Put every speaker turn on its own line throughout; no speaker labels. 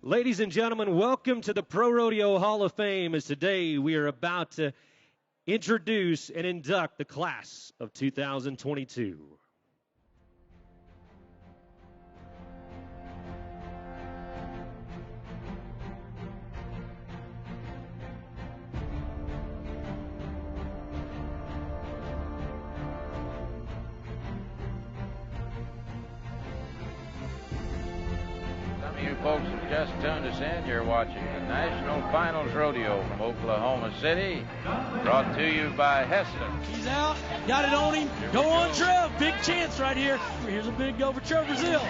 Ladies and gentlemen, welcome to the Pro Rodeo Hall of Fame, as today we are about to introduce and induct the class of 2022.
You folks have just tuned us in. You're watching the National Finals Rodeo from Oklahoma City, brought to you by Hester.
He's out, got it on him. Go on, Trev. Big chance right here. Here's a big go for Trevor Brazile.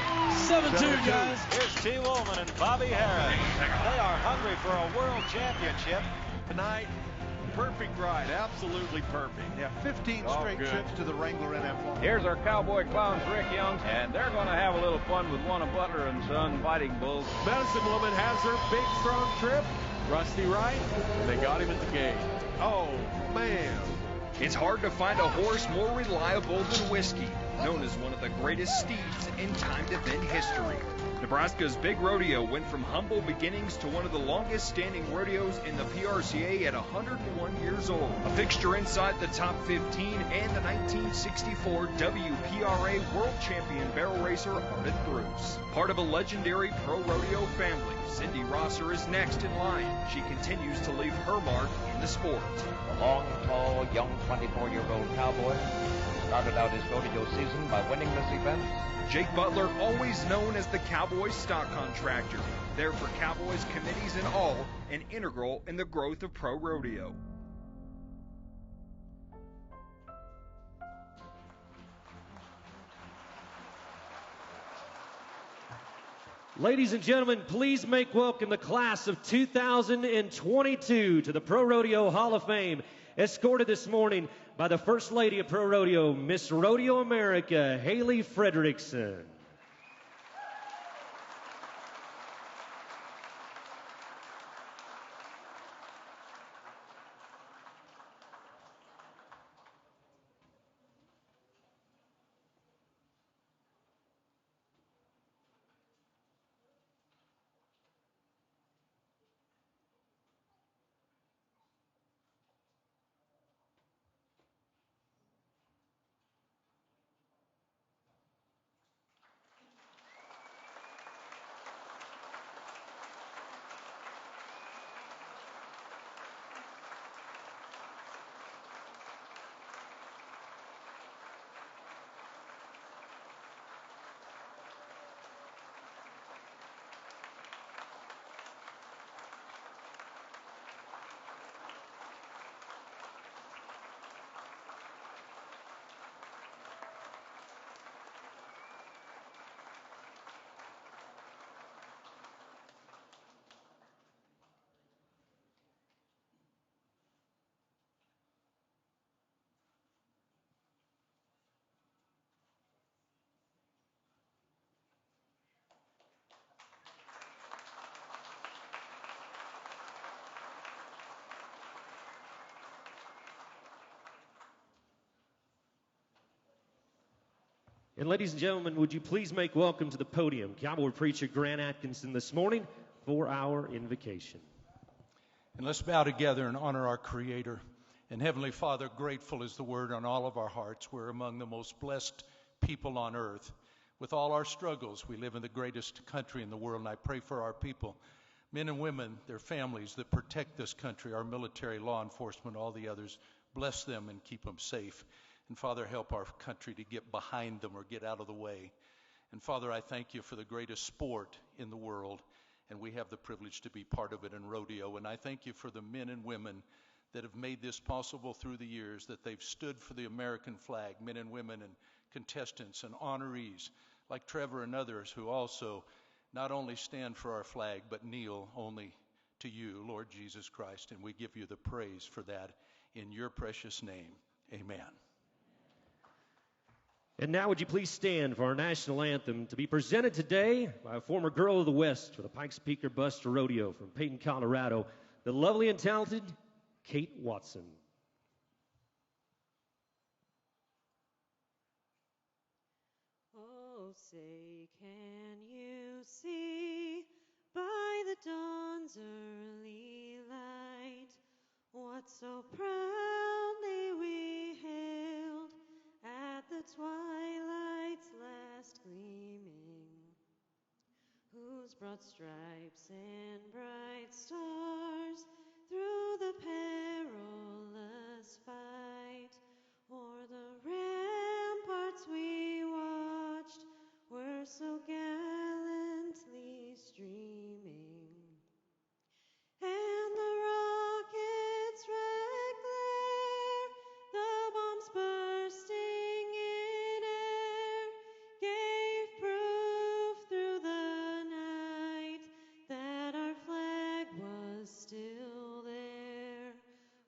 7-2, guys.
Here's T. Woolman and Bobby Harris. They are hungry for a world championship
tonight. Perfect ride, absolutely perfect.
Yeah, 15 straight trips to the Wrangler NF1.
Here's our cowboy clowns, Rick Young, and they're going to have a little fun with one of Beutler and Son Fighting Bulls.
Medicine Woman has her big, strong trip. Rusty Wright, they got him at the gate. Oh, man.
It's hard to find a horse more reliable than Whiskey, known as one of the greatest steeds in timed event history. Nebraska's Big Rodeo went from humble beginnings to one of the longest standing rodeos in the PRCA at 101 years old. A fixture inside the top 15 and the 1964 WPRA World Champion barrel racer Ardith Bruce. Part of a legendary pro rodeo family, Cindy Rosser is next in line. She continues to leave her mark in the sport.
The long, tall, young 24-year-old cowboy started out his rodeo season by winning this event.
Jake Beutler, always known as the Cowboy Stock Contractor, there for Cowboys committees and all, and integral in the growth of pro rodeo.
Ladies and gentlemen, please make welcome the class of 2022 to the Pro Rodeo Hall of Fame, escorted this morning by the First Lady of Pro Rodeo, Miss Rodeo America, Haley Frederickson. And ladies and gentlemen, would you please make welcome to the podium Cowboy Preacher Grant Atkinson this morning for our invocation.
And let's bow together and honor our Creator. And Heavenly Father, grateful is the word on all of our hearts. We're among the most blessed people on earth. With all our struggles, we live in the greatest country in the world, and I pray for our people, men and women, their families that protect this country, our military, law enforcement, all the others. Bless them and keep them safe. And Father, help our country to get behind them or get out of the way. And Father, I thank you for the greatest sport in the world, and we have the privilege to be part of it in rodeo. And I thank you for the men and women that have made this possible through the years, that they've stood for the American flag, men and women and contestants and honorees like Trevor and others who also not only stand for our flag, but kneel only to you, Lord Jesus Christ. And we give you the praise for that in your precious name. Amen.
And now would you please stand for our national anthem, to be presented today by a former Girl of the West for the Pikes Peak or Bust Rodeo from Peyton, Colorado, the lovely and talented Kate Watson.
Oh, say, can you see by So proudly we hailed at the twilight's last gleaming, whose broad stripes and bright stars through the perilous fight o'er the ramparts we watched were so gallantly streaming. And the rocket's red glare, the bombs bursting in air, gave proof through the night that our flag was still there.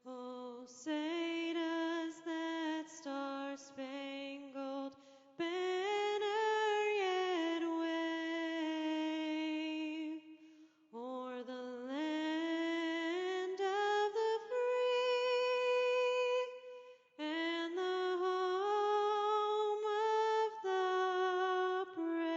Oh, say does that star-spangled banner yet wave o'er the land of the free and the home of the brave.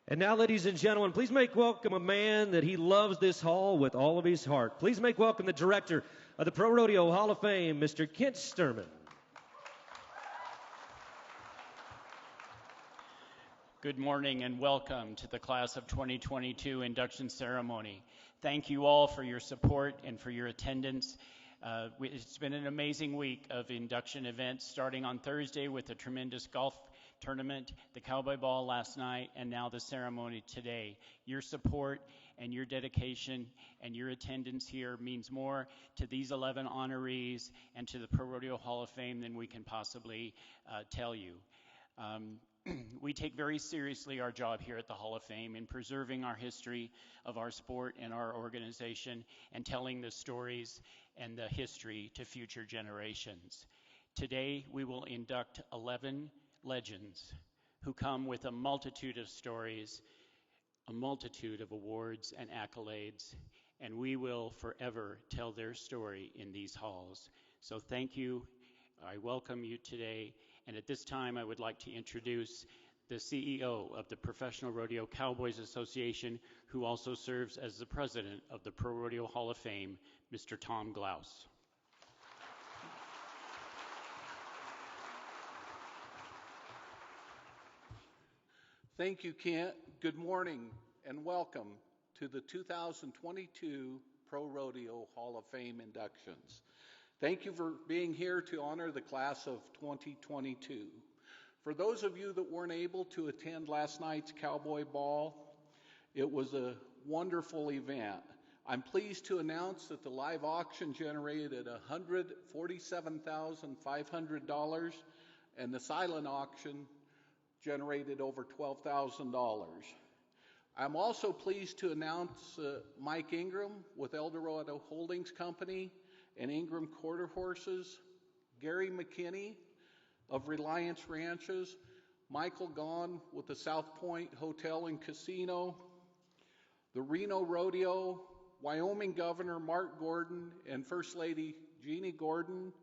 And now, ladies and gentlemen, please make welcome a man that he loves this hall with all of his heart. Please make welcome the director of the Pro Rodeo Hall of Fame, Mr. Kent Sturman.
Good morning and welcome to the class of 2022 induction ceremony. Thank you all for your support and for your attendance. It's been an amazing week of induction events, starting on Thursday with a tremendous golf tournament, the Cowboy Ball last night, and now the ceremony today. Your support and your dedication and your attendance here means more to these 11 honorees and to the Pro Rodeo Hall of Fame than we can possibly tell you. We take very seriously our job here at the Hall of Fame in preserving our history of our sport and our organization and telling the stories and the history to future generations. Today, we will induct 11 legends who come with a multitude of stories, a multitude of awards and accolades, and we will forever tell their story in these halls. So thank you. I welcome you today. And at this time, I would like to introduce the CEO of the Professional Rodeo Cowboys Association, who also serves as the president of the Pro Rodeo Hall of Fame, Mr. Tom Glaus.
Thank you, Kent. Good morning and welcome to the 2022 Pro Rodeo Hall of Fame inductions. Thank you for being here to honor the class of 2022. For those of you that weren't able to attend last night's Cowboy Ball, it was a wonderful event. I'm pleased to announce that the live auction generated $147,500 and the silent auction generated over $12,000. I'm also pleased to announce Mike Ingram with Eldorado Holdings Company and Ingram Quarter Horses, Gary McKinney of Reliance Ranches, Michael Gahn with the South Point Hotel and Casino, the Reno Rodeo, Wyoming Governor Mark Gordon and First Lady Jeannie Gordon,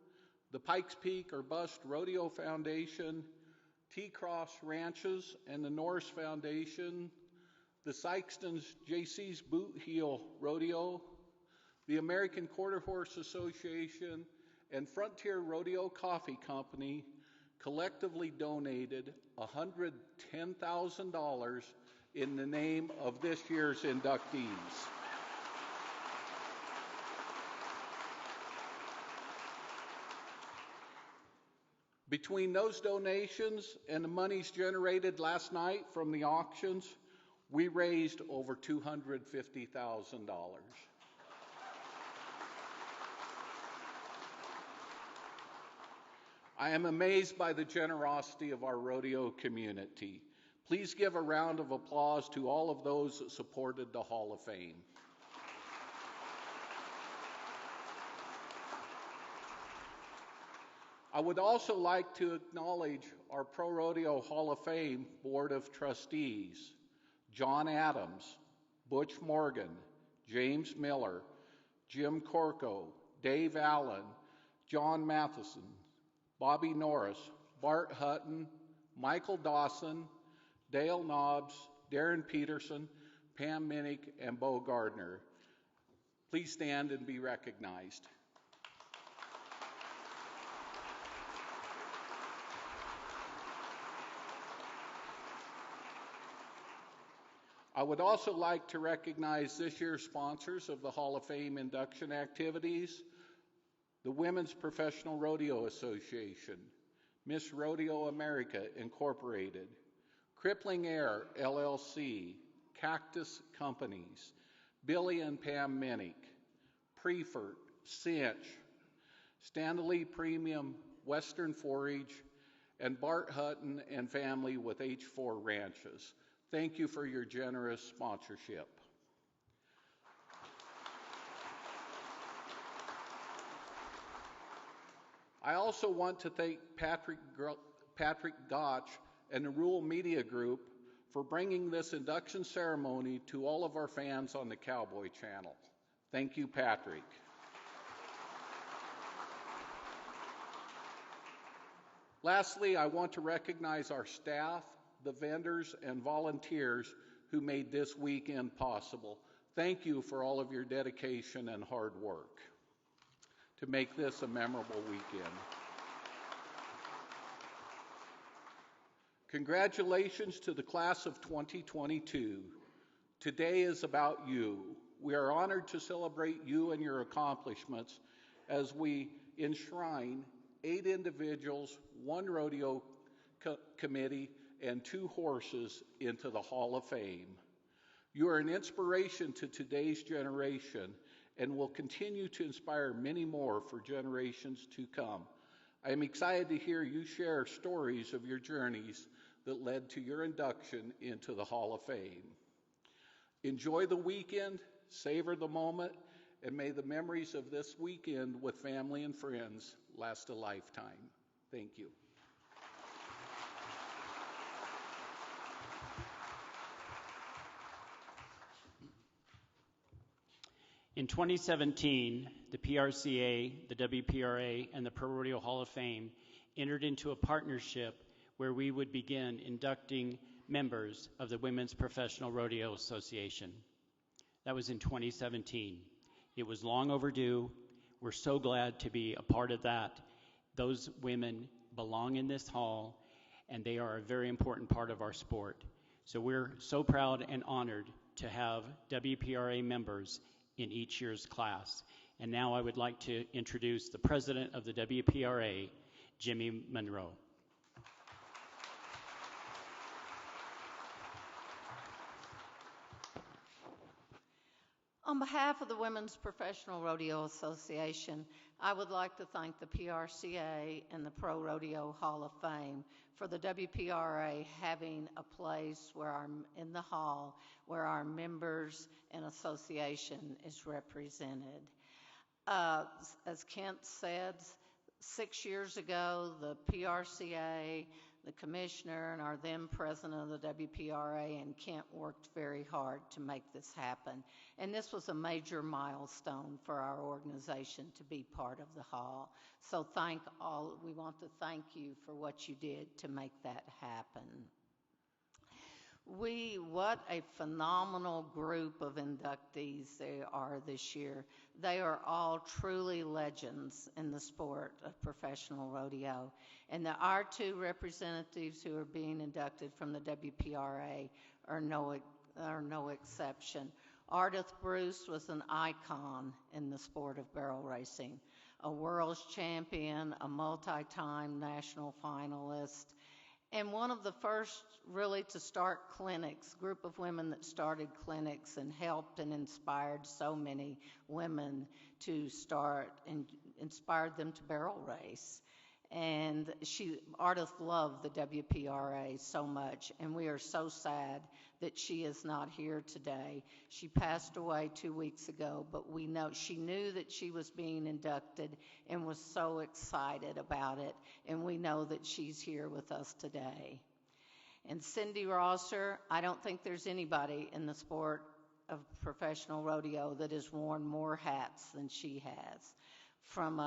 the Pikes Peak or Bust Rodeo Foundation, T-Cross Ranches and the Norris Foundation, the Sykeston's JC's Boot Heel Rodeo, the American Quarter Horse Association, and Frontier Rodeo Coffee Company collectively donated $110,000 in the name of this year's inductees. Between those donations and the monies generated last night from the auctions, we raised over $250,000. I am amazed by the generosity of our rodeo community. Please give a round of applause to all of those that supported the Hall of Fame. I would also like to acknowledge our Pro Rodeo Hall of Fame Board of Trustees, John Adams, Butch Morgan, James Miller, Jim Corco, Dave Allen, John Matheson, Bobby Norris, Bart Hutton, Michael Dawson,
Dale Nobbs, Darren Peterson, Pam Minnick, and Bo Gardner. Please stand and be recognized. I would also like to recognize this year's sponsors of the Hall of Fame induction activities: the Women's Professional Rodeo Association, Miss Rodeo America Incorporated, Crippling Air LLC, Cactus Companies, Billy and Pam Minnick, Prefert, Cinch, Stanley Premium, Western Forage, and Bart Hutton and family with H4 Ranches. Thank you for your generous sponsorship. I also want to thank Patrick Gotch and the Rural Media Group for bringing this induction ceremony to all of our fans on the Cowboy Channel. Thank you, Patrick. Lastly, I want to recognize our staff, the vendors, and volunteers who made this weekend possible. Thank you for all of your dedication and hard work to make this a memorable weekend. Congratulations to the class of 2022. Today is about you. We are honored to celebrate you and your accomplishments as we enshrine 8 individuals, 1 rodeo committee, and 2 horses into the Hall of Fame. You are an inspiration to today's generation and will continue to inspire many more for generations to come. I am excited to hear you share stories of your journeys that led to your induction into the Hall of Fame. Enjoy the weekend, savor the moment, and may the memories of this weekend with family and friends last a lifetime. Thank you.
In 2017, the PRCA, the WPRA, and the ProRodeo Hall of Fame entered into a partnership where we would begin inducting members of the Women's Professional Rodeo Association. That was in 2017. It was long overdue. We're so glad to be a part of that. Those women belong in this hall, and they are a very important part of our sport. So we're so proud and honored to have WPRA members in each year's class. And now I would like to introduce the president of the WPRA, Jimmy Monroe.
On behalf of the Women's Professional Rodeo Association, I would like to thank the PRCA and the ProRodeo Hall of Fame for the WPRA having a place where in the hall where our members and association is represented. As Kent said, 6 years ago, the PRCA, the commissioner, and our then president of the WPRA and Kent worked very hard to make this happen. And this was a major milestone for our organization to be part of the hall. So we want to thank you for what you did to make that happen. What a phenomenal group of inductees they are this year. They are all truly legends in the sport of professional rodeo. And our 2 representatives who are being inducted from the WPRA are no exception. Ardith Bruce was an icon in the sport of barrel racing, a world's champion, a multi-time national finalist, and one of the first really to start clinics, group of women that started clinics and helped and inspired so many women to start and inspired them to barrel race. And Ardith loved the WPRA so much, and we are so sad that she is not here today. She passed away 2 weeks ago, but we know she knew that she was being inducted and was so excited about it, and we know that she's here with us today. And Cindy Rosser, I don't think there's anybody in the sport of professional rodeo that has worn more hats than she has. From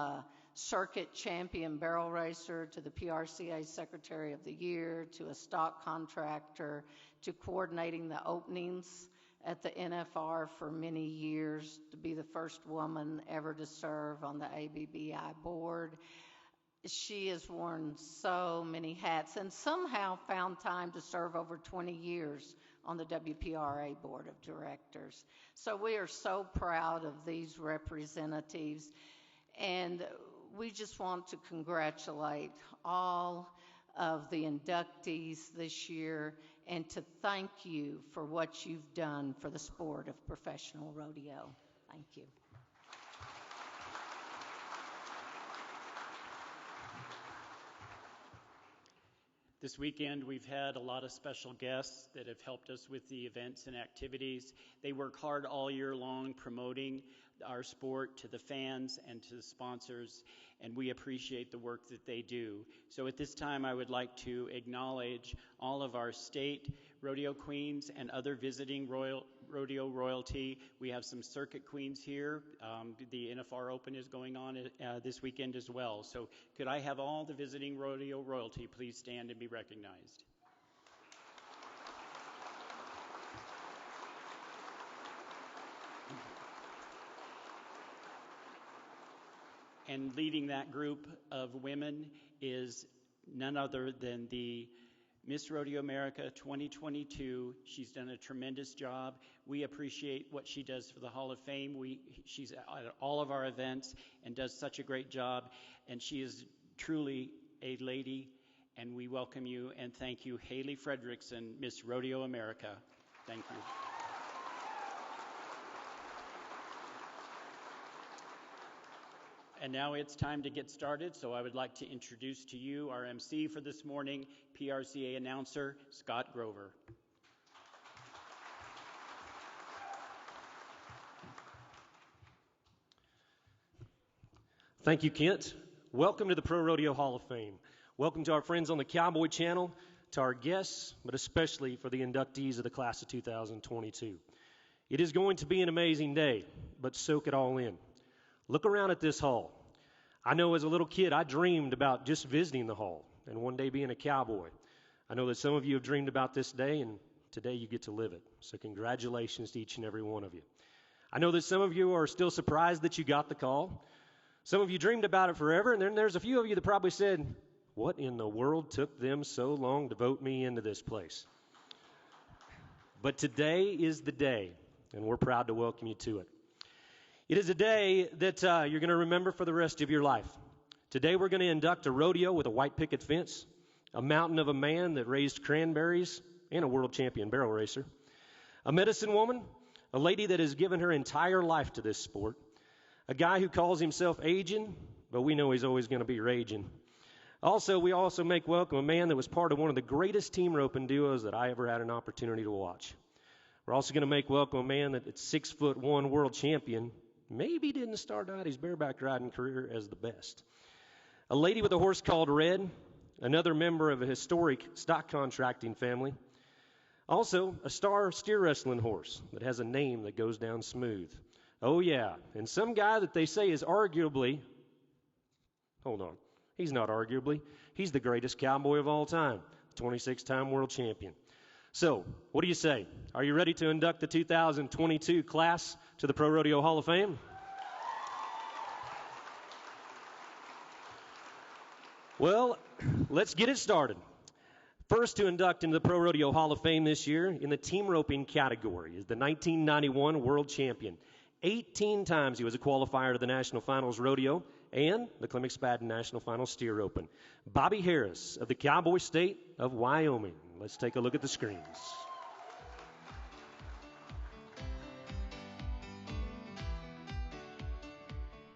circuit champion barrel racer to the PRCA Secretary of the Year to a stock contractor to coordinating the openings at the NFR for many years, to be the first woman ever to serve on the ABBI board. She has worn so many hats and somehow found time to serve over 20 years on the WPRA Board of Directors. So we are so proud of these representatives, and we just want to congratulate all of the inductees this year and to thank you for what you've done for the sport of professional rodeo. Thank you.
This weekend, we've had a lot of special guests that have helped us with the events and activities. They work hard all year long promoting our sport to the fans and to the sponsors, and we appreciate the work that they do. So at this time, I would like to acknowledge all of our state rodeo queens and other visiting rodeo royalty. We have some circuit queens here. The NFR Open is going on this weekend as well. So could I have all the visiting rodeo royalty please stand and be recognized? And leading that group of women is none other than the Miss Rodeo America 2022. She's done a tremendous job. We appreciate what she does for the Hall of Fame. She's at all of our events and does such a great job. And she is truly a lady, and we welcome you and thank you, Haley Fredrickson, Miss Rodeo America. Thank you. And now it's time to get started, so I would like to introduce to you our MC for this morning, PRCA announcer, Scott Grover.
Thank you, Kent. Welcome to the Pro Rodeo Hall of Fame. Welcome to our friends on the Cowboy Channel, to our guests, but especially for the inductees of the class of 2022. It is going to be an amazing day, but soak it all in. Look around at this hall. I know as a little kid, I dreamed about just visiting the hall and one day being a cowboy. I know that some of you have dreamed about this day, and today you get to live it. So congratulations to each and every one of you. I know that some of you are still surprised that you got the call. Some of you dreamed about it forever, and then there's a few of you that probably said, what in the world took them so long to vote me into this place? But today is the day, and we're proud to welcome you to it. It is a day that you're going to remember for the rest of your life. Today we're going to induct a rodeo with a white picket fence, a mountain of a man that raised cranberries, and a world champion barrel racer, a medicine woman, a lady that has given her entire life to this sport, a guy who calls himself aging, but we know he's always going to be raging. We also make welcome a man that was part of one of the greatest team roping duos that I ever had an opportunity to watch. We're also going to make welcome a man that at 6'1" world champion maybe didn't start out his bareback riding career as the best. A lady with a horse called Red, another member of a historic stock contracting family. Also, a star steer wrestling horse that has a name that goes down smooth. Oh yeah, and some guy that they say is arguably, he's not arguably, he's the greatest cowboy of all time, 26-time world champion. So, what do you say? Are you ready to induct the 2022 class to the Pro Rodeo Hall of Fame? Well, let's get it started. First to induct into the Pro Rodeo Hall of Fame this year in the team roping category is the 1991 world champion. 18 times he was a qualifier to the National Finals Rodeo and the Clemens-Spadden National Finals Steer Open. Bobby Harris of the Cowboy State of Wyoming. Let's take a look at the screens.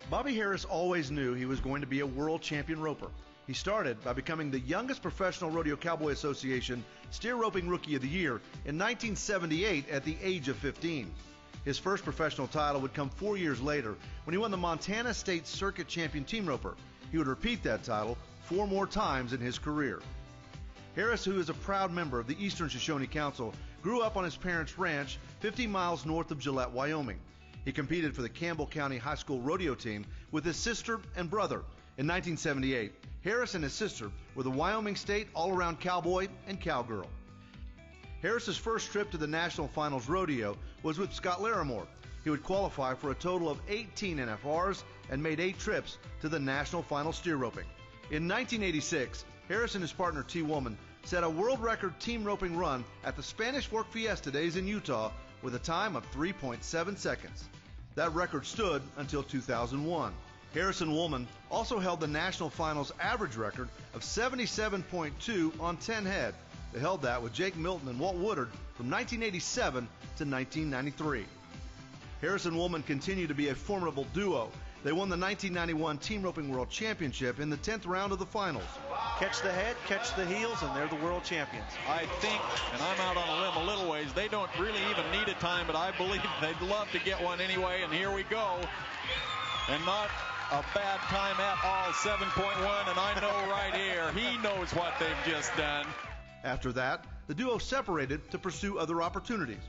Bobby Harris always knew he was going to be a world champion roper. He started by becoming the youngest professional Rodeo Cowboy Association steer roping rookie of the year in 1978 at the age of 15. His first professional title would come 4 years later when he won the Montana State Circuit Champion Team Roper. He would repeat that title 4 more times in his career. Harris, who is a proud member of the Eastern Shoshone Council, grew up on his parents' ranch 50 miles north of Gillette, Wyoming. He competed for the Campbell County High School rodeo team with his sister and brother In 1978, Harris and his sister were the Wyoming State all-around cowboy and cowgirl. Harris's first trip to the National Finals Rodeo was with Scott Larimore. He would qualify for a total of 18 NFRs and made 8 trips to the National Final Steer Roping. In 1986, Harris and his partner T. Woman set a world record team roping run at the Spanish Fork Fiesta Days in Utah with a time of 3.7 seconds. That record stood until 2001. Harris and Woolman also held the National Finals average record of 77.2 on 10 head. They held that with Jake Milton and Walt Woodard from 1987 to 1993. Harris and Woolman continue to be a formidable duo. They won the 1991 Team Roping World Championship in the 10th round of the finals.
Catch the head, catch the heels, and they're the world champions.
I think, and I'm out on a limb a little ways, they don't really even need a time, but I believe they'd love to get one anyway, and here we go. And not a bad time at all, 7.1, and I know right here, he knows what they've just done.
After that, the duo separated to pursue other opportunities.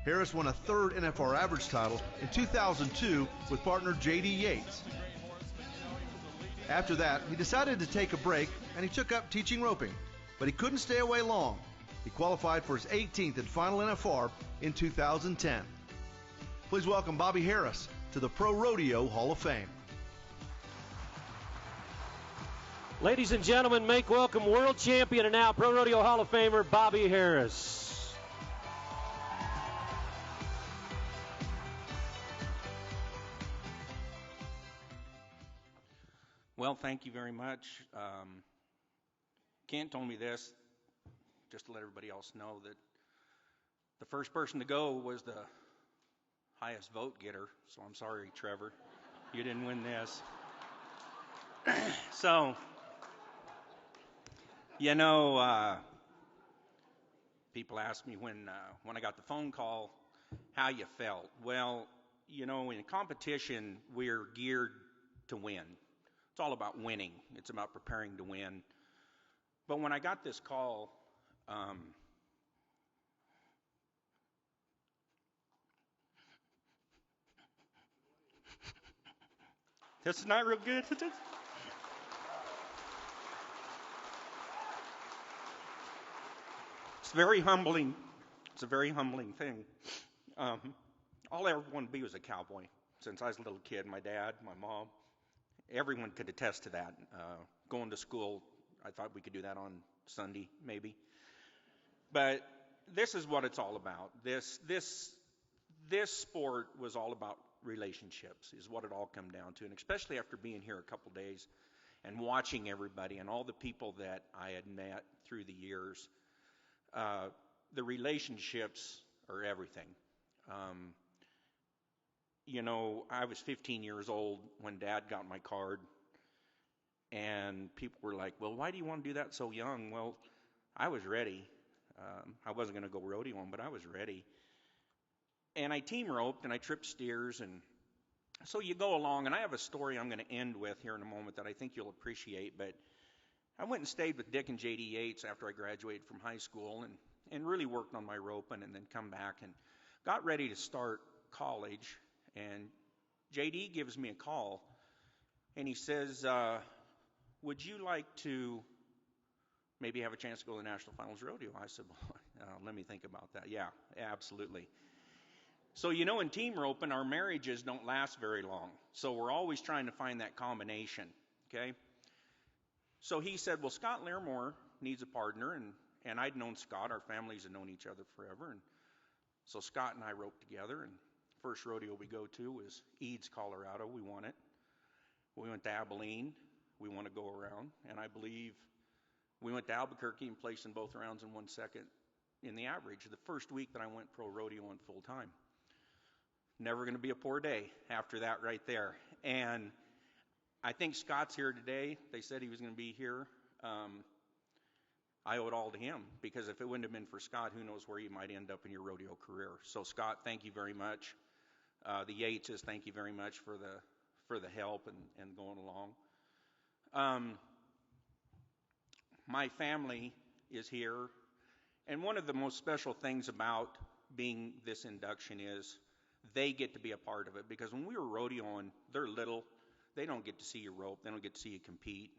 Harris won a 3rd NFR average title in 2002 with partner J.D. Yates. After that, he decided to take a break and he took up teaching roping, but he couldn't stay away long. He qualified for his 18th and final NFR in 2010. Please welcome Bobby Harris to the Pro Rodeo Hall of Fame.
Ladies and gentlemen, make welcome world champion and now Pro Rodeo Hall of Famer Bobby Harris.
Well, thank you very much. Kent told me this, just to let everybody else know, that the first person to go was the highest vote getter. So I'm sorry, Trevor, you didn't win this. So, you know, people ask me when I got the phone call how you felt. Well, you know, in a competition, we're geared to win. It's all about winning. It's about preparing to win. But when I got this call, this is not real good. It's very humbling. It's a very humbling thing. All I ever wanted to be was a cowboy. Since I was a little kid, my dad, my mom, everyone could attest to that. Going to school, I thought we could do that on Sunday, maybe. But this is what it's all about. This sport was all about relationships, is what it all come down to. And especially after being here a couple days and watching everybody and all the people that I had met through the years, the relationships are everything. You know, I was 15 years old when Dad got my card, and people were like, well, why do you want to do that so young? Well, I was ready. I wasn't going to go rodeoing, but I was ready. And I team roped, and I tripped steers, and so you go along, and I have a story I'm going to end with here in a moment that I think you'll appreciate, but I went and stayed with Dick and J.D. Yates after I graduated from high school and really worked on my roping and then come back and got ready to start college. And J.D. gives me a call, and he says, would you like to maybe have a chance to go to the National Finals Rodeo? I said, well, let me think about that. Yeah, absolutely. So, you know, in team roping, our marriages don't last very long. So we're always trying to find that combination, okay? So he said, well, Scott Larimore needs a partner, and I'd known Scott. Our families had known each other forever. And so Scott and I roped together, and first rodeo we go to was Eads, Colorado. We won it. We went to Abilene. We won a go-around. And I believe we went to Albuquerque and placed in both rounds and won second in the average. The first week that I went pro rodeo on full time. Never going to be a poor day after that right there. And I think Scott's here today. They said he was going to be here. I owe it all to him, because if it wouldn't have been for Scott, who knows where you might end up in your rodeo career. So Scott, thank you very much. The Yateses, thank you very much for the help and going along. My family is here, and one of the most special things about being this induction is they get to be a part of it, because when we were rodeoing, they're little, they don't get to see you rope. They don't get to see you compete.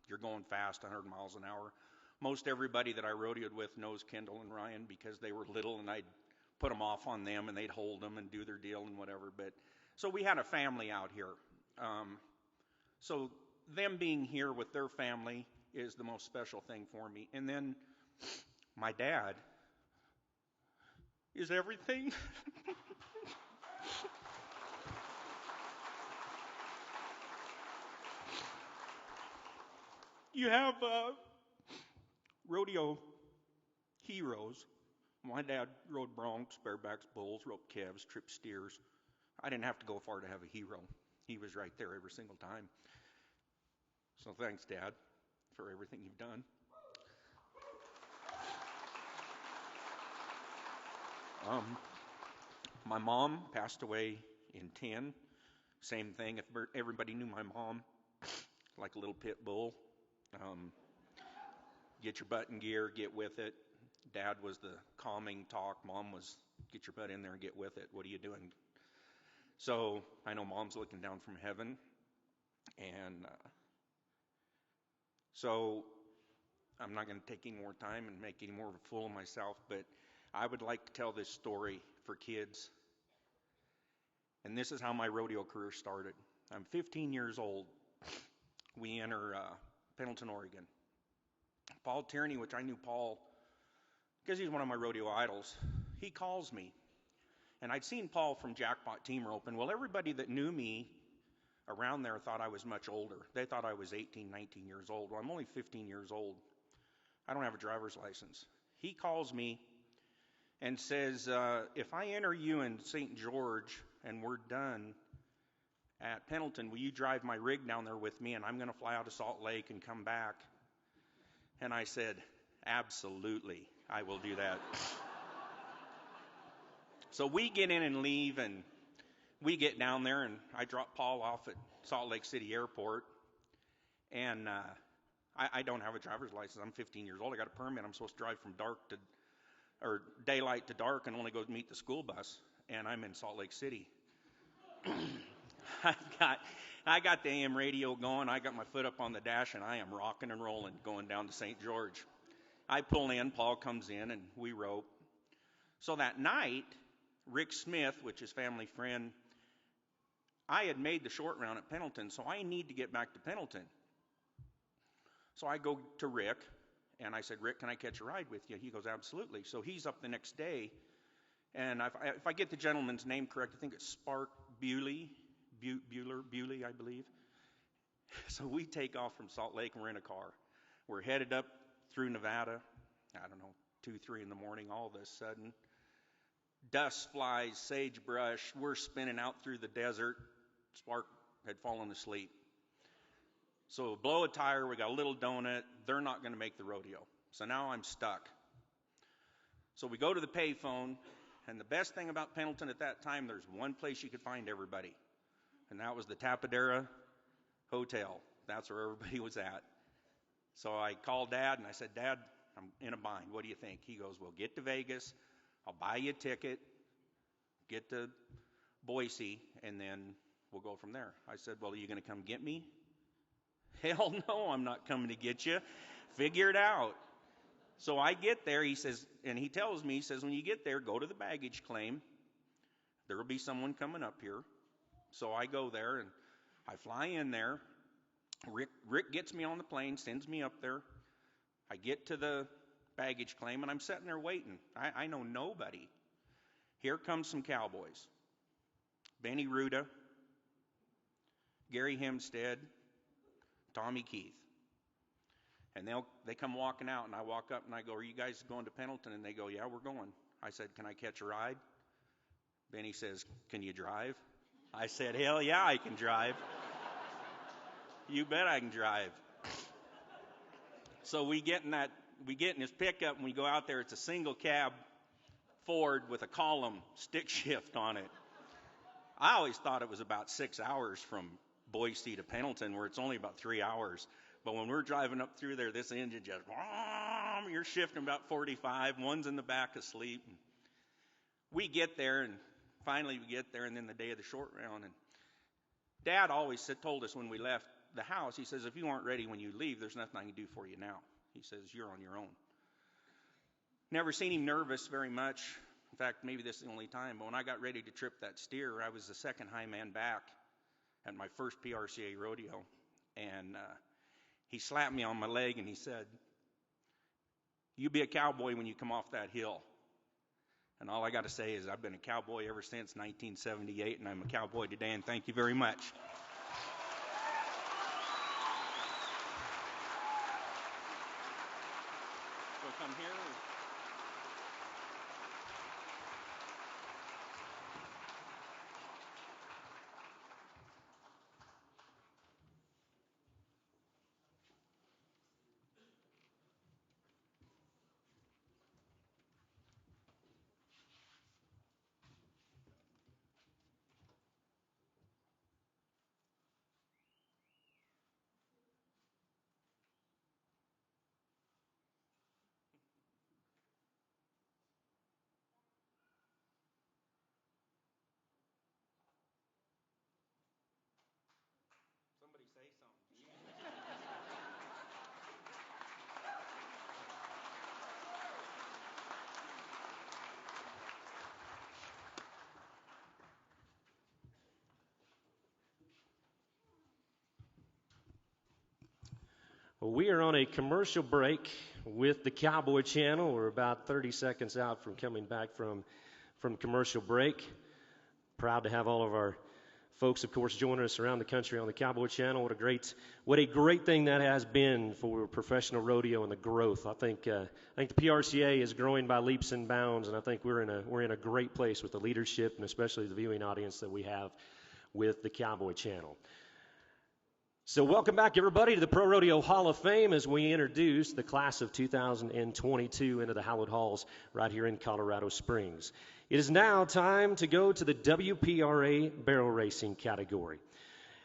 You're going fast, 100 miles an hour. Most everybody that I rodeoed with knows Kendall and Ryan because they were little, and I'd put them off on them, and they'd hold them and do their deal and whatever. But so we had a family out here. So them being here with their family is the most special thing for me. And then my dad is everything. You have rodeo heroes. My dad rode broncs, barebacks, bulls, roped calves, tripped steers. I didn't have to go far to have a hero. He was right there every single time. So thanks, Dad, for everything you've done. My mom passed away in 10. Same thing. If everybody knew my mom, like a little pit bull. Get your butt in gear, get with it. Dad was the calming talk. Mom was get your butt in there and get with it. What are you doing? So I know Mom's looking down from heaven. And so I'm not going to take any more time and make any more of a fool of myself, but I would like to tell this story for kids. And this is how my rodeo career started. I'm 15 years old. We enter Pendleton, Oregon. Paul Tierney, which I knew Paul because he's one of my rodeo idols, he calls me. And I'd seen Paul from Jackpot Team Roping. Well, everybody that knew me around there thought I was much older. They thought I was 18, 19 years old. Well, I'm only 15 years old. I don't have a driver's license. He calls me and says, if I enter you in St. George and we're done at Pendleton, will you drive my rig down there with me, and I'm going to fly out to Salt Lake and come back? And I said, absolutely, I will do that. So we get in and leave, and we get down there, and I drop Paul off at Salt Lake City Airport. And I don't have a driver's license. I'm 15 years old. I got a permit. I'm supposed to drive from daylight to dark and only go meet the school bus. And I'm in Salt Lake City. I got the AM radio going. I got my foot up on the dash, and I am rocking and rolling going down to St. George. I pull in. Paul comes in, and we rope. So that night, Rick Smith, which is family friend, I had made the short round at Pendleton, so I need to get back to Pendleton. So I go to Rick, and I said, Rick, can I catch a ride with you? He goes, absolutely. So he's up the next day, and if I get the gentleman's name correct, I think it's Spark Beutler, I believe. So we take off from Salt Lake, and we're in a car. We're headed up through Nevada, I don't know, 2, 3 in the morning, all of a sudden. Dust flies, sagebrush, we're spinning out through the desert. Spark had fallen asleep. So blow a tire, we got a little donut, they're not going to make the rodeo. So now I'm stuck. So we go to the payphone, and the best thing about Pendleton at that time, there's one place you could find everybody, and that was the Tapadera Hotel. That's where everybody was at. So I called Dad, and I said, Dad, I'm in a bind. What do you think? He goes, well, get to Vegas. I'll buy you a ticket, get to Boise, and then we'll go from there. I said, well, are you going to come get me? Hell no, I'm not coming to get you. Figure it out. So I get there, he says, and he tells me, he says, when you get there, go to the baggage claim. There will be someone coming up here. So I go there, and I fly in there. Rick gets me on the plane, sends me up there. I get to the baggage claim, and I'm sitting there waiting. I know nobody. Here comes some cowboys. Benny Ruda, Gary Hempstead, Tommy Keith. And they come walking out, and I walk up, and I go, are you guys going to Pendleton? And they go, yeah, we're going. I said, can I catch a ride? Benny says, can you drive? I said, hell yeah, I can drive. You bet I can drive. So we get in his pickup, and we go out there. It's a single cab Ford with a column stick shift on it. I always thought it was about 6 hours from Boise to Pendleton, where it's only about 3 hours. But when we're driving up through there, this engine just, you're shifting about 45. One's in the back asleep. We get there, and finally we get there, and then the day of the short round. And Dad always told us when we left the house, he says, if you aren't ready when you leave, there's nothing I can do for you now. He says, you're on your own. Never seen him nervous very much. In fact, maybe this is the only time, but when I got ready to trip that steer, I was the second high man back at my first PRCA rodeo. And he slapped me on my leg and he said, you be a cowboy when you come off that hill. And all I got to say is I've been a cowboy ever since 1978, and I'm a cowboy today, and thank you very much. So come here. Somebody say something.
Well, we are on a commercial break with the Cowboy Channel. We're about 30 seconds out from coming back from commercial break. Proud to have all of our folks, of course, joining us around the country on the Cowboy Channel. What a great thing that has been for professional rodeo and the growth. I think the PRCA is growing by leaps and bounds, and I think we're in a great place with the leadership and especially the viewing audience that we have with the Cowboy Channel. So welcome back, everybody, to the Pro Rodeo Hall of Fame as we introduce the class of 2022 into the hallowed halls right here in Colorado Springs. It is now time to go to the WPRA barrel racing category.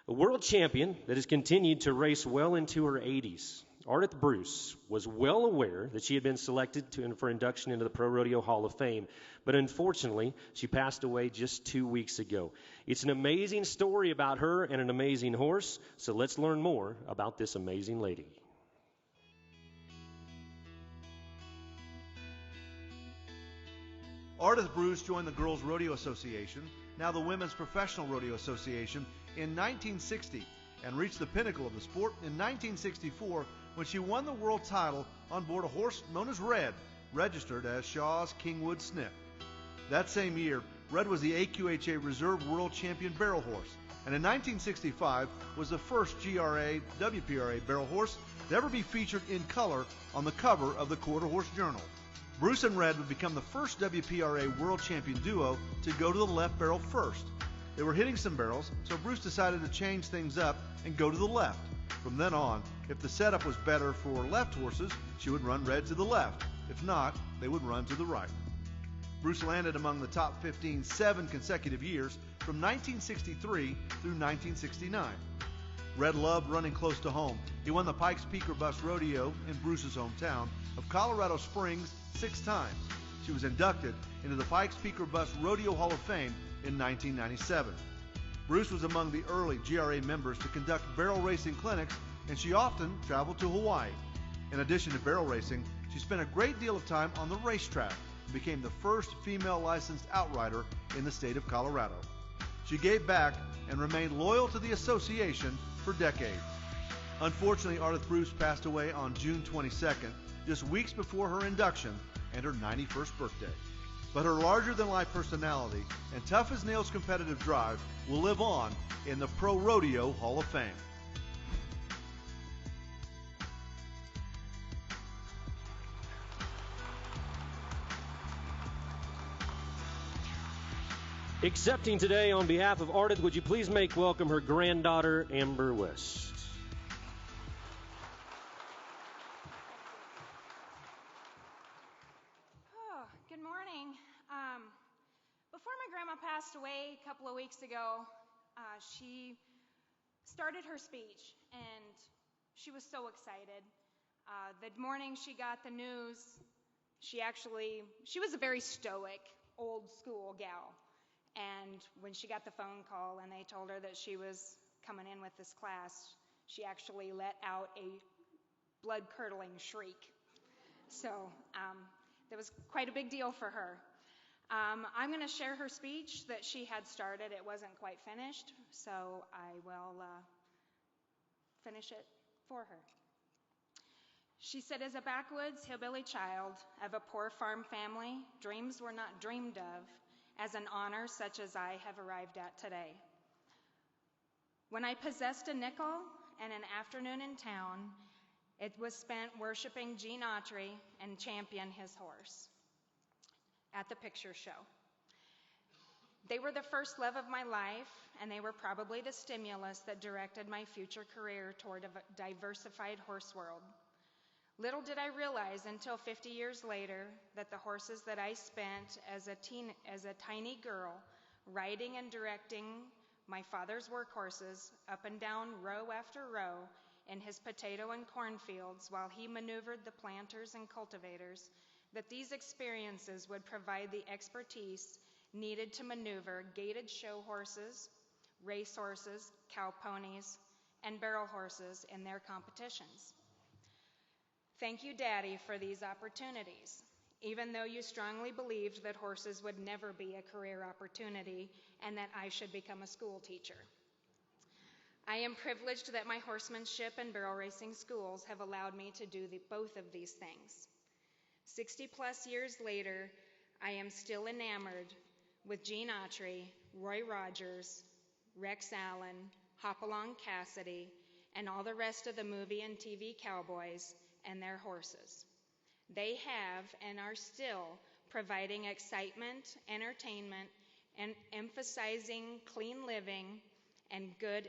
A world champion that has continued to race well into her 80s, Ardith Bruce was well aware that she had been selected for induction into the Pro Rodeo Hall of Fame, but unfortunately, she passed away just 2 weeks ago. It's an amazing story about her and an amazing horse, so let's learn more about this amazing lady.
Ardith Bruce joined the Girls Rodeo Association, now the Women's Professional Rodeo Association, in 1960 and reached the pinnacle of the sport in 1964 when she won the world title on board a horse known as Red, registered as Shaw's Kingwood Snip. That same year, Red was the AQHA Reserve World Champion barrel horse, and in 1965 was the first GRA WPRA barrel horse to ever be featured in color on the cover of the Quarter Horse Journal. Bruce and Red would become the first WPRA World Champion duo to go to the left barrel first. They were hitting some barrels, so Bruce decided to change things up and go to the left. From then on, if the setup was better for left horses, she would run Red to the left. If not, they would run to the right. Bruce landed among the top 15 7 consecutive years from 1963 through 1969. Red loved running close to home. He won the Pikes Peak or Bust Rodeo in Bruce's hometown of Colorado Springs 6 times. She was inducted into the Pikes Peak or Bust Rodeo Hall of Fame in 1997. Bruce was among the early GRA members to conduct barrel racing clinics, and she often traveled to Hawaii. In addition to barrel racing, she spent a great deal of time on the racetrack and became the first female licensed outrider in the state of Colorado. She gave back and remained loyal to the association for decades. Unfortunately, Ardith Bruce passed away on June 22nd, just weeks before her induction and her 91st birthday. But her larger-than-life personality and tough-as-nails competitive drive will live on in the Pro Rodeo Hall of Fame.
Accepting today on behalf of Ardith, would you please make welcome her granddaughter, Amber West.
Good morning. Before my grandma passed away a couple of weeks ago, she started her speech, and she was so excited. The morning she got the news, she was a very stoic, old school gal. And when she got the phone call and they told her that she was coming in with this class, she actually let out a blood-curdling shriek. So that was quite a big deal for her. I'm going to share her speech that she had started. It wasn't quite finished, so I will finish it for her. She said, as a backwoods hillbilly child of a poor farm family, dreams were not dreamed of as an honor such as I have arrived at today. When I possessed a nickel and an afternoon in town, it was spent worshiping Gene Autry and champion his horse at the picture show. They were the first love of my life, and they were probably the stimulus that directed my future career toward a diversified horse world. Little did I realize until 50 years later that the horses that I spent as a tiny girl riding and directing my father's workhorses up and down row after row in his potato and cornfields while he maneuvered the planters and cultivators, that these experiences would provide the expertise needed to maneuver gaited show horses, race horses, cow ponies, and barrel horses in their competitions. Thank you, Daddy, for these opportunities, even though you strongly believed that horses would never be a career opportunity and that I should become a school teacher. I am privileged that my horsemanship and barrel racing schools have allowed me to do both of these things. 60 plus years later, I am still enamored with Gene Autry, Roy Rogers, Rex Allen, Hopalong Cassidy, and all the rest of the movie and TV cowboys and their horses. They have and are still providing excitement, entertainment, and emphasizing clean living and good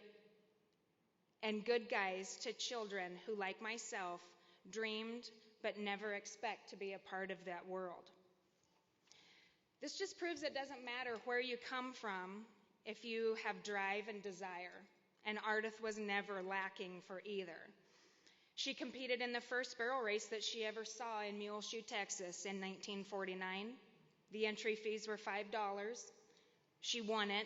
guys to children who, like myself, dreamed but never expect to be a part of that world. This just proves it doesn't matter where you come from if you have drive and desire, and Ardith was never lacking for either. She competed in the first barrel race that she ever saw in Muleshoe, Texas in 1949. The entry fees were $5. She won it,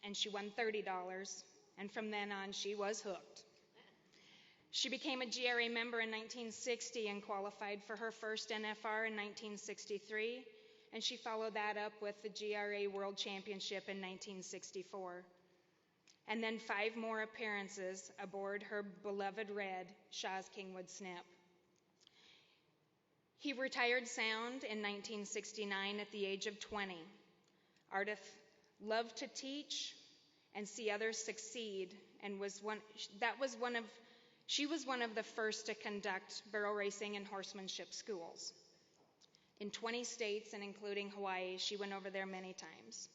and she won $30, and from then on she was hooked. She became a GRA member in 1960 and qualified for her first NFR in 1963, and she followed that up with the GRA World Championship in 1964. And then 5 more appearances aboard her beloved red, Shaw's Kingwood Snip. He retired sound in 1969 at the age of 20. Ardith loved to teach and see others succeed, and she was one of the first to conduct barrel racing and horsemanship schools. In 20 states and including Hawaii, she went over there many times.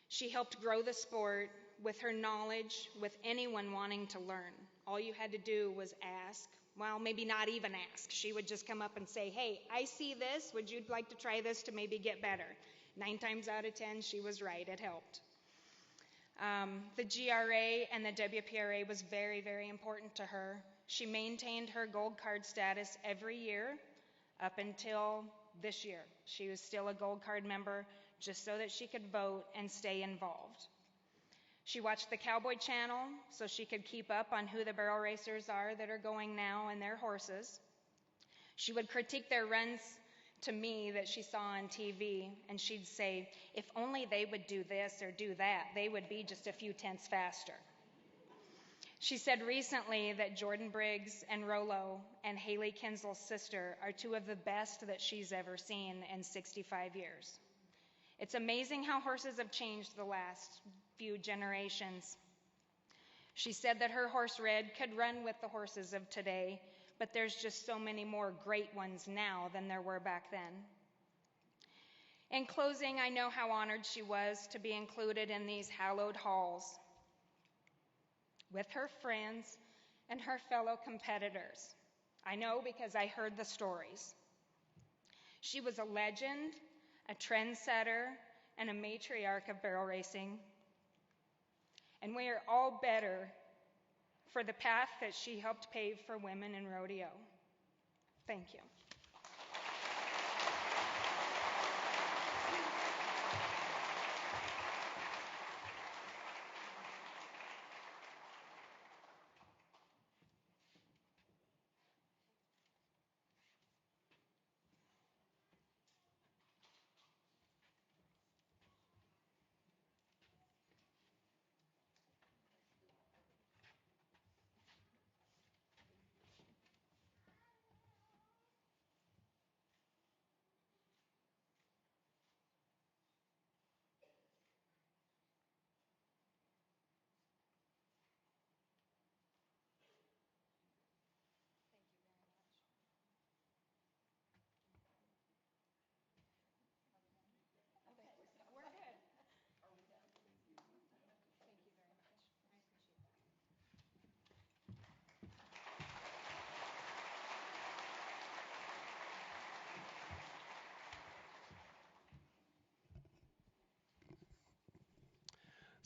She helped grow the sport with her knowledge, with anyone wanting to learn. All you had to do was ask. Well, maybe not even ask. She would just come up and say, hey, I see this. Would you like to try this to maybe get better? 9 times out of 10, she was right. It helped. The GRA and the WPRA was very, very important to her. She maintained her gold card status every year up until this year. She was still a gold card member just so that she could vote and stay involved. She watched the Cowboy Channel so she could keep up on who the barrel racers are that are going now and their horses. She would critique their runs to me that she saw on TV, and she'd say, if only they would do this or do that, they would be just a few tenths faster. She said recently that Jordan Briggs and Rollo and Haley Kinzel's sister are 2 of the best that she's ever seen in 65 years. It's amazing how horses have changed the last few generations. She said that her horse Red could run with the horses of today, but there's just so many more great ones now than there were back then. In closing, I know how honored she was to be included in these hallowed halls with her friends and her fellow competitors. I know because I heard the stories. She was a legend, a trendsetter, and a matriarch of barrel racing. And we are all better for the path that she helped pave for women in rodeo. Thank you.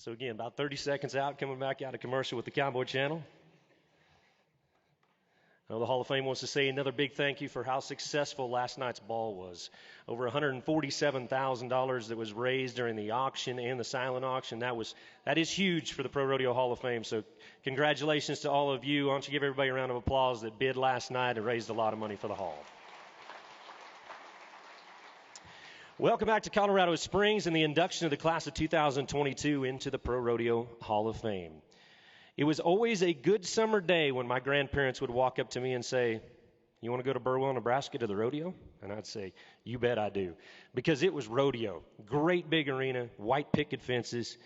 So again, about 30 seconds out, coming back out of commercial with the Cowboy Channel. I know the Hall of Fame wants to say another big thank you for how successful last night's ball was. Over $147,000 that was raised during the auction and the silent auction. That is huge for the Pro Rodeo Hall of Fame. So congratulations to all of you. Why don't you give everybody a round of applause that bid last night and raised a lot of money for the Hall. Welcome back to Colorado Springs and the induction of the class of 2022 into the Pro Rodeo Hall of Fame. It was always a good summer day when my grandparents would walk up to me and say, "You want to go to Burwell, Nebraska to the rodeo?" And I'd say, "You bet I do." Because it was rodeo. Great big arena, white picket fences,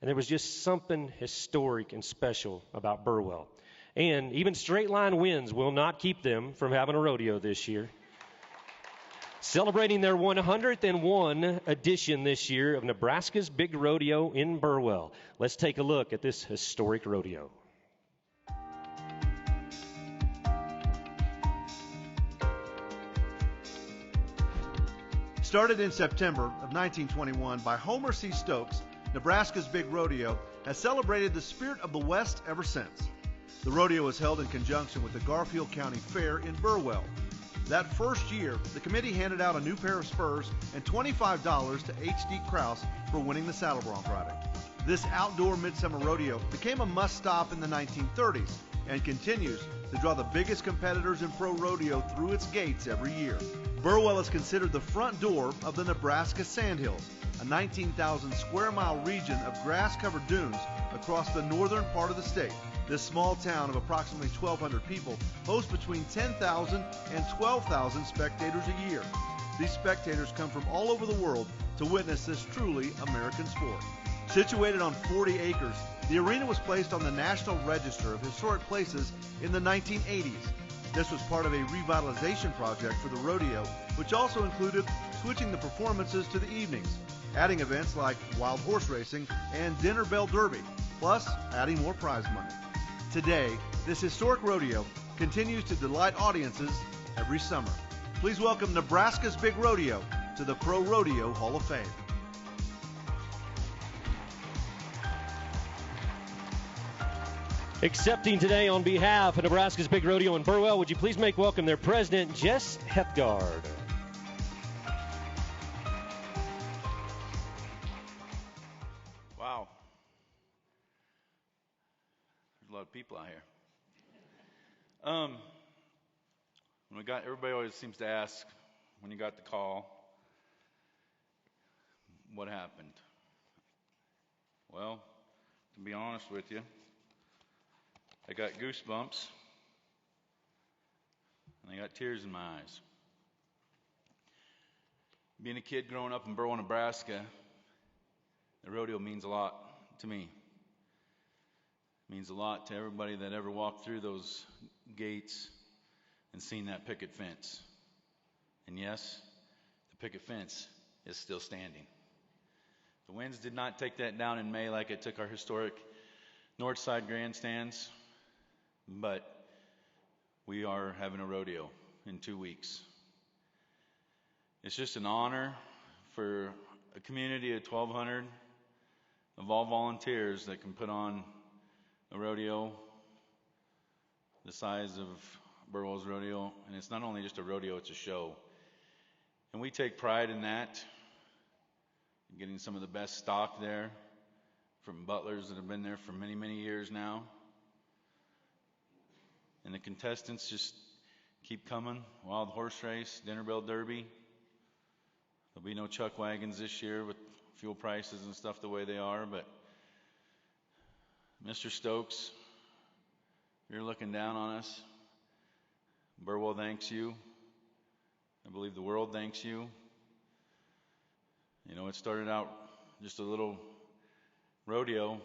and there was just something historic and special about Burwell. And even straight line winds will not keep them from having a rodeo this year. Celebrating their 101 edition this year of Nebraska's Big Rodeo in Burwell. Let's take a look at this historic rodeo.
Started in September of 1921 by Homer C. Stokes, Nebraska's Big Rodeo has celebrated the spirit of the West ever since. The rodeo was held in conjunction with the Garfield County Fair in Burwell. That first year, the committee handed out a new pair of spurs and $25 to H.D. Krause for winning the Saddle Bronc riding. This outdoor midsummer rodeo became a must-stop in the 1930s and continues to draw the biggest competitors in pro rodeo through its gates every year. Burwell is considered the front door of the Nebraska Sandhills, a 19,000 square mile region of grass-covered dunes across the northern part of the state. This small town of approximately 1,200 people hosts between 10,000 and 12,000 spectators a year. These spectators come from all over the world to witness this truly American sport. Situated on 40 acres, the arena was placed on the National Register of Historic Places in the 1980s. This was part of a revitalization project for the rodeo, which also included switching the performances to the evenings, adding events like wild horse racing and dinner bell derby, plus adding more prize money. Today, this historic rodeo continues to delight audiences every summer. Please welcome Nebraska's Big Rodeo to the Pro Rodeo Hall of Fame.
Accepting today on behalf of Nebraska's Big Rodeo in Burwell, would you please make welcome their president, Jess Hethgard.
Wow. There's a lot of people out here. Everybody always seems to ask when you got the call, what happened? Well, to be honest with you, I got goosebumps and I got tears in my eyes. Being a kid growing up in Burwell, Nebraska, the rodeo means a lot to me. It means a lot to everybody that ever walked through those gates and seen that picket fence. And yes, the picket fence is still standing. The winds did not take that down in May like it took our historic north side grandstands, but we are having a rodeo in 2 weeks. It's just an honor for a community of 1,200 of all volunteers that can put on a rodeo the size of Burwell's rodeo. And it's not only just a rodeo, it's a show. And we take pride in that, getting some of the best stock there from Beutlers that have been there for many, many years now. And the contestants just keep coming. Wild horse race, dinner bell derby. There'll be no chuck wagons this year with fuel prices and stuff the way they are, but Mr. Stokes, you're looking down on us. Burwell thanks you. I believe the world thanks you. You know, it started out just a little rodeo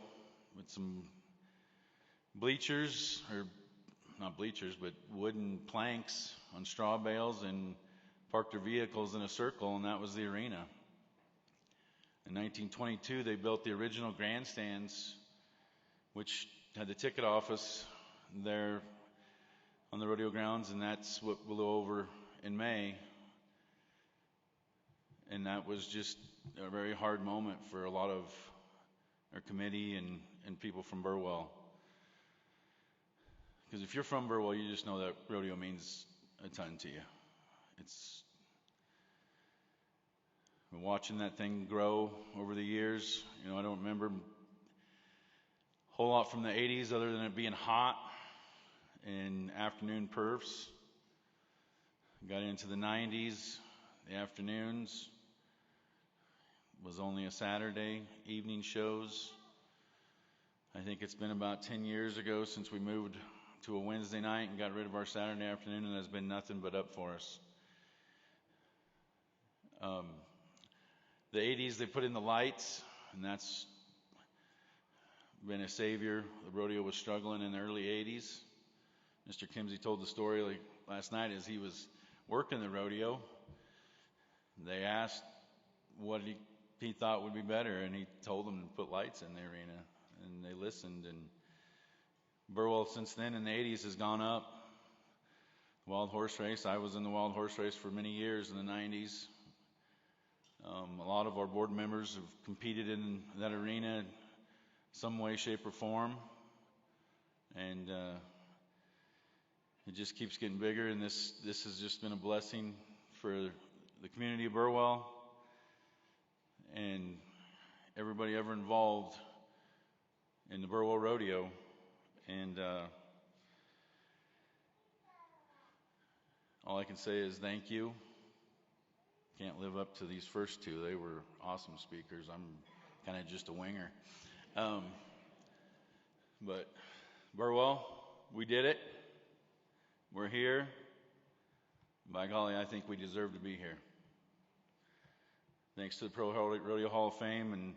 with some bleachers, or not bleachers, but wooden planks on straw bales, and parked their vehicles in a circle, and that was the arena. In 1922, they built the original grandstands, which had the ticket office there on the rodeo grounds, and that's what blew over in May. And that was just a very hard moment for a lot of our committee and people from Burwell. Because if you're from Burwell, you just know that rodeo means a ton to you. It's been watching that thing grow over the years. You know, I don't remember a whole lot from the 80s other than it being hot and afternoon perfs. Got into the 90s, the afternoons was only a Saturday, evening shows. I think it's been about 10 years ago since we moved to a Wednesday night and got rid of our Saturday afternoon, and there's been nothing but up for us. The 80s, they put in the lights, and that's been a savior. The rodeo was struggling in the early 80s. Mr. Kimsey told the story like last night as he was working the rodeo. They asked what he thought would be better, and he told them to put lights in the arena, and they listened. And Burwell since then in the 80s has gone up. Wild horse race, I was in the wild horse race for many years in the 90s. A lot of our board members have competed in that arena in some way, shape, or form. And it just keeps getting bigger, and this has just been a blessing for the community of Burwell and everybody ever involved in the Burwell Rodeo. And all I can say is thank you. Can't live up to these first two. They were awesome speakers. I'm kind of just a winger. But Burwell, we did it. We're here. By golly, I think we deserve to be here. Thanks to the Pro Rodeo Hall of Fame and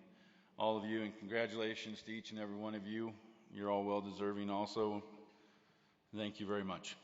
all of you, and congratulations to each and every one of you. You're all well deserving also. Thank you very much.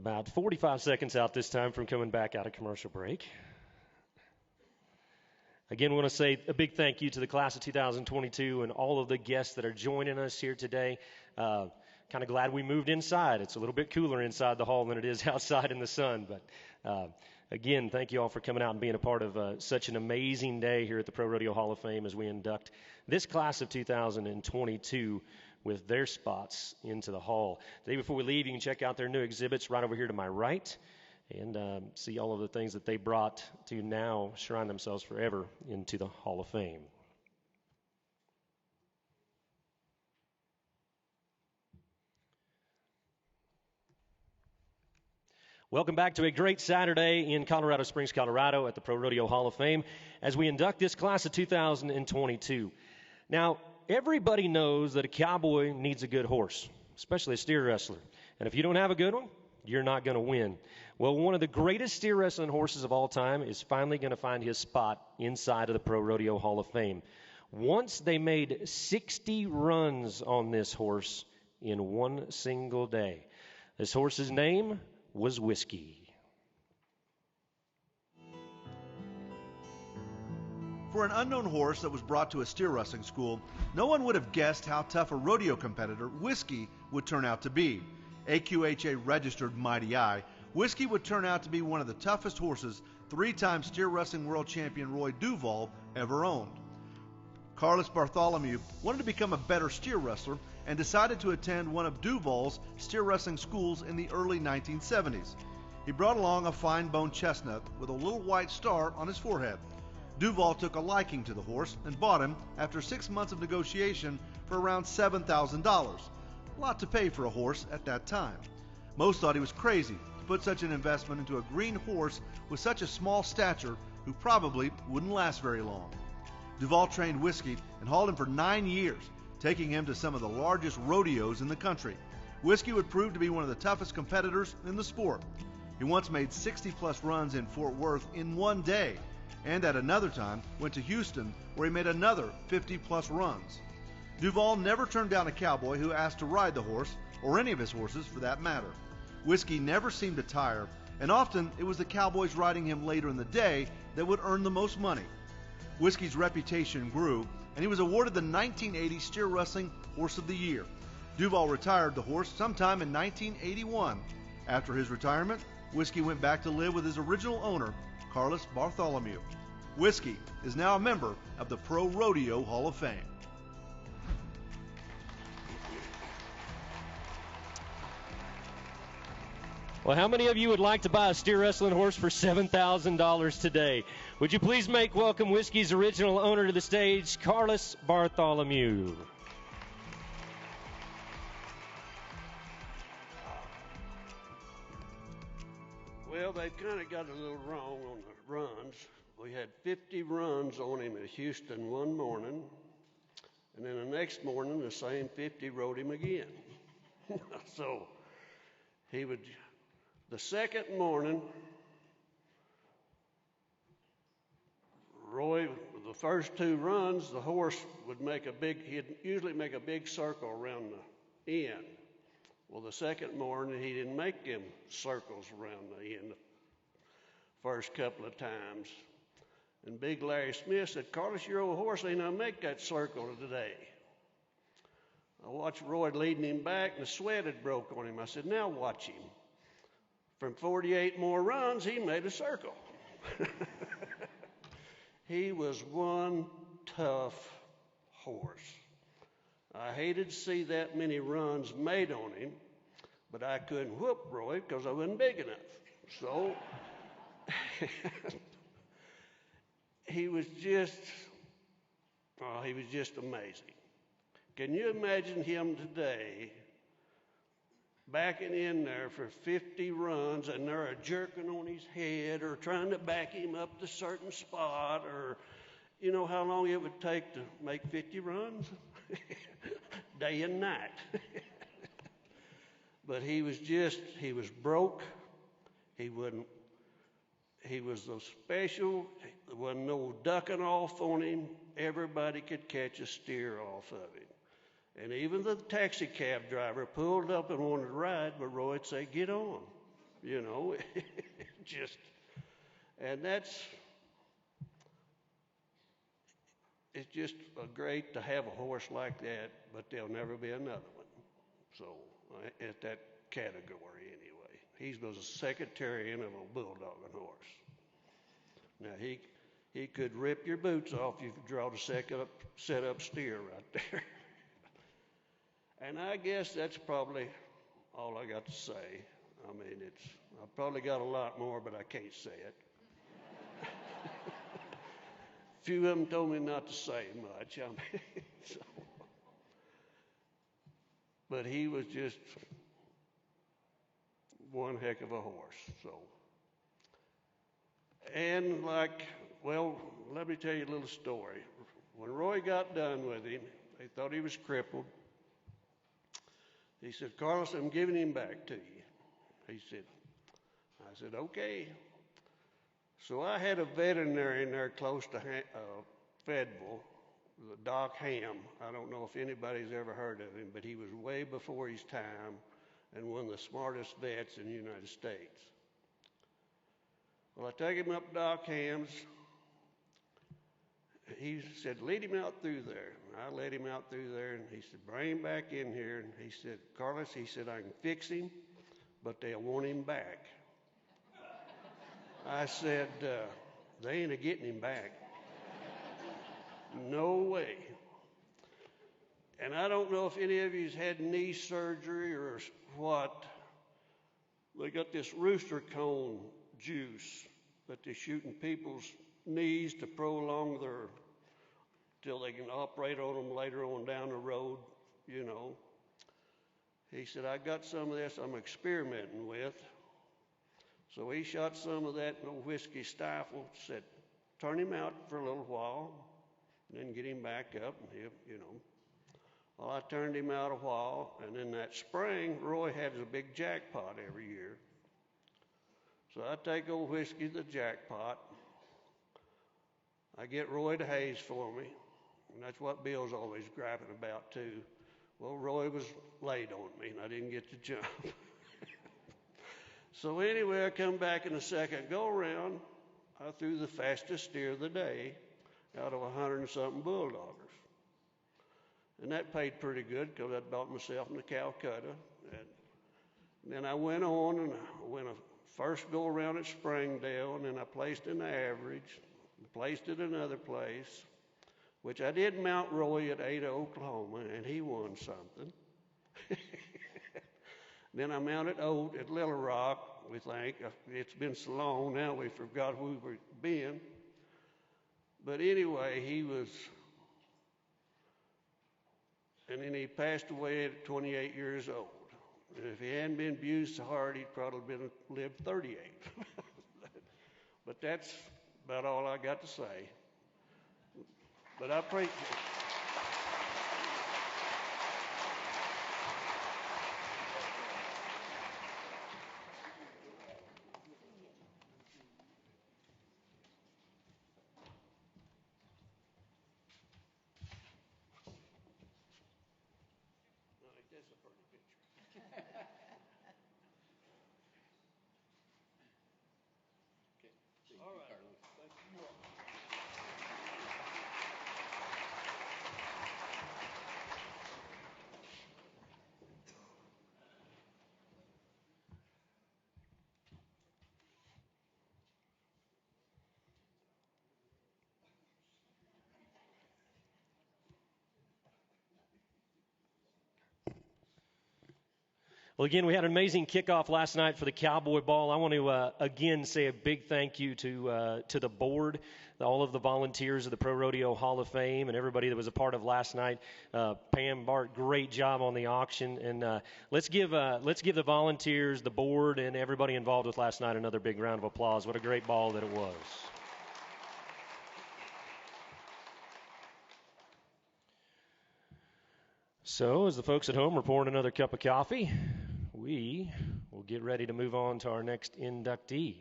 About 45 seconds out this time from coming back out of commercial break. Again, we want to say a big thank you to the class of 2022 and all of the guests that are joining us here today. Kind of glad we moved inside. It's a little bit cooler inside the hall than it is outside in the sun. But again, thank you all for coming out and being a part of such an amazing day here at the Pro Rodeo Hall of Fame as we induct this class of 2022 with their spots into the hall. The day before we leave, you can check out their new exhibits right over here to my right and see all of the things that they brought to now shrine themselves forever into the Hall of Fame. Welcome back to a great Saturday in Colorado Springs, Colorado at the Pro Rodeo Hall of Fame as we induct this class of 2022. Now, everybody knows that a cowboy needs a good horse, especially a steer wrestler. And if you don't have a good one, you're not going to win. Well, one of the greatest steer wrestling horses of all time is finally going to find his spot inside of the Pro Rodeo Hall of Fame. Once they made 60 runs on this horse in one single day. This horse's name was Whiskey.
For an unknown horse that was brought to a steer wrestling school, no one would have guessed how tough a rodeo competitor Whiskey would turn out to be. AQHA registered Mighty Eye, Whiskey would turn out to be one of the toughest horses three-time steer wrestling world champion Roy Duval ever owned. Carlos Bartholomew wanted to become a better steer wrestler and decided to attend one of Duval's steer wrestling schools in the early 1970s. He brought along a fine-boned chestnut with a little white star on his forehead. Duval took a liking to the horse and bought him after 6 months of negotiation for around $7,000. A lot to pay for a horse at that time. Most thought he was crazy to put such an investment into a green horse with such a small stature who probably wouldn't last very long. Duval trained Whiskey and hauled him for 9 years, taking him to some of the largest rodeos in the country. Whiskey would prove to be one of the toughest competitors in the sport. He once made 60-plus runs in Fort Worth in one day, and at another time went to Houston where he made another 50-plus runs. Duval never turned down a cowboy who asked to ride the horse, or any of his horses for that matter. Whiskey never seemed to tire, and often it was the cowboys riding him later in the day that would earn the most money. Whiskey's reputation grew, and he was awarded the 1980 Steer Wrestling Horse of the Year. Duval retired the horse sometime in 1981. After his retirement, Whiskey went back to live with his original owner, Carlos Bartholomew. Whiskey is now a member of the Pro Rodeo Hall of Fame.
Well, how many of you would like to buy a steer wrestling horse for $7,000 today? Would you please make welcome Whiskey's original owner to the stage, Carlos Bartholomew.
Well, they've kind of got a little wrong on the runs. We had 50 runs on him at Houston one morning, and then the next morning the same 50 rode him again. So he would, the second morning, Roy, the first two runs, the horse would he'd usually make a big circle around the end. Well, the second morning, he didn't make them circles around the end the first couple of times. And Big Larry Smith said, Carlos, your old horse ain't gonna make that circle today. I watched Roy leading him back, and the sweat had broke on him. I said, now watch him. From 48 more runs, he made a circle. He was one tough horse. I hated to see that many runs made on him, but I couldn't whoop Roy because I wasn't big enough. So he was just amazing. Can you imagine him today backing in there for 50 runs and they're jerking on his head or trying to back him up to a certain spot, or you know how long it would take to make 50 runs? Day and night. But he was broke. He was so special. There wasn't no ducking off on him. Everybody could catch a steer off of him. And even the taxi cab driver pulled up and wanted to ride, but Roy would say, get on. You know, it's just great to have a horse like that, but there'll never be another one. So, at that category anyway. He was a secretarian of a bulldogging horse. Now, he could rip your boots off if you draw the set up steer right there. And I guess that's probably all I got to say. I mean, I've probably got a lot more, but I can't say it. A few of them told me not to say much. I mean, so. But he was just one heck of a horse. So, and let me tell you a little story. When Roy got done with him, they thought he was crippled. He said, Carlos, I'm giving him back to you. I said, okay. So I had a veterinarian there close to Fayetteville, Doc Ham. I don't know if anybody's ever heard of him, but he was way before his time and one of the smartest vets in the United States. Well, I took him up to Doc Ham's. He said, lead him out through there. And I led him out through there, and he said, bring him back in here. And he said, Carlos, I can fix him, but they'll want him back. I said, they ain't getting him back. No way. And I don't know if any of you's had knee surgery or what. They got this rooster cone juice that they shoot in people's knees to prolong till they can operate on them later on down the road, you know. He said, I got some of this I'm experimenting with. So he shot some of that in a whiskey stifle, said, turn him out for a little while, and then get him back up, and he'll, Well, I turned him out a while, and in that spring, Roy had a big jackpot every year. So I take old Whiskey to the jackpot. I get Roy to haze for me, and that's what Bill's always griping about too. Well, Roy was late on me, and I didn't get to jump. So anyway, I come back in the second go-around. I threw the fastest steer of the day out of 100 and something bulldoggers. And that paid pretty good because I'd bought myself in the Calcutta. And then I went on and I went a first go-around at Springdale, and then I placed in the average, placed it another place, which I did mount Roy at Ada, Oklahoma, and he won something. Then I mounted Oat at Little Rock, we think. It's been so long now we forgot who we've been. But anyway, he was, and then he passed away at 28 years old. And if he hadn't been abused so hard, he'd probably lived 38. But that's about all I got to say. But I appreciate it.
Well, again, we had an amazing kickoff last night for the Cowboy Ball. I want to, again, say a big thank you to the board, all of the volunteers of the Pro Rodeo Hall of Fame, and everybody that was a part of last night. Pam, Bart, great job on the auction. And let's give the volunteers, the board, and everybody involved with last night another big round of applause. What a great ball that it was. So, as the folks at home are pouring another cup of coffee, we will get ready to move on to our next inductee.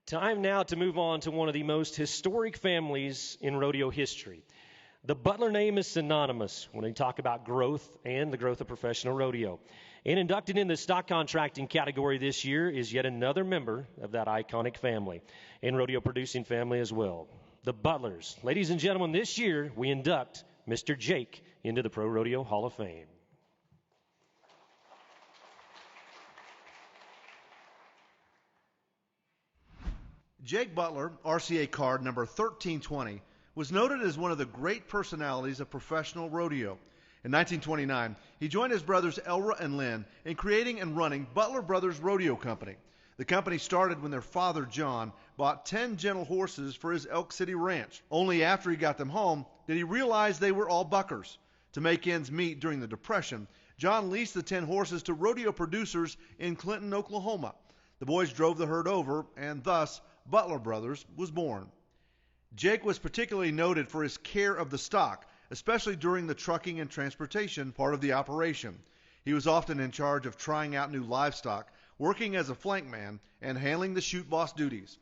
Time now to move on to one of the most historic families in rodeo history. The Beutler name is synonymous when we talk about growth and the growth of professional rodeo. And inducted in the stock contracting category this year is yet another member of that iconic family and rodeo producing family as well, the Beutlers. Ladies and gentlemen, this year we induct Mr. Jake into the Pro Rodeo Hall of Fame.
Jake Beutler, RCA card number 1320, was noted as one of the great personalities of professional rodeo. In 1929, he joined his brothers Elra and Lynn in creating and running Beutler Brothers Rodeo Company. The company started when their father, John, bought 10 gentle horses for his Elk City ranch. Only after he got them home did he realize they were all buckers. To make ends meet during the Depression, John leased the 10 horses to rodeo producers in Clinton, Oklahoma. The boys drove the herd over, and thus Beutler Brothers was born. Jake was particularly noted for his care of the stock, especially during the trucking and transportation part of the operation. He was often in charge of trying out new livestock, working as a flank man, and handling the chute boss duties.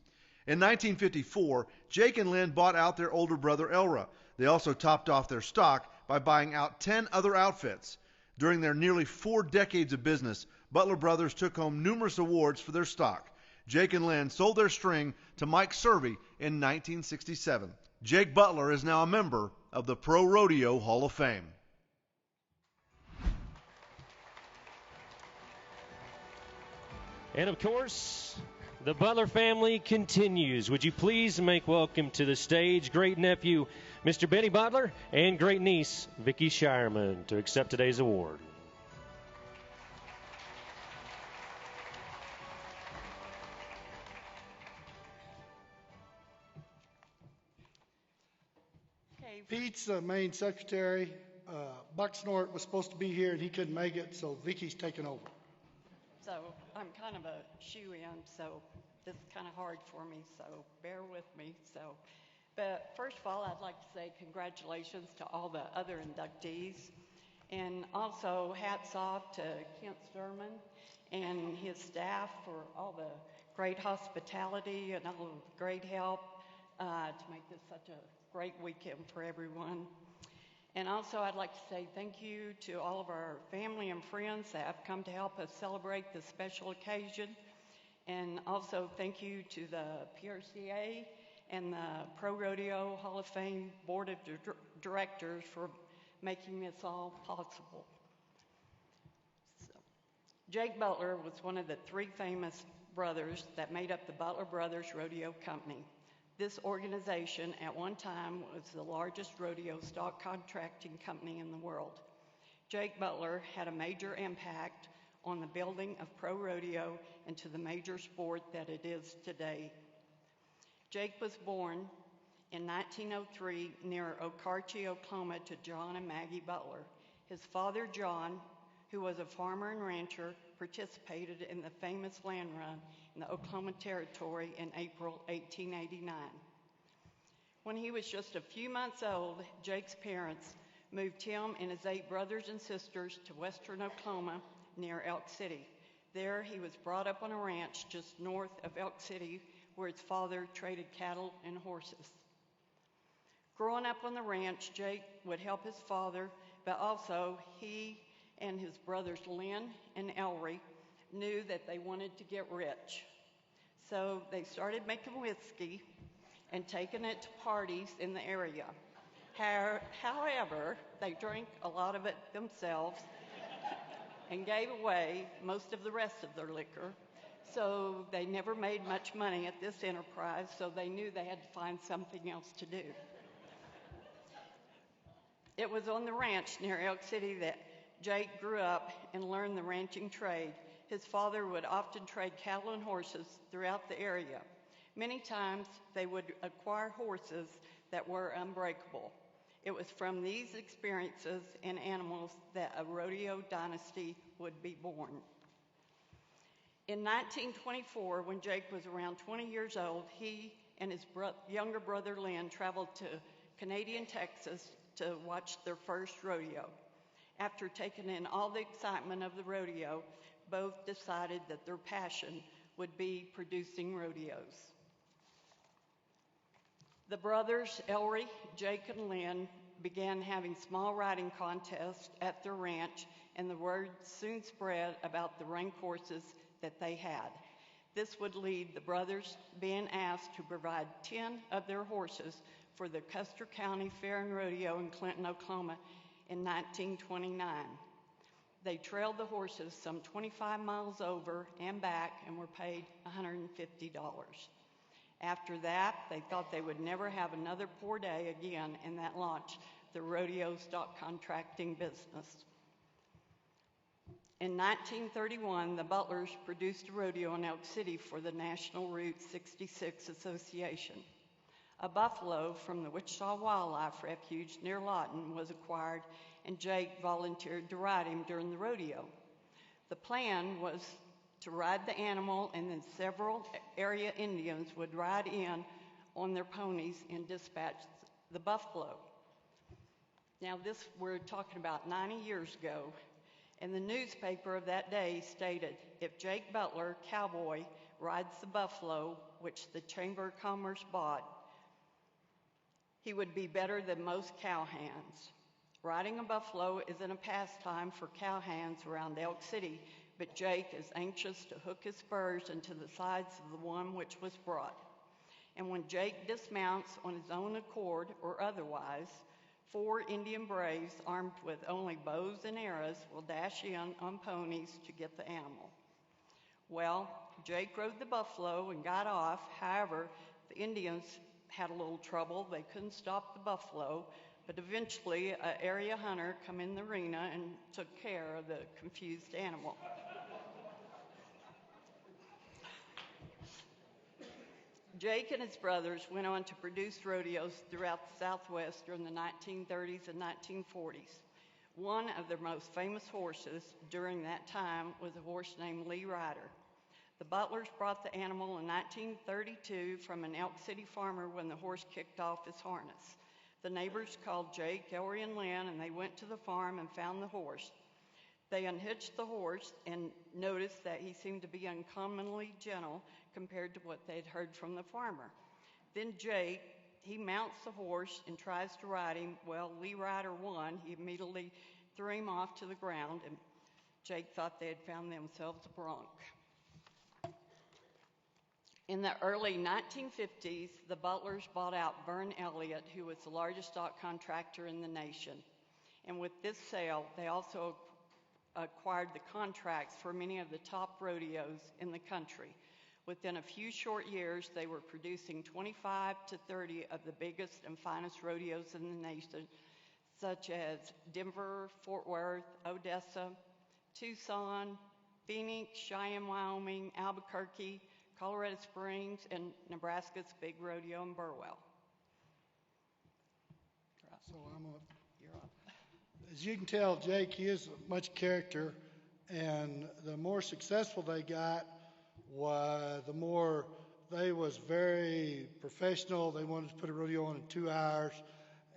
In 1954, Jake and Lynn bought out their older brother Elra. They also topped off their stock by buying out 10 other outfits. During their nearly 4 decades of business, Beutler Brothers took home numerous awards for their stock. Jake and Lynn sold their string to Mike Servey in 1967. Jake Beutler is now a member of the Pro Rodeo Hall of Fame.
And of course, the Beutler family continues. Would you please make welcome to the stage great nephew, Mr. Benny Beutler, and great niece, Vicki Shireman, to accept today's award.
Pete's the main secretary. Buck Snort was supposed to be here and he couldn't make it, so Vicky's taking over.
So I'm kind of a shoe-in, so this is kind of hard for me, so bear with me. But first of all, I'd like to say congratulations to all the other inductees, and also hats off to Kent Sturman and his staff for all the great hospitality and all the great help to make this such a great weekend for everyone. And also I'd like to say thank you to all of our family and friends that have come to help us celebrate this special occasion. And also thank you to the PRCA and the Pro Rodeo Hall of Fame Board of Directors for making this all possible. Jake Beutler was one of the three famous brothers that made up the Beutler Brothers Rodeo Company. This organization at one time was the largest rodeo stock contracting company in the world. Jake Beutler had a major impact on the building of pro rodeo into the major sport that it is today. Jake was born in 1903 near Okarche, Oklahoma to John and Maggie Beutler. His father, John, who was a farmer and rancher, participated in the famous land run in the Oklahoma Territory in April 1889. When he was just a few months old, Jake's parents moved him and his 8 brothers and sisters to western Oklahoma near Elk City. There he was brought up on a ranch just north of Elk City where his father traded cattle and horses. Growing up on the ranch, Jake would help his father, but also he and his brothers Lynn and Ellery knew that they wanted to get rich. So they started making whiskey and taking it to parties in the area. However, they drank a lot of it themselves and gave away most of the rest of their liquor. So they never made much money at this enterprise, so they knew they had to find something else to do. It was on the ranch near Elk City that Jake grew up and learned the ranching trade. His father would often trade cattle and horses throughout the area. Many times they would acquire horses that were unbreakable. It was from these experiences and animals that a rodeo dynasty would be born. In 1924, when Jake was around 20 years old, he and his younger brother Lynn traveled to Canadian Texas to watch their first rodeo. After taking in all the excitement of the rodeo, both decided that their passion would be producing rodeos. The brothers, Ellery, Jake, and Lynn, began having small riding contests at their ranch, and the word soon spread about the rank horses that they had. This would lead the brothers being asked to provide 10 of their horses for the Custer County Fair and Rodeo in Clinton, Oklahoma in 1929. They trailed the horses some 25 miles over and back and were paid $150. After that, they thought they would never have another poor day again, and that launched the rodeo stock contracting business. In 1931, the Beutlers produced a rodeo in Elk City for the National Route 66 Association. A buffalo from the Wichita Wildlife Refuge near Lawton was acquired, and Jake volunteered to ride him during the rodeo. The plan was to ride the animal, and then several area Indians would ride in on their ponies and dispatch the buffalo. Now this, we're talking about 90 years ago, and the newspaper of that day stated, if Jake Beutler, cowboy, rides the buffalo, which the Chamber of Commerce bought, he would be better than most cowhands. Riding a buffalo isn't a pastime for cowhands around Elk City, but Jake is anxious to hook his spurs into the sides of the one which was brought. And when Jake dismounts on his own accord or otherwise, 4 Indian braves armed with only bows and arrows will dash in on ponies to get the animal. Well, Jake rode the buffalo and got off. However, the Indians had a little trouble. They couldn't stop the buffalo, but eventually an area hunter come in the arena and took care of the confused animal. Jake and his brothers went on to produce rodeos throughout the Southwest during the 1930s and 1940s. One of their most famous horses during that time was a horse named Lee Ryder. The Butlers brought the animal in 1932 from an Elk City farmer when the horse kicked off his harness. The neighbors called Jake, Ellery, and Lynn, and they went to the farm and found the horse. They unhitched the horse and noticed that he seemed to be uncommonly gentle compared to what they'd heard from the farmer. Then Jake, he mounts the horse and tries to ride him. Well, Lee Rider won. He immediately threw him off to the ground, and Jake thought they had found themselves a bronc. In the early 1950s, the Butlers bought out Vern Elliott, who was the largest stock contractor in the nation. And with this sale, they also acquired the contracts for many of the top rodeos in the country. Within a few short years, they were producing 25 to 30 of the biggest and finest rodeos in the nation, such as Denver, Fort Worth, Odessa, Tucson, Phoenix, Cheyenne, Wyoming, Albuquerque, Colorado Springs, and Nebraska's big rodeo in Burwell.
So you're up. As you can tell, Jake, he is much character, and the more successful they got, the more they was very professional. They wanted to put a rodeo on in 2 hours,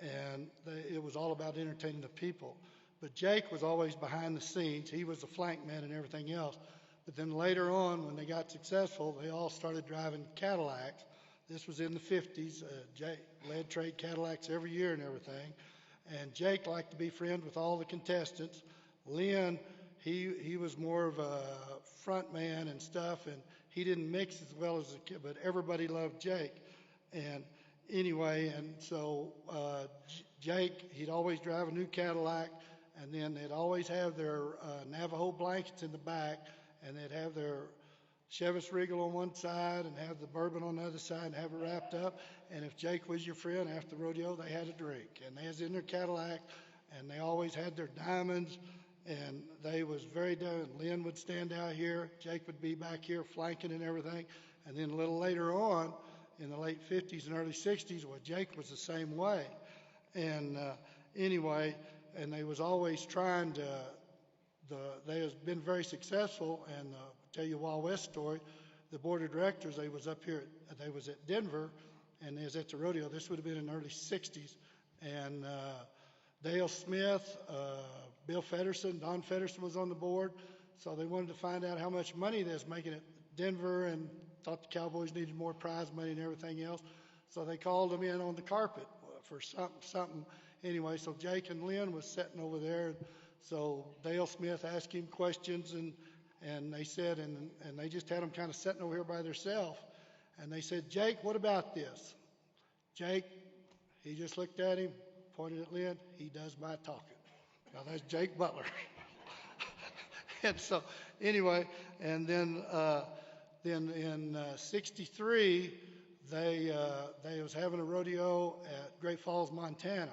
and it was all about entertaining the people. But Jake was always behind the scenes. He was the flank man and everything else. But then later on, when they got successful, they all started driving Cadillacs. This was in the 50s. Jake led trade Cadillacs every year and everything. And Jake liked to be friends with all the contestants. Lynn, he was more of a front man and stuff, and he didn't mix as well as the kid, but everybody loved Jake. And anyway, and so Jake, he'd always drive a new Cadillac, and then they'd always have their Navajo blankets in the back, and they'd have their Chivas Regal on one side and have the bourbon on the other side and have it wrapped up. And if Jake was your friend after the rodeo, they had a drink. And they was in their Cadillac, and they always had their diamonds, and they was very down. Lynn would stand out here. Jake would be back here flanking and everything. And then a little later on, in the late 50s and early 60s, well, Jake was the same way. And anyway, and they was always trying to, they has been very successful. And tell you a Wild West story, the board of directors, they was up here, they was at Denver, and they was at the rodeo. This would have been in the early 60s. And Dale Smith, Bill Fedderson, Don Fedderson was on the board. So they wanted to find out how much money they was making at Denver and thought the Cowboys needed more prize money and everything else. So they called them in on the carpet for something. Anyway, so Jake and Lynn was sitting over there. And so Dale Smith asked him questions, and they said, and they just had them kind of sitting over here by themselves. And they said, Jake, what about this? Jake, he just looked at him, pointed at Lynn. He does my talking. Now that's Jake Beutler. And so anyway, and then in '63, they was having a rodeo at Great Falls, Montana.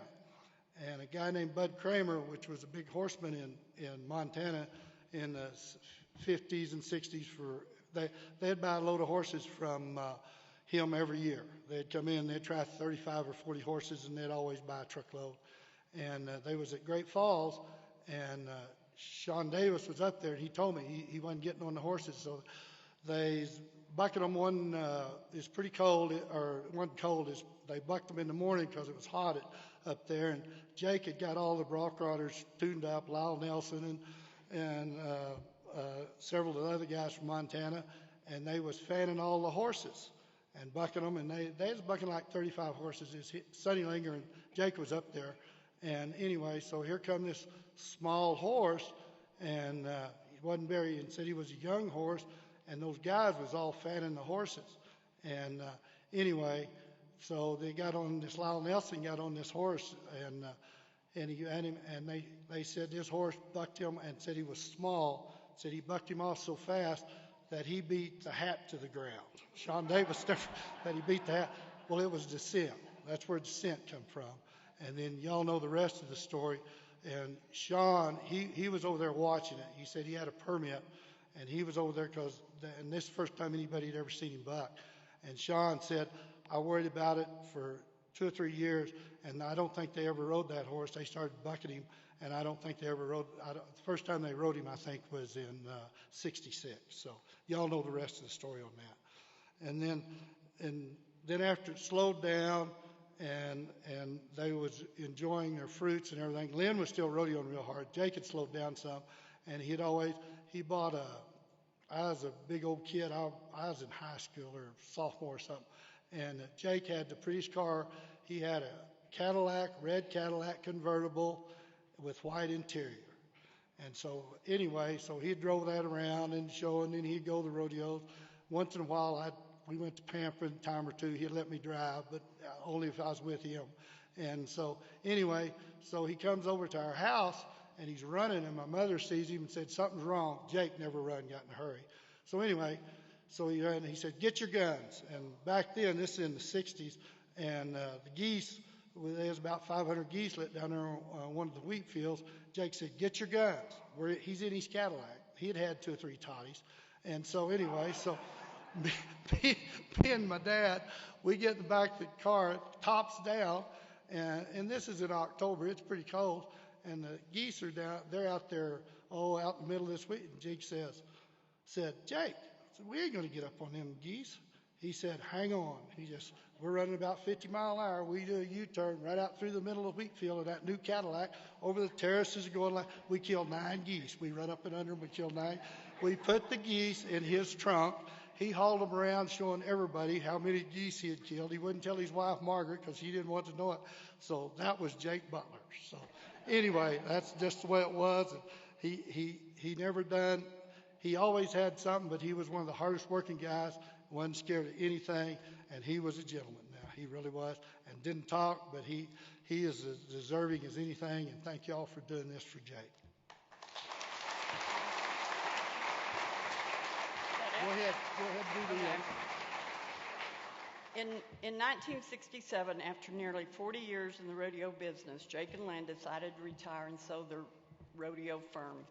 And a guy named Bud Kramer, which was a big horseman in Montana in the 50s and 60s, they'd buy a load of horses from him every year. They'd come in, they'd try 35 or 40 horses, and they'd always buy a truckload. And they was at Great Falls, and Sean Davis was up there, and he told me he wasn't getting on the horses. So they bucking them one, it's pretty cold, or it wasn't cold, they bucked them in the morning because it was hot up there. And Jake had got all the bronc riders tuned up, Lyle Nelson and several of the other guys from Montana, and they was fanning all the horses and bucking them, and they was bucking like 35 horses. Sonny Linger and Jake was up there. And anyway, so here come this small horse, and he wasn't very, and said he was a young horse, and those guys was all fanning the horses. And anyway, so they got on this, Lyle Nelson got on this horse, and he had him, and they said this horse bucked him, and said he was small, said he bucked him off so fast that he beat the hat to the ground. Sean Davis, that he beat the hat. Well, it was descent. That's where descent come from. And then y'all know the rest of the story. And Sean, he was over there watching it. He said he had a permit, and he was over there and this is the first time anybody had ever seen him buck. And Sean said, I worried about it for 2 or 3 years, and I don't think they ever rode that horse. They started bucking him, and I don't think they ever rode. The first time they rode him, I think, was in '66. So y'all know the rest of the story on that. And then after it slowed down, and they was enjoying their fruits and everything, Lynn was still rodeoing real hard. Jake had slowed down some, and he bought I was a big old kid. I was in high school or sophomore or something, and Jake had the prettiest car. He had a red Cadillac convertible with white interior. And so anyway, he drove that around and show, and then he'd go to the rodeos. Once in a while, we went to Pampered a time or two. He'd let me drive, but only if I was with him. And so anyway, he comes over to our house, and he's running, and my mother sees him and said, something's wrong. Jake never got in a hurry. So anyway, he ran, and he said, get your guns. And back then, this is in the 60s, and the geese, there was about 500 geese let down there on one of the wheat fields. Jake said, get your guns. He's in his Cadillac. He had 2 or 3 toddies. And so anyway, me and my dad, we get in the back of the car, tops down, and this is in October. It's pretty cold. And the geese are down, they're out there, out in the middle of this wheat. And Jake said, Jake, we ain't going to get up on them geese. He said, hang on. We're running about 50 mile an hour. We do a U-turn right out through the middle of the wheat field of that new Cadillac over the terraces going like, we killed 9 geese. We run up and under them, we killed 9. We put the geese in his trunk. He hauled them around showing everybody how many geese he had killed. He wouldn't tell his wife, Margaret, because he didn't want to know it. So that was Jake Beutler. So anyway, that's just the way it was. He never done, he always had something, but he was one of the hardest working guys, wasn't scared of anything, and he was a gentleman. Now, he really was, and didn't talk, but he is as deserving as anything, and thank y'all for doing this for Jake. Go ahead, do the
In 1967, after nearly 40 years in the rodeo business, Jake and Lynn decided to retire and sold their rodeo firm.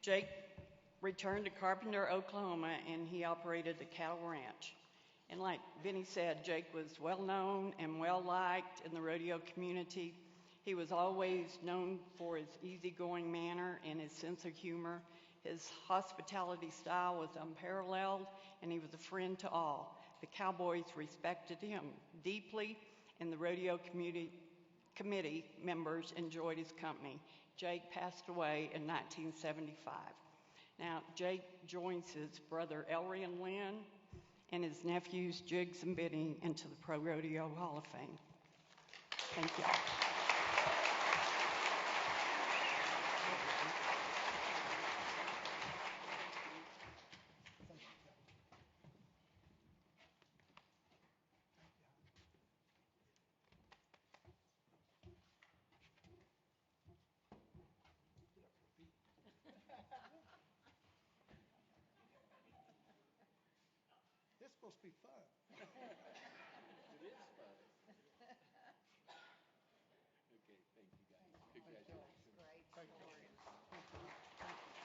Jake returned to Carpenter, Oklahoma, and he operated a cattle ranch. And like Vinny said, Jake was well known and well liked in the rodeo community. He was always known for his easygoing manner and his sense of humor. His hospitality style was unparalleled, and he was a friend to all. The Cowboys respected him deeply, and the rodeo committee members enjoyed his company. Jake passed away in 1975. Now, Jake joins his brother Ellery and Lynn and his nephews Jiggs and Benny into the Pro Rodeo Hall of Fame. Thank you.
It's supposed to be fun.
It is fun. Okay, thank you guys. Congratulations.
Great
Thank you.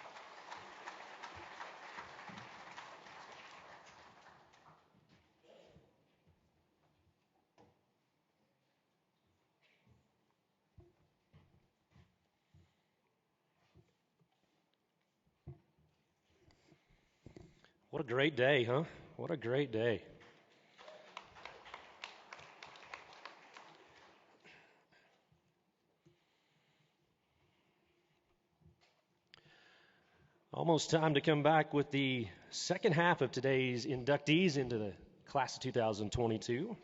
What a great day, huh? What a great day. Almost time to come back with the second half of today's inductees into the class of 2022.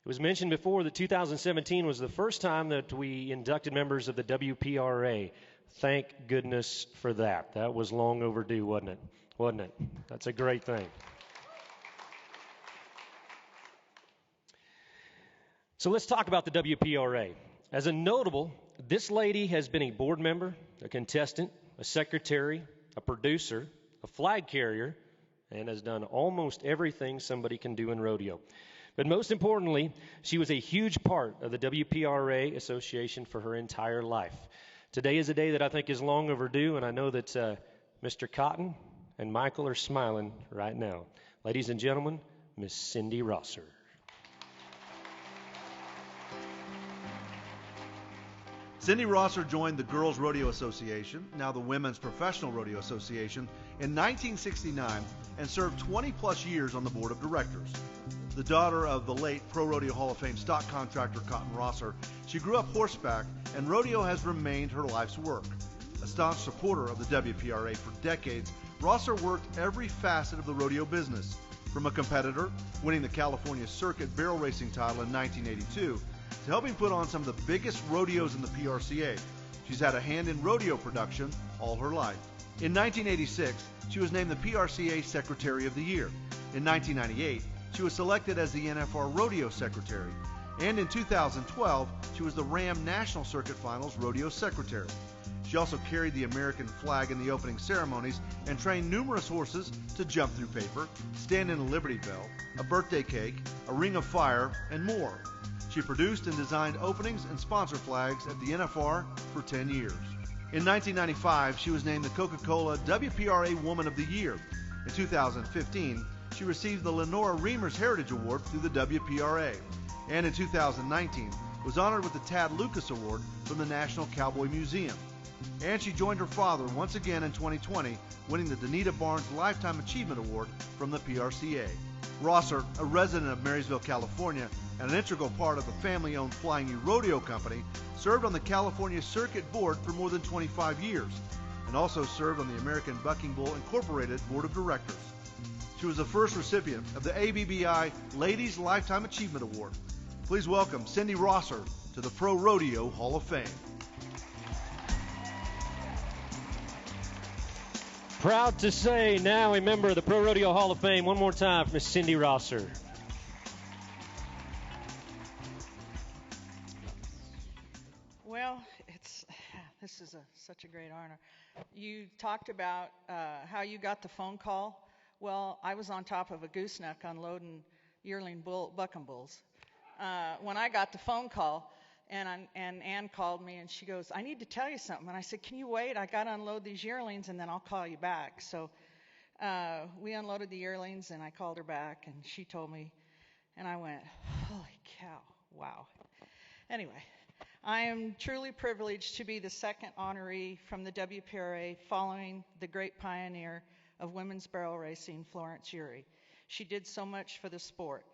It was mentioned before that 2017 was the first time that we inducted members of the WPRA. Thank goodness for that. That was long overdue, wasn't it? Wasn't it? That's a great thing. So let's talk about the WPRA. As a notable, this lady has been a board member, a contestant, a secretary, a producer, a flag carrier, and has done almost everything somebody can do in rodeo. But most importantly, she was a huge part of the WPRA Association for her entire life. Today is a day that I think is long overdue, and I know that Mr. Cotton and Michael are smiling right now. Ladies and gentlemen, Miss Cindy Rosser.
Cindy Rosser joined the Girls Rodeo Association, now the Women's Professional Rodeo Association, in 1969 and served 20-plus years on the board of directors. The daughter of the late Pro Rodeo Hall of Fame stock contractor Cotton Rosser, she grew up horseback, and rodeo has remained her life's work. A staunch supporter of the WPRA for decades, Rosser worked every facet of the rodeo business, from a competitor, winning the California Circuit barrel racing title in 1982, to helping put on some of the biggest rodeos in the PRCA. She's had a hand in rodeo production all her life. In 1986, she was named the PRCA Secretary of the Year. In 1998, she was selected as the NFR Rodeo Secretary. And in 2012, she was the Ram National Circuit Finals Rodeo Secretary. She also carried the American flag in the opening ceremonies and trained numerous horses to jump through paper, stand in a Liberty Bell, a birthday cake, a ring of fire, and more. She produced and designed openings and sponsor flags at the NFR for 10 years. In 1995, she was named the Coca-Cola WPRA Woman of the Year. In 2015, she received the Lenora Reimers Heritage Award through the WPRA. And in 2019, was honored with the Tad Lucas Award from the National Cowboy Museum. And she joined her father once again in 2020, winning the Danita Barnes Lifetime Achievement Award from the PRCA. Rosser, a resident of Marysville, California, and an integral part of the family-owned Flying U Rodeo Company, served on the California Circuit Board for more than 25 years, and also served on the American Bucking Bull Incorporated Board of Directors. She was the first recipient of the ABBI Ladies Lifetime Achievement Award. Please welcome Cindy Rosser to the Pro Rodeo Hall of Fame.
Proud to say now a member of the Pro Rodeo Hall of Fame. One more time for Miss Cindy Rosser.
Well, this is such a great honor. You talked about how you got the phone call. Well, I was on top of a gooseneck unloading yearling bucking bulls when I got the phone call. And Ann called me, and she goes, "I need to tell you something." And I said, "Can you wait? I got to unload these yearlings, and then I'll call you back." So we unloaded the yearlings, and I called her back, and she told me, and I went, "Holy cow, wow." Anyway, I am truly privileged to be the second honoree from the WPRA following the great pioneer of women's barrel racing, Florence Urey. She did so much for the sport.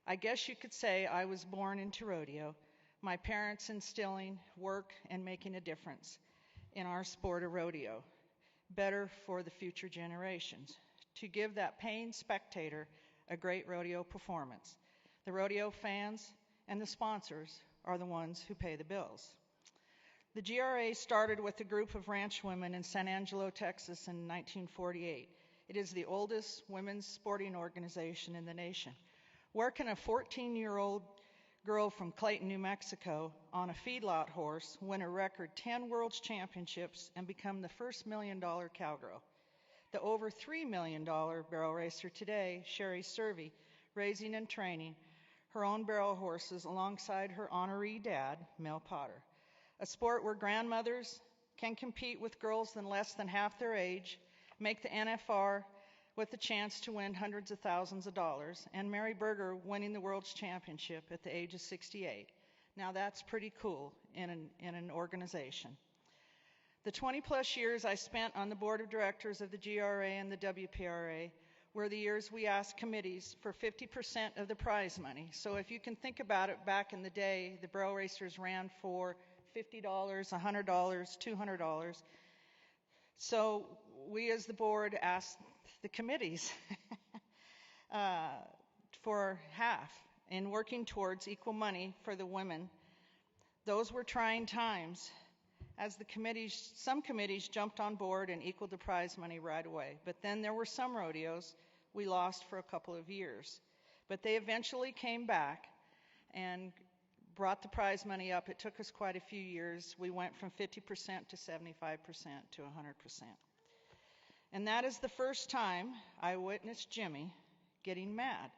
I guess you could say I was born into rodeo, my parents instilling work and making a difference in our sport of rodeo, better for the future generations, to give that paying spectator a great rodeo performance. The rodeo fans and the sponsors are the ones who pay the bills. The GRA started with a group of ranch women in San Angelo, Texas in 1948. It is the oldest women's sporting organization in the nation. Where can a 14-year-old girl from Clayton, New Mexico, on a feedlot horse, win a record 10 World Championships and become the first $1 million cowgirl? The over $3 million barrel racer today, Sherry Servey, raising and training her own barrel horses alongside her honoree dad, Mel Potter. A sport where grandmothers can compete with girls than less than half their age, make the NFR with the chance to win hundreds of thousands of dollars, and Mary Berger winning the World's Championship at the age of 68. Now that's pretty cool in an organization. The 20-plus years I spent on the board of directors of the GRA and the WPRA were the years we asked committees for 50% of the prize money. So if you can think about it, back in the day, the barrel racers ran for $50, $100, $200. So we as the board asked the committees for half in working towards equal money for the women. Those were trying times, as some committees jumped on board and equaled the prize money right away. But then there were some rodeos we lost for a couple of years. But they eventually came back and brought the prize money up. It took us quite a few years. We went from 50% to 75% to 100%. And that is the first time I witnessed Jimmy getting mad.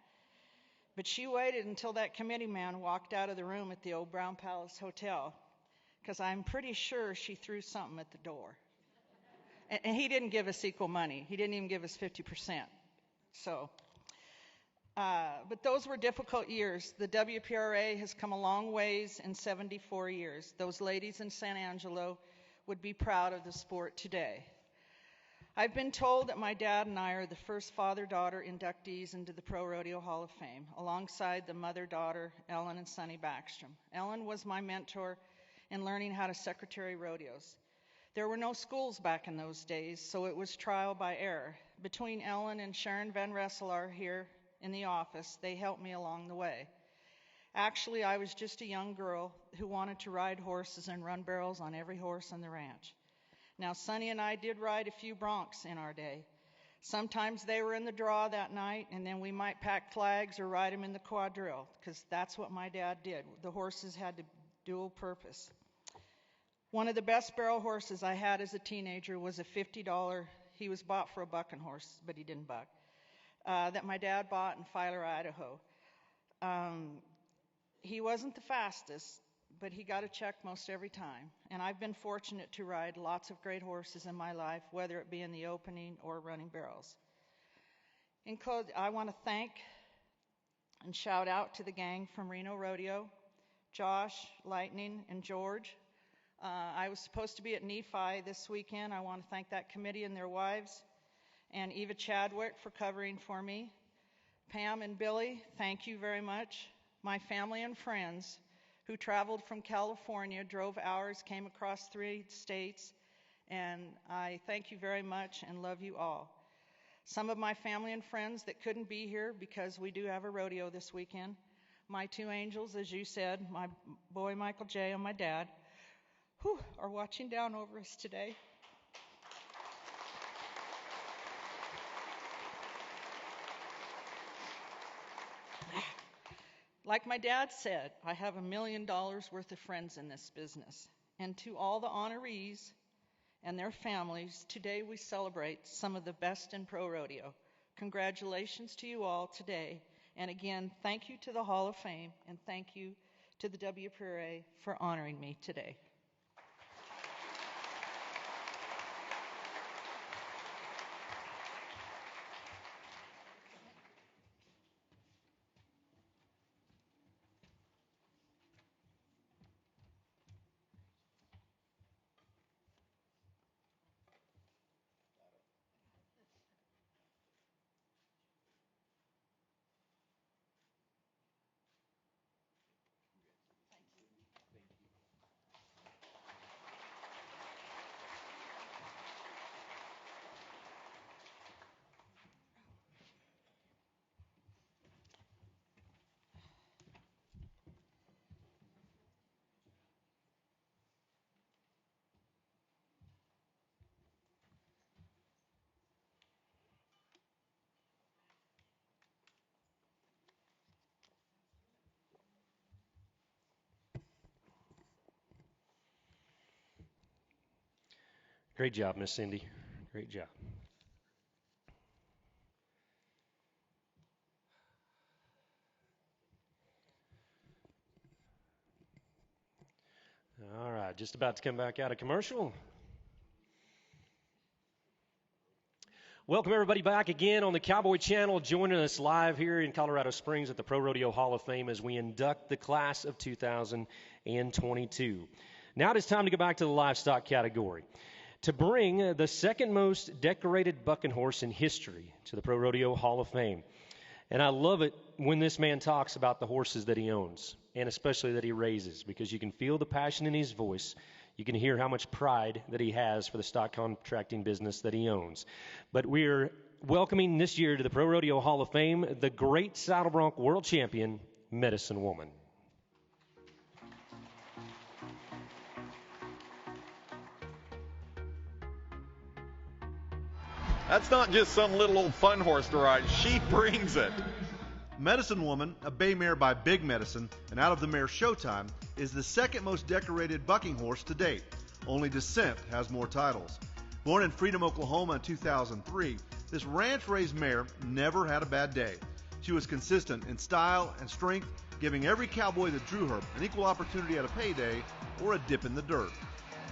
But she waited until that committee man walked out of the room at the old Brown Palace Hotel, because I'm pretty sure she threw something at the door. And he didn't give us equal money. He didn't even give us 50%. So But those were difficult years. The WPRA has come a long ways in 74 years. Those ladies in San Angelo would be proud of the sport today. I've been told that my dad and I are the first father-daughter inductees into the Pro Rodeo Hall of Fame, alongside the mother-daughter, Ellen and Sonny Backstrom. Ellen was my mentor in learning how to secretary rodeos. There were no schools back in those days, so it was trial by error. Between Ellen and Sharon Van Resselaar here in the office, they helped me along the way. Actually, I was just a young girl who wanted to ride horses and run barrels on every horse on the ranch. Now, Sonny and I did ride a few broncs in our day. Sometimes they were in the draw that night, and then we might pack flags or ride them in the quadrille, because that's what my dad did. The horses had a dual purpose. One of the best barrel horses I had as a teenager was a $50, he was bought for a bucking horse, but he didn't buck, that my dad bought in Filer, Idaho. He wasn't the fastest, but he got a check most every time. And I've been fortunate to ride lots of great horses in my life, whether it be in the opening or running barrels. In closing, I want to thank and shout out to the gang from Reno Rodeo, Josh, Lightning, and George. I was supposed to be at Nephi this weekend. I want to thank that committee and their wives, and Eva Chadwick for covering for me. Pam and Billy, thank you very much. My family and friends who traveled from California, drove hours, came across 3 states, and I thank you very much and love you all. Some of my family and friends that couldn't be here because we do have a rodeo this weekend. My 2 angels, as you said, my boy Michael J. and my dad, are watching down over us today. Like my dad said, I have $1 million worth of friends in this business. And to all the honorees and their families, today we celebrate some of the best in pro rodeo. Congratulations to you all today. And again, thank you to the Hall of Fame, and thank you to the WPRA for honoring me today.
Great job, Miss Cindy. Great job. All right, just about to come back out of commercial. Welcome everybody back again on the Cowboy Channel, joining us live here in Colorado Springs at the Pro Rodeo Hall of Fame as we induct the class of 2022. Now it is time to go back to the livestock category to bring the second most decorated bucking horse in history to the Pro Rodeo Hall of Fame. And I love it when this man talks about the horses that he owns, and especially that he raises, because you can feel the passion in his voice. You can hear how much pride that he has for the stock contracting business that he owns. But we're welcoming this year to the Pro Rodeo Hall of Fame the great saddle bronc world champion, Medicine Woman.
That's not just some little old fun horse to ride. She brings it.
Medicine Woman, a bay mare by Big Medicine, and out of the mare Showtime, is the second most decorated bucking horse to date. Only Descent has more titles. Born in Freedom, Oklahoma in 2003, this ranch-raised mare never had a bad day. She was consistent in style and strength, giving every cowboy that drew her an equal opportunity at a payday or a dip in the dirt.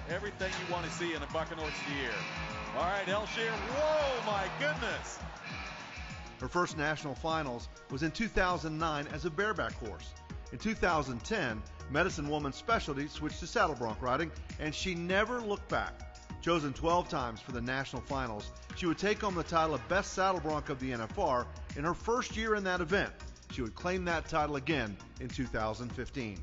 Everything you want to see in a bucking horse of the year. All right, Elshere. Whoa, my goodness.
Her first national finals was in 2009 as a bareback horse. In 2010, Medicine Woman's specialty switched to saddle bronc riding, and she never looked back. Chosen 12 times for the national finals, she would take home the title of Best Saddle Bronc of the NFR in her first year in that event. She would claim that title again in 2015.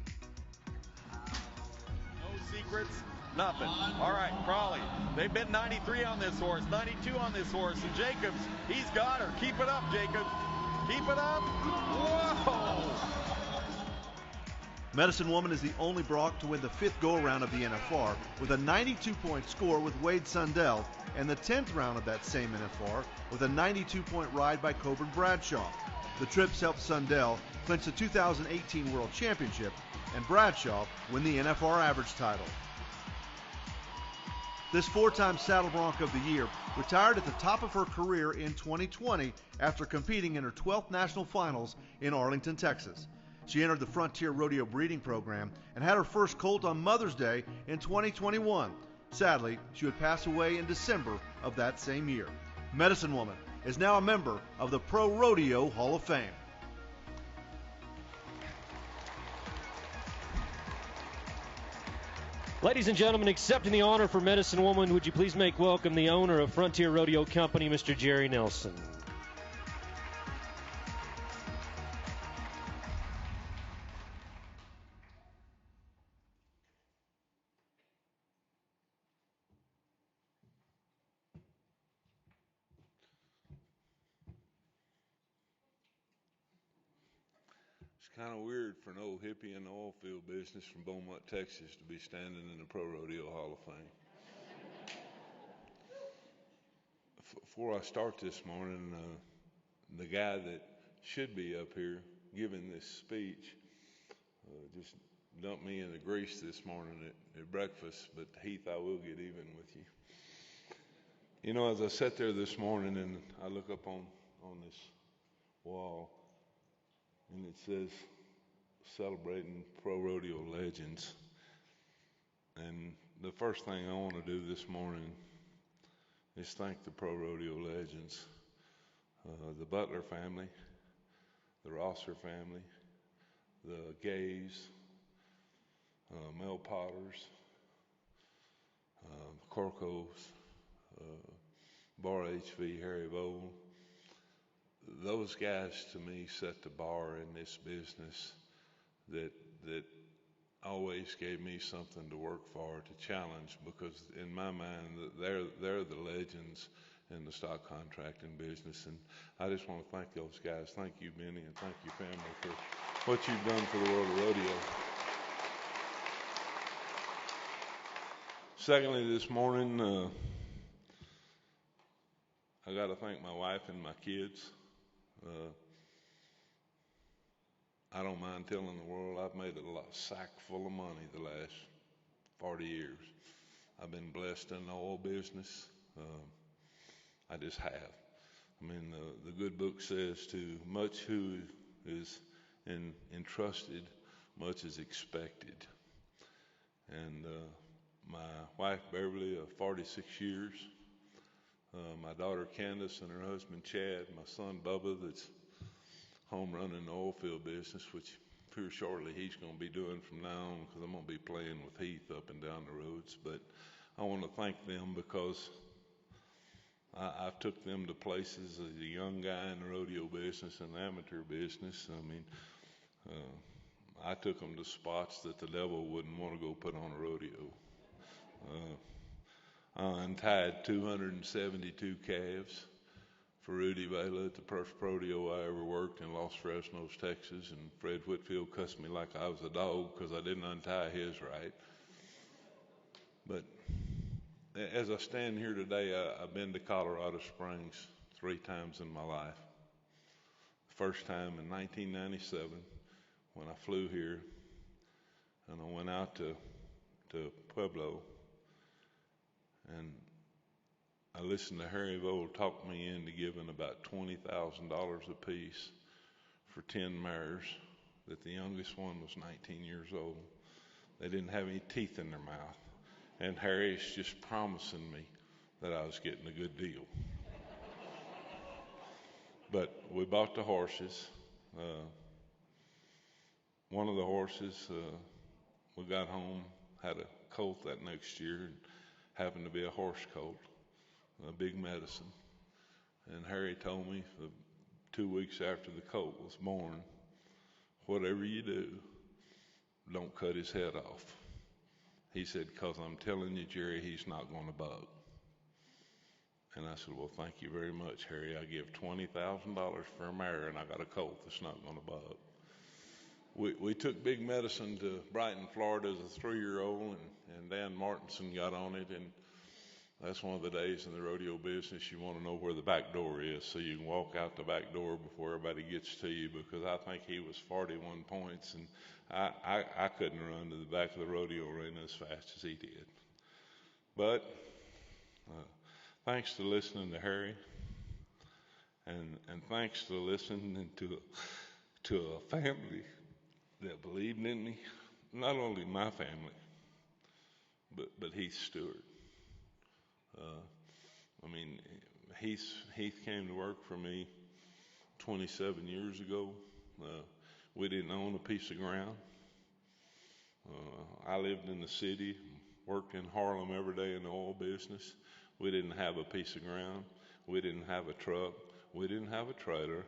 No secrets, nothing. All right, Crawley. They've been 93 on this horse, 92 on this horse, and Jacobs, he's got her. Keep it up, Jacobs. Keep it up. Whoa!
Medicine Woman is the only bronc to win the 5th go-around of the NFR with a 92-point score with Wade Sundell, and the 10th round of that same NFR with a 92-point ride by Coburn Bradshaw. The trips helped Sundell clinch the 2018 World Championship and Bradshaw win the NFR average title. This 4-time Saddle Bronc of the Year retired at the top of her career in 2020 after competing in her 12th national finals in Arlington, Texas. She entered the Frontier Rodeo breeding program and had her first colt on Mother's Day in 2021. Sadly, she would pass away in December of that same year. Medicine Woman is now a member of the ProRodeo Hall of Fame.
Ladies and gentlemen, accepting the honor for Medicine Woman, would you please make welcome the owner of Frontier Rodeo Company, Mr. Jerry Nelson.
It's kind of weird for an old hippie in the oil field business from Beaumont, Texas to be standing in the Pro Rodeo Hall of Fame. Before I start this morning, the guy that should be up here giving this speech just dumped me in the grease this morning at breakfast, but Heath, I will get even with you. You know, as I sat there this morning and I look up on this wall, and it says, celebrating Pro Rodeo legends. And the first thing I want to do this morning is thank the Pro Rodeo legends. The Beutler family, the Rosser family, the Gays, Mel Potters, the Corcos, Bar HV, Harry Vole. Those guys to me set the bar in this business that always gave me something to work for, to challenge, because in my mind they're the legends in the stock contracting business. And I just want to thank those guys. Thank you, Benny, and thank you, family, for what you've done for the world of rodeo. Secondly, this morning, I got to thank my wife and my kids. I don't mind telling the world I've made a sack full of money the last 40 years. I've been blessed in the oil business. I just have. I mean, the good book says, to much who is entrusted, much is expected. And my wife Beverly of 46 years, my daughter Candace and her husband Chad, my son Bubba that's home running the oil field business, which here shortly he's going to be doing from now on, because I'm going to be playing with Heath up and down the roads. But I want to thank them because I took them to places as a young guy in the rodeo business and the amateur business. I mean, I took them to spots that the devil wouldn't want to go put on a rodeo. I untied 272 calves for Rudy Vela at the first rodeo I ever worked in Los Fresnos, Texas, and Fred Whitfield cussed me like I was a dog because I didn't untie his right. But as I stand here today, I've been to Colorado Springs 3 times in my life. The first time in 1997 when I flew here, and I went out to Pueblo, and I listened to Harry Vole talk me into giving about $20,000 a piece for 10 mares, that the youngest one was 19 years old. They didn't have any teeth in their mouth. And Harry's just promising me that I was getting a good deal. But we bought the horses. One of the horses, we got home, had a colt that next year, and happened to be a horse colt, a big medicine. And Harry told me 2 weeks after the colt was born, whatever you do, don't cut his head off. He said, because I'm telling you, Jerry, he's not going to buck. And I said, well, thank you very much, Harry. I give $20,000 for a mare, and I got a colt that's not going to buck. We took big medicine to Brighton, Florida as a 3-year-old, and Dan Martinson got on it, and that's one of the days in the rodeo business you want to know where the back door is so you can walk out the back door before everybody gets to you, because I think he was 41 points, and I couldn't run to the back of the rodeo arena as fast as he did. But thanks to listening to Harry, and thanks to listening to a family that believed in me, not only my family, but Heath Stewart. I mean, Heath came to work for me 27 years ago. We didn't own a piece of ground. I lived in the city, worked in Harlem every day in the oil business. We didn't have a piece of ground. We didn't have a truck. We didn't have a trailer.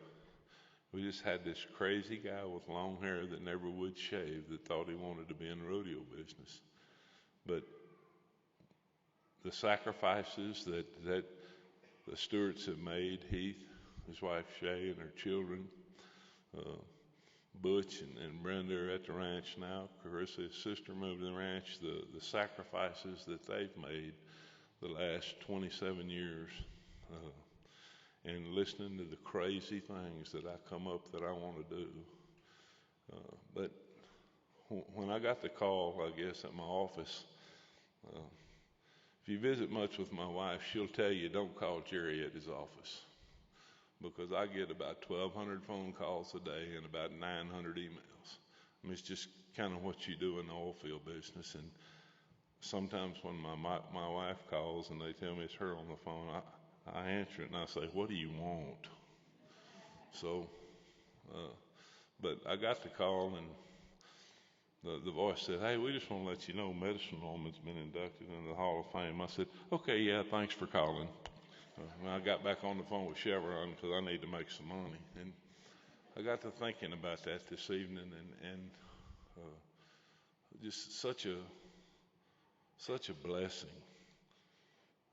We just had this crazy guy with long hair that never would shave that thought he wanted to be in the rodeo business. But the sacrifices that the Stewarts have made, Heath, his wife Shay, and her children, Butch and Brenda are at the ranch now. Carissa, his sister, moved to the ranch. The sacrifices that they've made the last 27 years, and listening to the crazy things that I come up that I want to do. But when I got the call, I guess, at my office, if you visit much with my wife, she'll tell you don't call Jerry at his office, because I get about 1,200 phone calls a day and about 900 emails. I mean, it's just kind of what you do in the oil field business. And sometimes when my wife calls and they tell me it's her on the phone, I answer it and I say, what do you want? So, but I got the call, and the voice said, hey, we just want to let you know Medicine Woman's been inducted into the Hall of Fame. I said, okay, yeah, thanks for calling. When I got back on the phone with Chevron, because I need to make some money. And I got to thinking about that this evening, and just such a blessing.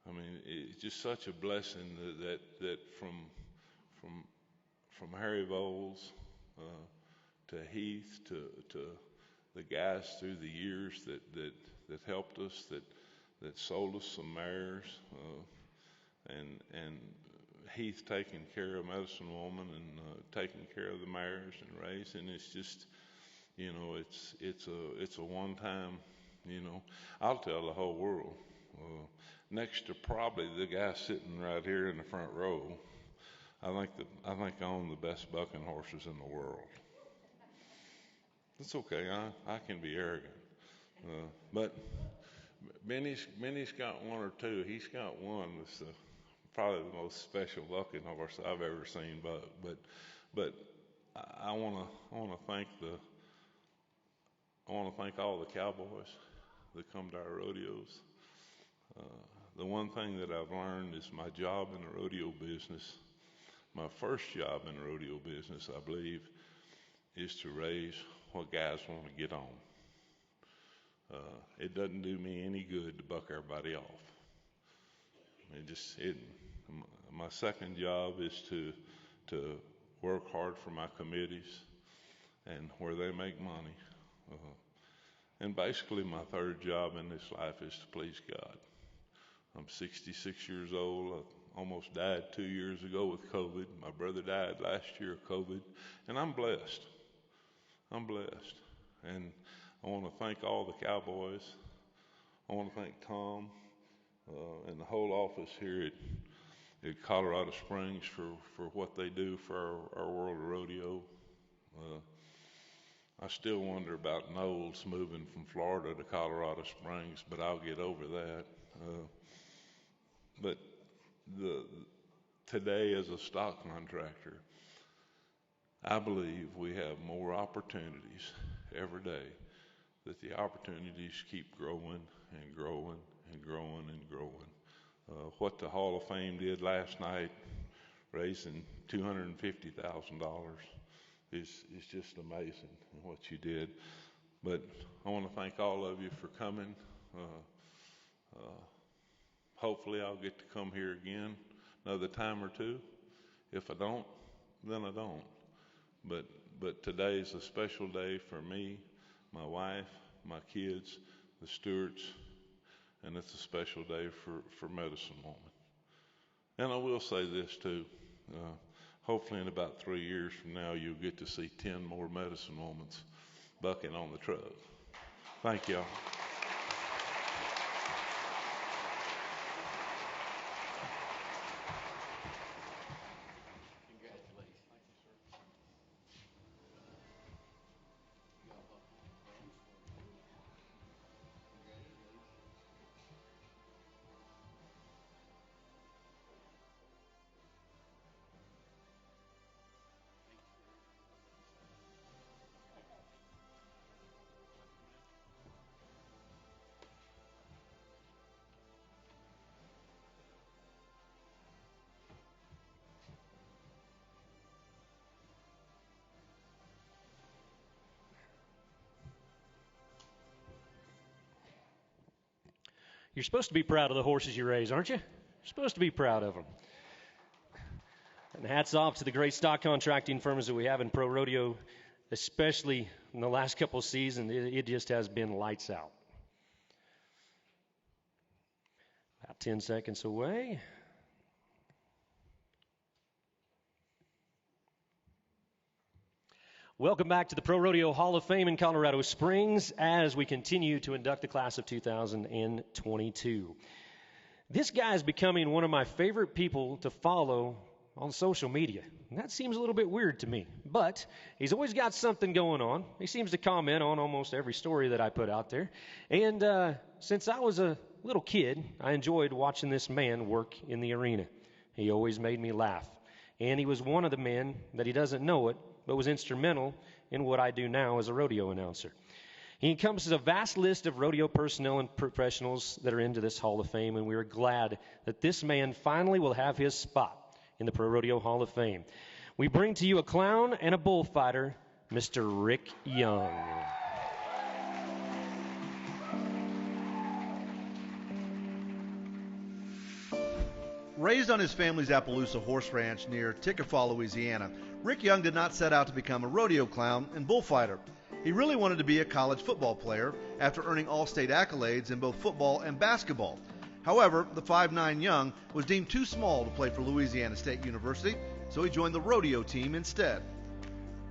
I mean, it's just such a blessing that from Harry Bowles to Heath to the guys through the years that helped us, that sold us some mares, and Heath taking care of Medicine Woman and taking care of the mares and raising. It's just, you know, it's a one-time, you know. I'll tell the whole world. Next to probably the guy sitting right here in the front row, I think I own the best bucking horses in the world. It's okay. I can be arrogant, but Benny's got one or two. He's got one that's probably the most special bucking horse I've ever seen buck. But I want to thank all the cowboys that come to our rodeos. The one thing that I've learned is my job in the rodeo business, my first job in the rodeo business, I believe, is to raise what guys want to get on. It doesn't do me any good to buck everybody off. My second job is to work hard for my committees and where they make money. And basically my third job in this life is to please God. I'm 66 years old. I almost died 2 years ago with COVID. My brother died last year of COVID. And I'm blessed. I'm blessed. And I want to thank all the cowboys. I want to thank Tom and the whole office here at Colorado Springs for what they do for our World of Rodeo. I still wonder about Knowles moving from Florida to Colorado Springs, but I'll get over that. But today as a stock contractor, I believe we have more opportunities every day, that the opportunities keep growing and growing and growing and growing. What the Hall of Fame did last night, raising $250,000, is just amazing what you did. But I want to thank all of you for coming. Hopefully I'll get to come here again another time or two. If I don't, then I don't. But today is a special day for me, my wife, my kids, the Stewarts, and it's a special day for Medicine Woman. And I will say this too. Hopefully in about 3 years from now, you'll get to see 10 more Medicine Womans bucking on the truck. Thank y'all.
You're supposed to be proud of the horses you raise, aren't you? You're supposed to be proud of them. And hats off to the great stock contracting firms that we have in Pro Rodeo, especially in the last couple of seasons. It just has been lights out. About 10 seconds away. Welcome back to the Pro Rodeo Hall of Fame in Colorado Springs as we continue to induct the class of 2022. This guy is becoming one of my favorite people to follow on social media. And that seems a little bit weird to me, but he's always got something going on. He seems to comment on almost every story that I put out there. And since I was a little kid, I enjoyed watching this man work in the arena. He always made me laugh. And he was one of the men that he doesn't know it, but was instrumental in what I do now as a rodeo announcer. He encompasses a vast list of rodeo personnel and professionals that are into this Hall of Fame, and we are glad that this man finally will have his spot in the Pro Rodeo Hall of Fame. We bring to you a clown and a bullfighter, Mr. Rick Young.
Raised on his family's Appaloosa horse ranch near Tickafaw, Louisiana, Rick Young did not set out to become a rodeo clown and bullfighter. He really wanted to be a college football player after earning all-state accolades in both football and basketball. However, the 5'9" Young was deemed too small to play for Louisiana State University, so he joined the rodeo team instead.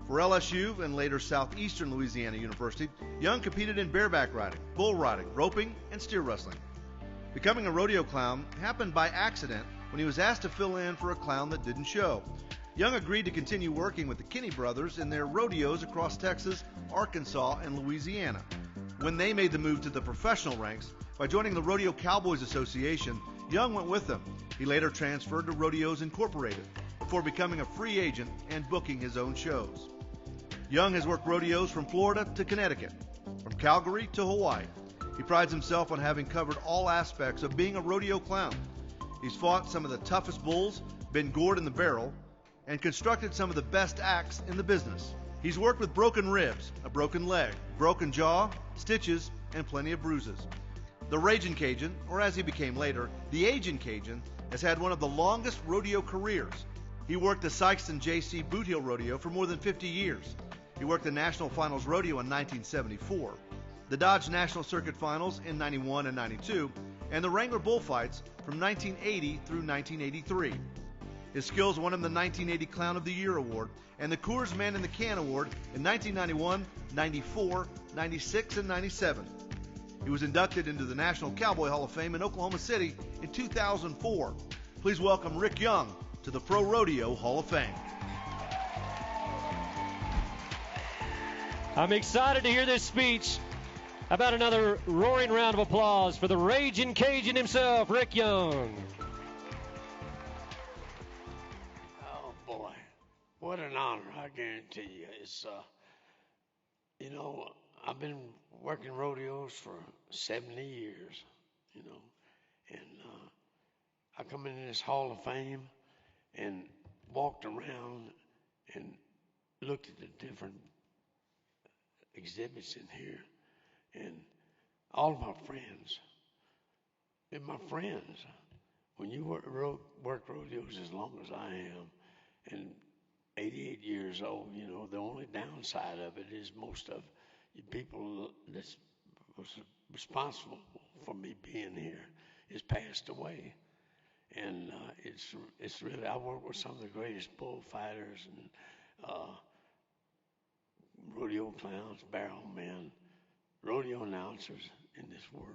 For LSU and later Southeastern Louisiana University, Young competed in bareback riding, bull riding, roping, and steer wrestling. Becoming a rodeo clown happened by accident when he was asked to fill in for a clown that didn't show. Young agreed to continue working with the Kinney brothers in their rodeos across Texas, Arkansas, and Louisiana. When they made the move to the professional ranks, by joining the Rodeo Cowboys Association, Young went with them. He later transferred to Rodeos Incorporated before becoming a free agent and booking his own shows. Young has worked rodeos from Florida to Connecticut, from Calgary to Hawaii. He prides himself on having covered all aspects of being a rodeo clown. He's fought some of the toughest bulls, been gored in the barrel, and constructed some of the best acts in the business. He's worked with broken ribs, a broken leg, broken jaw, stitches, and plenty of bruises. The Ragin' Cajun, or as he became later, the Agin' Cajun, has had one of the longest rodeo careers. He worked the Sykeston J.C. Boot Heel Rodeo for more than 50 years. He worked the National Finals Rodeo in 1974, the Dodge National Circuit Finals in 91 and 92, and the Wrangler Bullfights from 1980 through 1983. His skills won him the 1980 Clown of the Year Award and the Coors Man in the Can Award in 1991, 94, 96, and 97. He was inducted into the National Cowboy Hall of Fame in Oklahoma City in 2004. Please welcome Rick Young to the Pro Rodeo Hall of Fame.
I'm excited to hear this speech. How about another roaring round of applause for the Ragin' Cajun himself, Rick Young.
What an honor, I guarantee you. It's, you know, I've been working rodeos for 70 years, you know, and I come into this Hall of Fame and walked around and looked at the different exhibits in here, and all of my friends, and my friends, when you work rodeos as long as I am, and 88 years old, you know, the only downside of it is most of you people that's was responsible for me being here is passed away. And it's really, I work with some of the greatest bullfighters and rodeo clowns, barrel men, rodeo announcers in this world.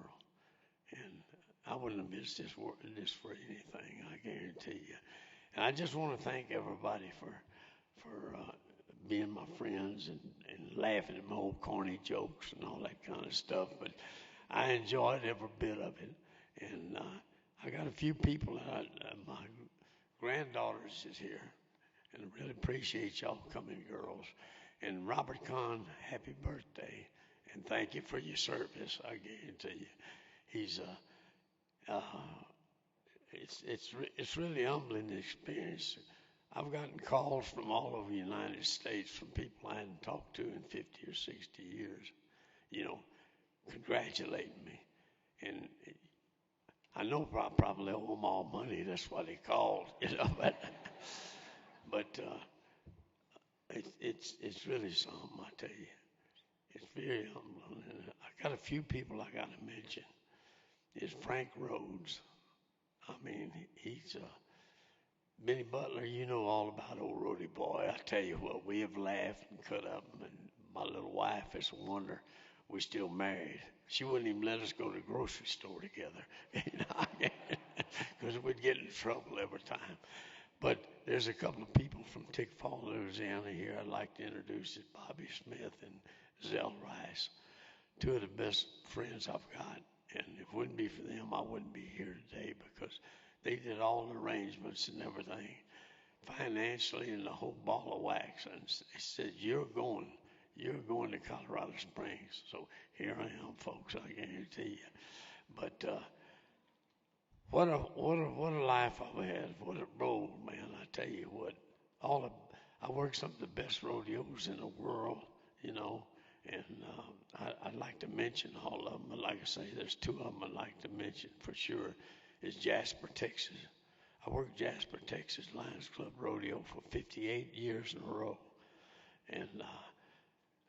And I wouldn't have missed this for anything, I guarantee you. And I just want to thank everybody for being my friends and laughing at my old corny jokes and all that kind of stuff. But I enjoyed every bit of it. And I got a few people, my granddaughters is here, and I really appreciate y'all coming, girls. And Robert Kahn, happy birthday, and thank you for your service, I guarantee you. He's it's really humbling experience. I've gotten calls from all over the United States from people I hadn't talked to in 50 or 60 years, you know, congratulating me. And I know I probably owe them all money. That's why they called, you know. But it's really something, I tell you. It's very humbling. And I got a few people I got to mention. Is Frank Rhodes. I mean, he's Benny Beutler. You know all about old Rodeo boy. I tell you what, we have laughed and cut up, and my little wife is a wonder we're still married. She wouldn't even let us go to the grocery store together, because we'd get in trouble every time. But there's a couple of people from Tickfall, Louisiana here I'd like to introduce. Is Bobby Smith and Zell Rice, two of the best friends I've got. And if it wouldn't be for them, I wouldn't be here today, because they did all the arrangements and everything, financially and the whole ball of wax. And they said, you're going to Colorado Springs. So here I am, folks, I guarantee you. But what a life I've had. What a road, man. I tell you what, I worked some of the best rodeos in the world, you know. And I'd like to mention all of them, but like I say, there's two of them I'd like to mention for sure. Is Jasper, Texas. I worked Jasper, Texas Lions Club Rodeo for 58 years in a row. And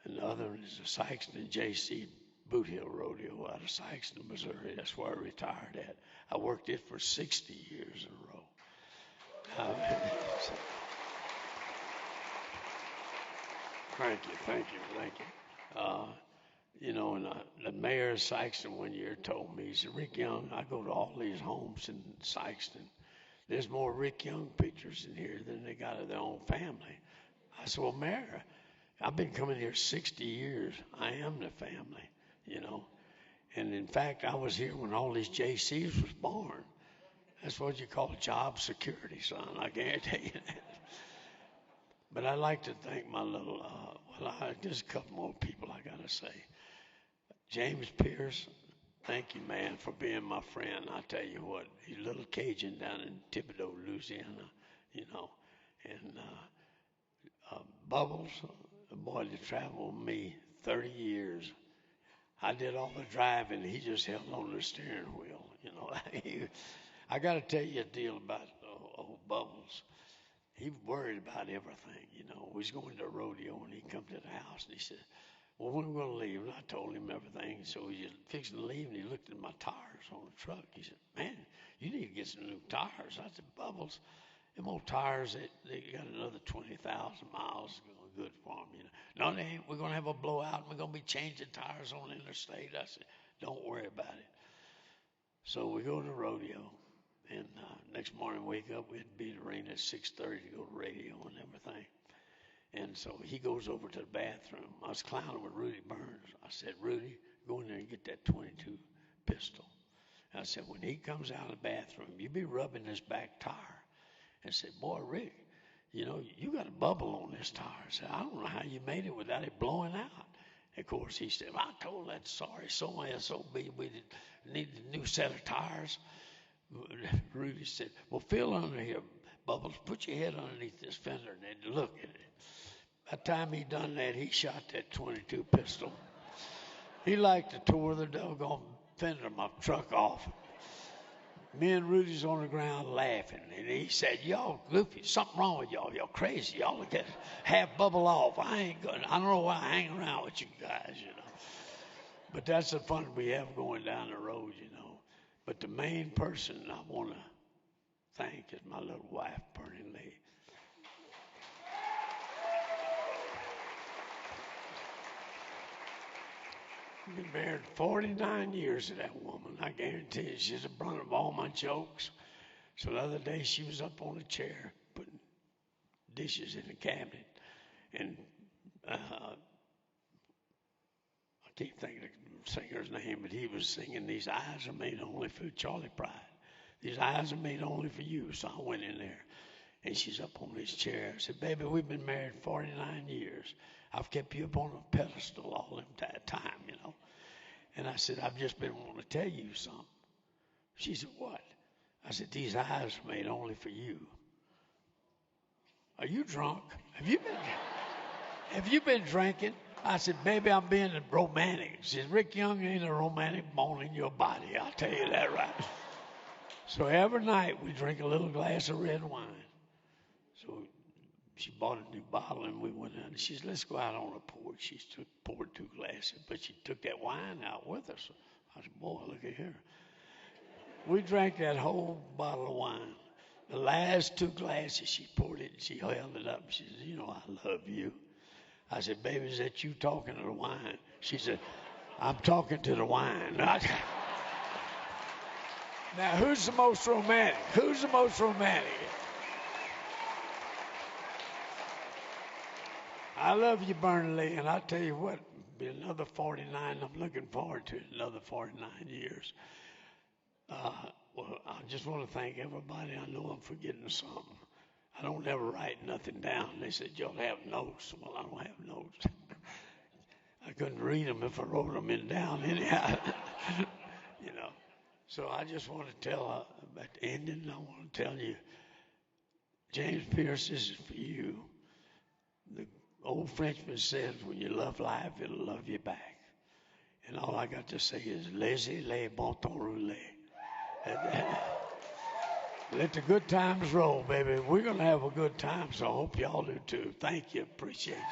the other one is the Sikeston J.C. Boot Hill Rodeo out of Sikeston, Missouri. That's where I retired at. I worked it for 60 years in a row. Thank you. You know, and the mayor of Sikeston one year told me, he said, Rick Young, I go to all these homes in Sikeston. There's more Rick Young pictures in here than they got of their own family. I said, well, Mayor, I've been coming here 60 years. I am the family, you know. And in fact, I was here when all these JCs was born. That's what you call job security, son. I guarantee you that. But I'd like to thank my little, just a couple more people I got to say. James Pierce, thank you, man, for being my friend. I tell you what, he's a little Cajun down in Thibodaux, Louisiana, you know. And Bubbles, the boy that traveled with me 30 years. I did all the driving. He just held on the steering wheel, you know. I got to tell you a deal about old Bubbles. He worried about everything, you know. We was going to a rodeo, and he come to the house, and he said, well, when are we going to leave? And I told him everything. So he was fixing to leave, and he looked at my tires on the truck. He said, man, you need to get some new tires. I said, Bubbles, them old tires, they got another 20,000 miles going good for them, you know. No, they ain't. We're going to have a blowout, and we're going to be changing tires on the interstate. I said, don't worry about it. So we go to the rodeo. And next morning, wake up, we had to be at the arena at 6:30 to go to radio and everything. And so he goes over to the bathroom. I was clowning with Rudy Burns. I said, Rudy, go in there and get that 22 pistol. And I said, when he comes out of the bathroom, you be rubbing his back tire. And I said, boy, Rick,
you know, you got a bubble on this tire. I said, I don't know how you made it without it blowing out. Of course, he said, I told that sorry SOB we need a new set of tires. Rudy said, well, feel under here, Bubbles. Put your head underneath this fender and then look at it. By the time he done that, he shot that 22 pistol. He liked to tore the doggone fender of my truck off. Me and Rudy's on the ground laughing, and he said, y'all goofy, something wrong with y'all. Y'all crazy. Y'all look at half bubble off. I don't know why I hang around with you guys, you know. But that's the fun we have going down the road, you know. But the main person I want to thank is my little wife, Bernie Lee. I've been married 49 years to that woman. I guarantee you, she's the brunt of all my jokes. So the other day, she was up on a chair putting dishes in the cabinet. And I can't think of the singer's name, but he was singing, These Eyes Are Made Only for Charlie Pride. These eyes are made only for you. So I went in there, and she's up on this chair. I said, baby, we've been married 49 years. I've kept you up on a pedestal all that time, you know. And I said, I've just been wanting to tell you something. She said, what? I said, these eyes are made only for you. Are you drunk? Have you been drinking? I said, baby, I'm being romantic. She said, Rick Young ain't a romantic bone in your body. I'll tell you that right. So every night we drink a little glass of red wine. So she bought a new bottle, and we went out, and she said, let's go out on the porch. She poured 2 glasses, but she took that wine out with her. So I said, boy, look at here. We drank that whole bottle of wine. The last 2 glasses, she poured it, and she held it up, and she said, you know, I love you. I said, baby, is that you talking to the wine? She said, I'm talking to the wine. Now, who's the most romantic? Who's the most romantic? I love you, Bernie Lee, and I tell you what, be another 49. I'm looking forward to it, another 49 years. Well, I just want to thank everybody. I know I'm forgetting something. I don't ever write nothing down. They said, y'all have notes. Well, I don't have notes. I couldn't read them if I wrote them down anyhow. You know. So I just want to tell, at the ending, I want to tell you, James Pierce, this is for you. The old Frenchman says, when you love life, it'll love you back. And all I got to say is, laissez-les bon temps rouler. Let the good times roll, baby. We're going to have a good time, so I hope y'all do too. Thank you. Appreciate you.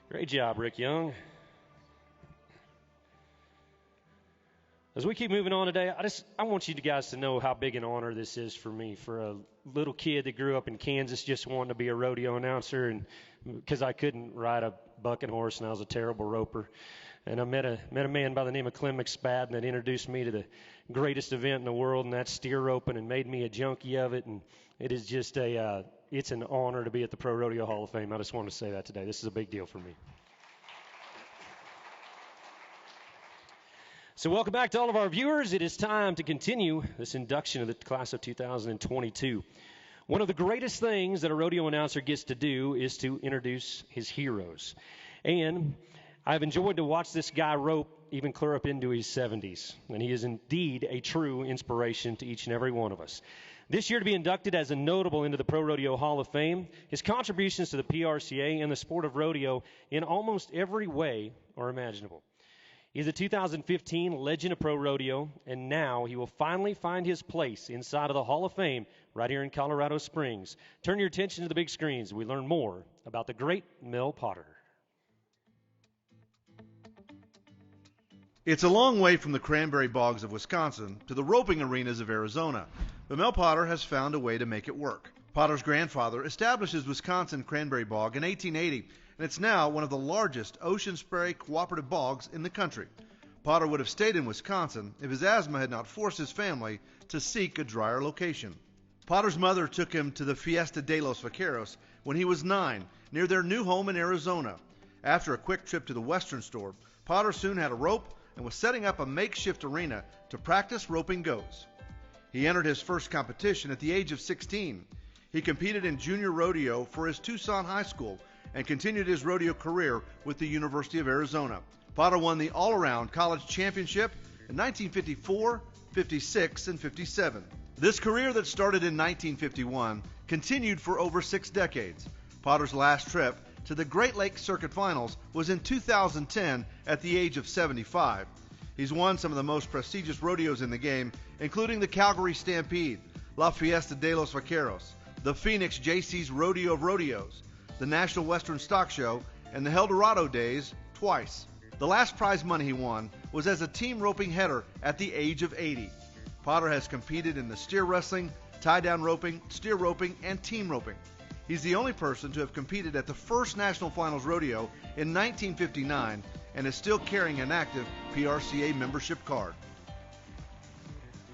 Great job, Rick Young. As we keep moving on today, I want you guys to know how big an honor this is for me, for a little kid that grew up in Kansas just wanting to be a rodeo announcer, and because I couldn't ride a bucking horse and I was a terrible roper. And I met a man by the name of Clem McSpadden that introduced me to the greatest event in the world, and that's steer roping, and made me a junkie of it. And it is just it's an honor to be at the Pro Rodeo Hall of Fame. I just want to say that today. This is a big deal for me. So welcome back to all of our viewers. It is time to continue this induction of the class of 2022. One of the greatest things that a rodeo announcer gets to do is to introduce his heroes. And I've enjoyed to watch this guy rope even clear up into his 70s. And he is indeed a true inspiration to each and every one of us. This year to be inducted as a notable into the Pro Rodeo Hall of Fame, his contributions to the PRCA and the sport of rodeo in almost every way are imaginable. He's a 2015 Legend of Pro Rodeo, and now he will finally find his place inside of the Hall of Fame right here in Colorado Springs. Turn your attention to the big screens. We learn more about the great Mel Potter.
It's a long way from the cranberry bogs of Wisconsin to the roping arenas of Arizona, but Mel Potter has found a way to make it work. Potter's grandfather established his Wisconsin cranberry bog in 1880, and it's now one of the largest ocean spray cooperative bogs in the country. Potter would have stayed in Wisconsin if his asthma had not forced his family to seek a drier location. Potter's mother took him to the Fiesta de los Vaqueros when he was 9, near their new home in Arizona. After a quick trip to the Western store, Potter soon had a rope and was setting up a makeshift arena to practice roping goats. He entered his first competition at the age of 16. He competed in junior rodeo for his Tucson High School and continued his rodeo career with the University of Arizona. Potter won the all-around college championship in 1954, 56, and 57. This career that started in 1951 continued for over 6 decades. Potter's last trip to the Great Lakes Circuit Finals was in 2010 at the age of 75. He's won some of the most prestigious rodeos in the game, including the Calgary Stampede, La Fiesta de los Vaqueros, the Phoenix JC's Rodeo of Rodeos, the National Western Stock Show, and the El Dorado Days twice. The last prize money he won was as a team roping header at the age of 80. Potter has competed in the steer wrestling, tie-down roping, steer roping, and team roping. He's the only person to have competed at the first National Finals Rodeo in 1959 and is still carrying an active PRCA membership card.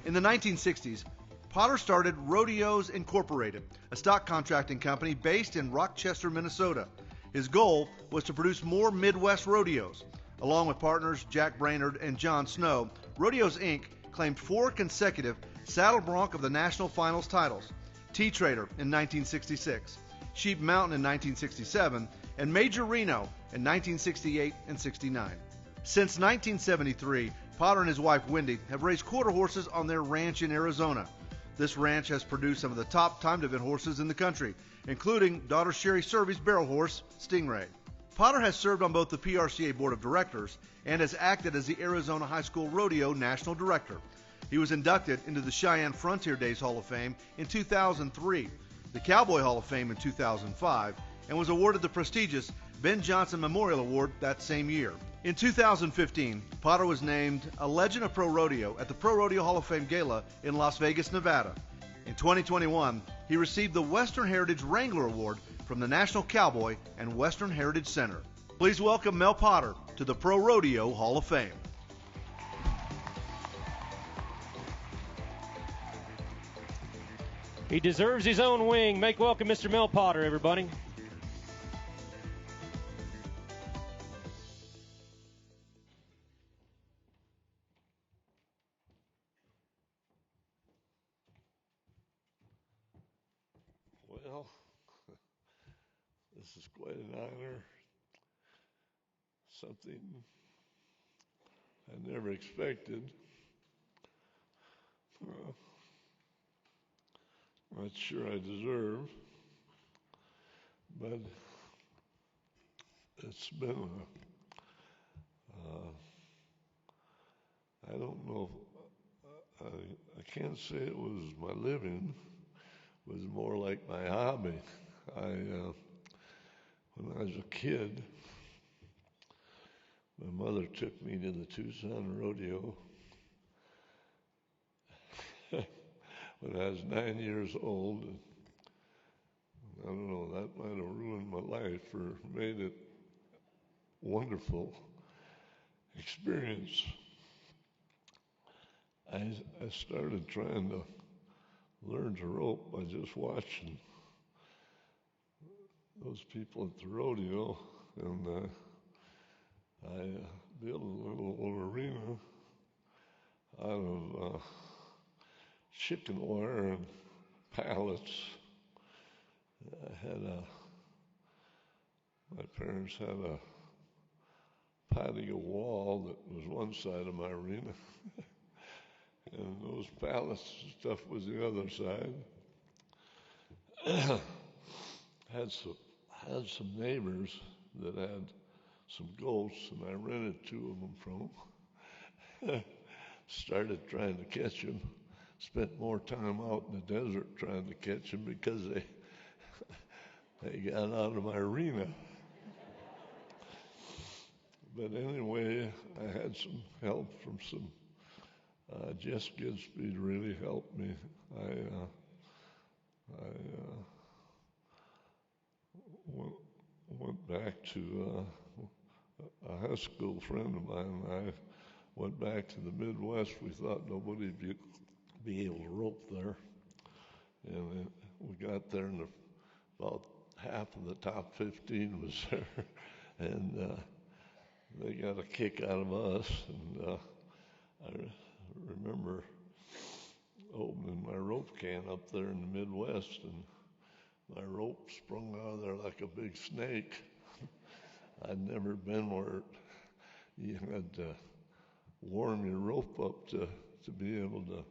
In the 1960s, Potter started Rodeos Incorporated, a stock contracting company based in Rochester, Minnesota. His goal was to produce more Midwest rodeos. Along with partners Jack Brainerd and John Snow, Rodeos Inc. claimed 4 consecutive Saddle Bronc of the National Finals titles, T-Trader in 1966, Sheep Mountain in 1967, and Major Reno in 1968 and 69. Since 1973, Potter and his wife Wendy have raised quarter horses on their ranch in Arizona. This ranch has produced some of the top timed event horses in the country, including daughter Sherry Servy's barrel horse, Stingray. Potter has served on both the PRCA Board of Directors and has acted as the Arizona High School Rodeo National Director. He was inducted into the Cheyenne Frontier Days Hall of Fame in 2003, the Cowboy Hall of Fame in 2005, and was awarded the prestigious Ben Johnson Memorial Award that same year. In 2015, Potter was named a Legend of Pro Rodeo at the Pro Rodeo Hall of Fame Gala in Las Vegas, Nevada. In 2021, he received the Western Heritage Wrangler Award from the National Cowboy and Western Heritage Center. Please welcome Mel Potter to the Pro Rodeo Hall of Fame.
He deserves his own wing. Make welcome Mr. Mel Potter, everybody.
Well, this is quite an honor. Something I never expected. Not sure I deserve, but it's been I don't know, I can't say it was my living. It was more like my hobby. When I was a kid, my mother took me to the Tucson Rodeo when I was 9 years old. I don't know, that might have ruined my life or made it a wonderful experience. I started trying to learn to rope by just watching those people at the rodeo, and I built a little arena out of chicken wire and pallets. My parents had a patio wall that was one side of my arena, and those pallets and stuff was the other side. had some neighbors that had some goats, and I rented 2 of them from them.
started trying to catch them. Spent more time out in the desert trying to catch them because they got out of my arena. But anyway, I had some help from some. Jess Goodspeed really helped me. I went back to a high school friend of mine and I went back to the Midwest. We thought nobody'd be able to rope there. And we got there and about half of the top 15 was there. And they got a kick out of us. And I remember opening my rope can up there in the Midwest and my rope sprung out of there like a big snake. I'd never been where you had to warm your rope up to be able to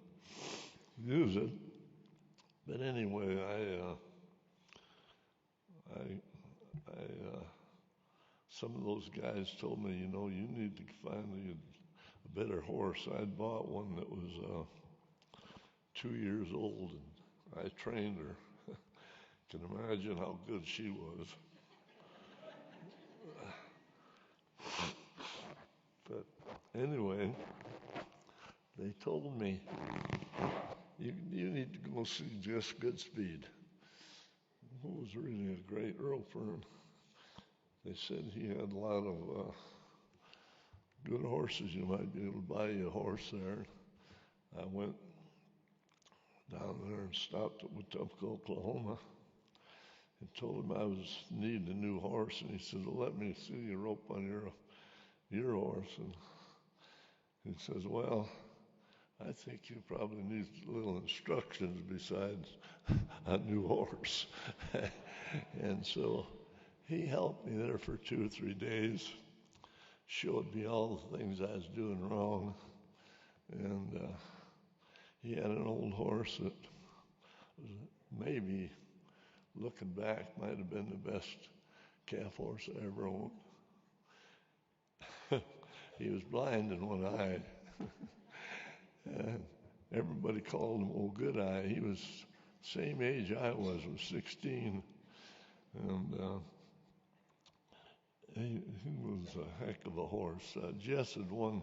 use it. But anyway, some of those guys told me, you know, you need to find a better horse. I'd bought one that was 2 years old, and I trained her. Can imagine how good she was. But anyway, they told me, you need to go see Jess Goodspeed, who was really a great roper. And they said he had a lot of good horses. You might be able to buy you a horse there. I went down there and stopped at Wetumpka, Oklahoma, and told him I was needing a new horse. And he said, well, let me see you rope on your horse. And he says, well, I think you probably need a little instructions besides a new horse. And so he helped me there for 2 or 3 days, showed me all the things I was doing wrong. And he had an old horse that was maybe, looking back, might have been the best calf horse I ever owned. He was blind in one eye. And everybody called him Old Good Eye. He was same age I was 16. And he was a heck of a horse. Jess had won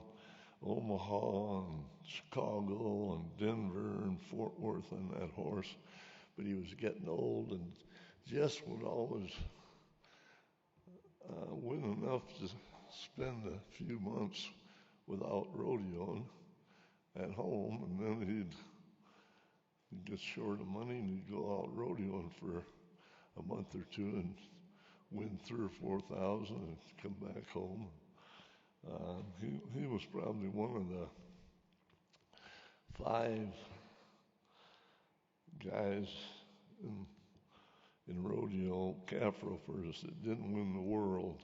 Omaha and Chicago and Denver and Fort Worth on that horse, but he was getting old, and Jess would always win enough to spend a few months without rodeoing at home, and then he'd get short of money and he'd go out rodeoing for a month or two and win 3,000 or 4,000 and come back home. He was probably one of the 5 guys in rodeo calf ropers that didn't win the world.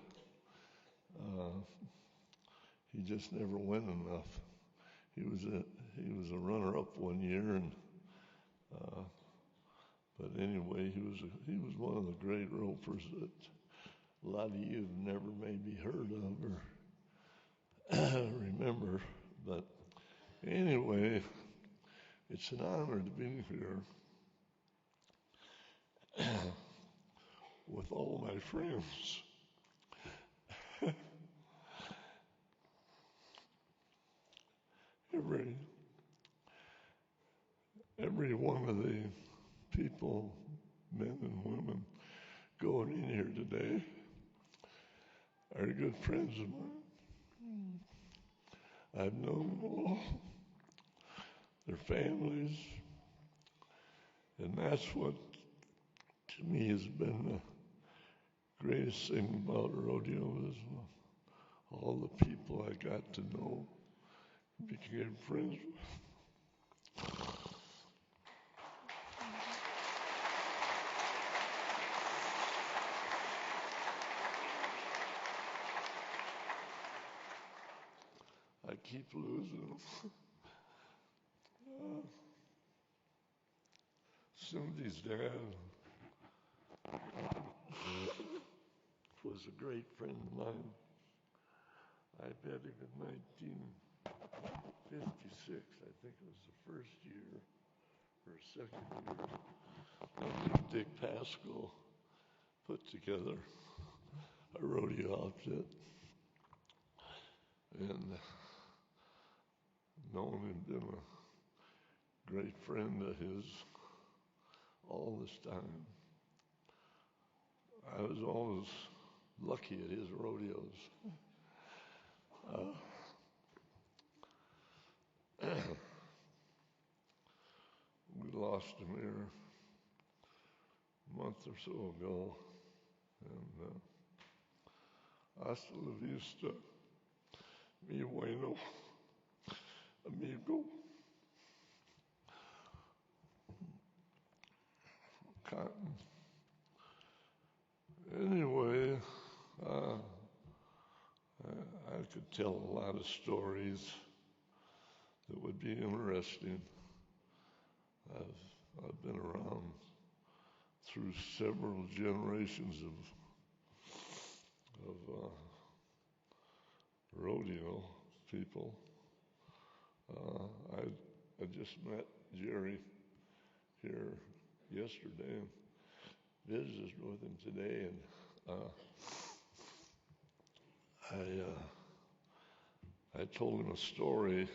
He just never won enough. He was a runner-up one year, and but anyway, he was one of the great ropers that a lot of you have never maybe heard of or remember. But anyway, it's an honor to be here with all my friends. Every one of the people, men and women, going in here today are good friends of mine. I've known them all, their families, and that's what, to me, has been the greatest thing about rodeo is all the people I got to know, became friends with. I keep losing them. Cindy's dad was a great friend of mine. I met him in '56, I think it was the first year or second year, Dick Pascal put together a rodeo outfit. And known and been a great friend of his all this time. I was always lucky at his rodeos. We lost him here a month or so ago, and hasta la vista, mi bueno amigo. Cotton. Anyway, I could tell a lot of stories that would be interesting. I've been around through several generations of rodeo people. I just met Jerry here yesterday and visited with him today, and I told him a story,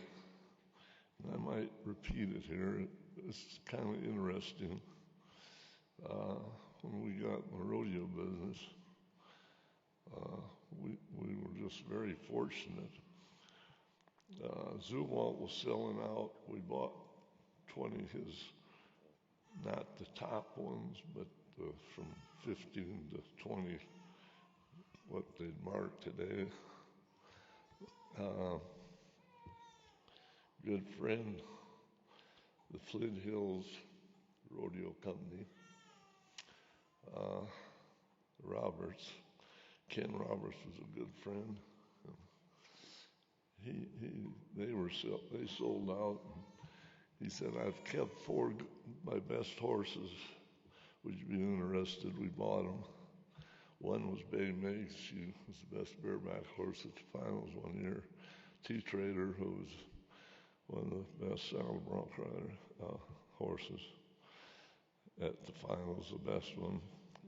and I might repeat it here. It's kind of interesting. When we got in the rodeo business, we were just very fortunate. Zumwalt was selling out. We bought 20 his, not the top ones, but from 15 to 20, what they'd mark today. Good friend, the Flint Hills Rodeo Company, Roberts. Ken Roberts was a good friend. They sold out. He said, I've kept 4 my best horses. Would you be interested? We bought them. One was Bay Meigs. She was the best bareback horse at the finals one year. T-Trader, who was one of the best saddle bronc rider horses at the finals, the best one.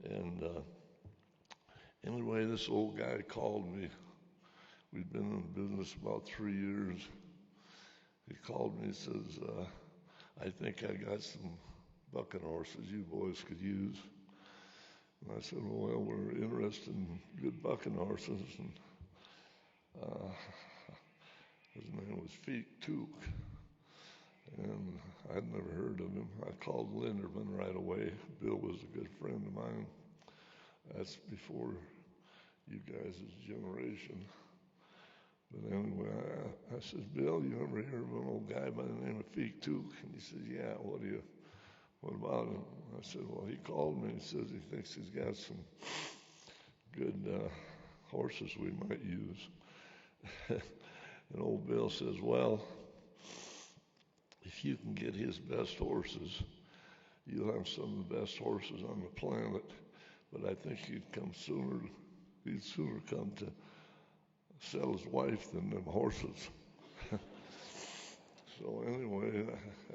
And anyway, this old guy called me. We'd been in the business about 3 years. He called me and says, I think I got some bucking horses you boys could use. And I said, well, we're interested in good bucking horses. And his name was Feet Took. And I'd never heard of him. I called Linderman right away. Bill was a good friend of mine. That's before you guys' generation. But anyway, I said, Bill, you ever hear of an old guy by the name of Feet Took? And he said, yeah, what about him? I said, well, he called me and says he thinks he's got some good horses we might use. And old Bill says, well, if you can get his best horses, you'll have some of the best horses on the planet. But I think he'd sooner come to sell his wife than them horses. So anyway,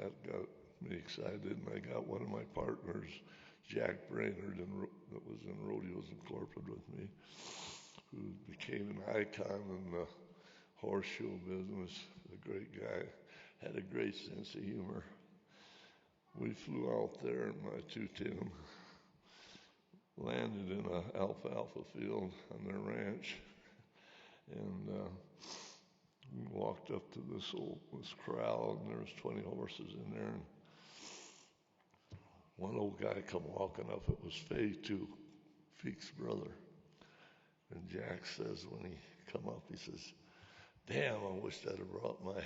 that got me excited, and I got one of my partners, Jack Brainerd, that was in Rodeos Incorporated with me, who became an icon in the horse show business, a great guy, had a great sense of humor. We flew out there in my 210, landed in an alfalfa field on their ranch, and we walked up to this corral, and there was 20 horses in there, and one old guy come walking up. It was Feek's brother. And Jack says when he come up, he says, damn, I wish I'd have brought my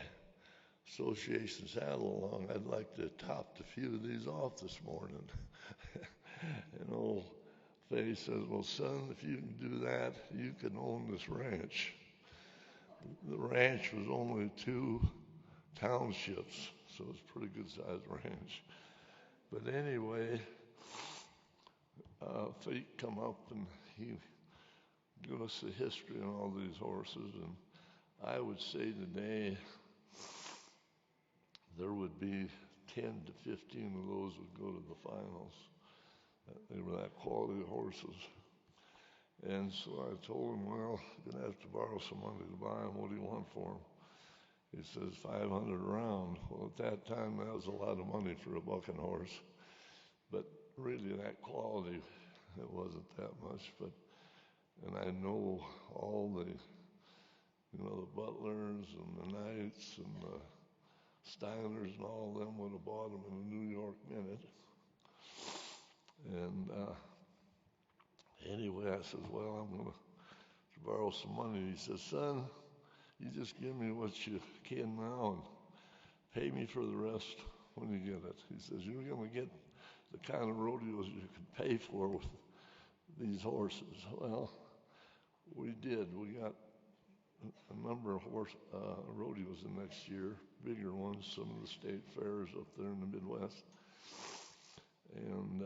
association saddle along. I'd like to top a few of these off this morning. And old Fay says, well, son, if you can do that, you can own this ranch. The ranch was only 2 townships, so it's a pretty good-sized ranch. But anyway, Fate come up and he gave us the history on all these horses, and I would say today there would be 10 to 15 of those would go to the finals. They were that quality of horses. And so I told him, well, I'm going to have to borrow some money to buy them. What do you want for them? He says, 500 a round. Well, at that time, that was a lot of money for a bucking horse. But really, that quality, it wasn't that much. And I know all the, the Butlers and the Knights and the Steiners and all of them would have bought them in the New York Minute. And anyway, I says, well, I'm going to borrow some money. He says, son, you just give me what you can now and pay me for the rest when you get it. He says, you're going to get the kind of rodeos you can pay for with these horses. Well, we did. We got a number of rodeos the next year, bigger ones, some of the state fairs up there in the Midwest. And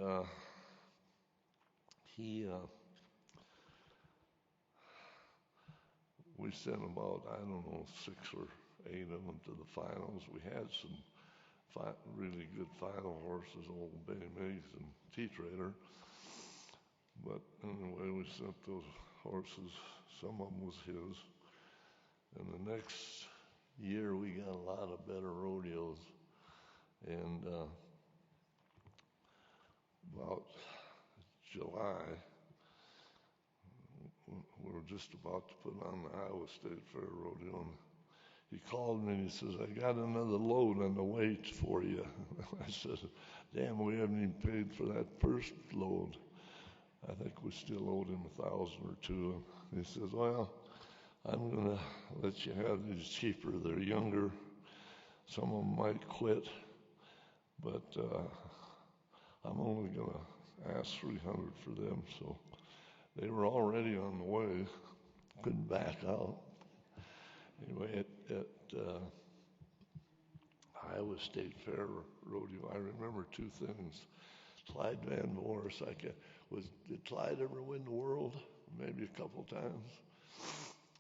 we sent about, 6 or 8 of them to the finals. We had some really good final horses, Old Bay Migs and T-Trader. But anyway, we sent those horses. Some of them was his. And the next year, we got a lot of better rodeos. And about July, we were just about to put on the Iowa State Fair rodeo, and he called me and he says, I got another load on the way for you. I said, damn, we haven't even paid for that first load. I think we still owed him 1,000 or 2. And he says, well, I'm going to let you have these cheaper. They're younger. Some of them might quit, but I'm only going to ask 300 for them. So they were already on the way, couldn't back out. Anyway, at Iowa State Fair rodeo, I remember 2 things. Clyde Van Voorst, did Clyde ever win the world? Maybe a couple times.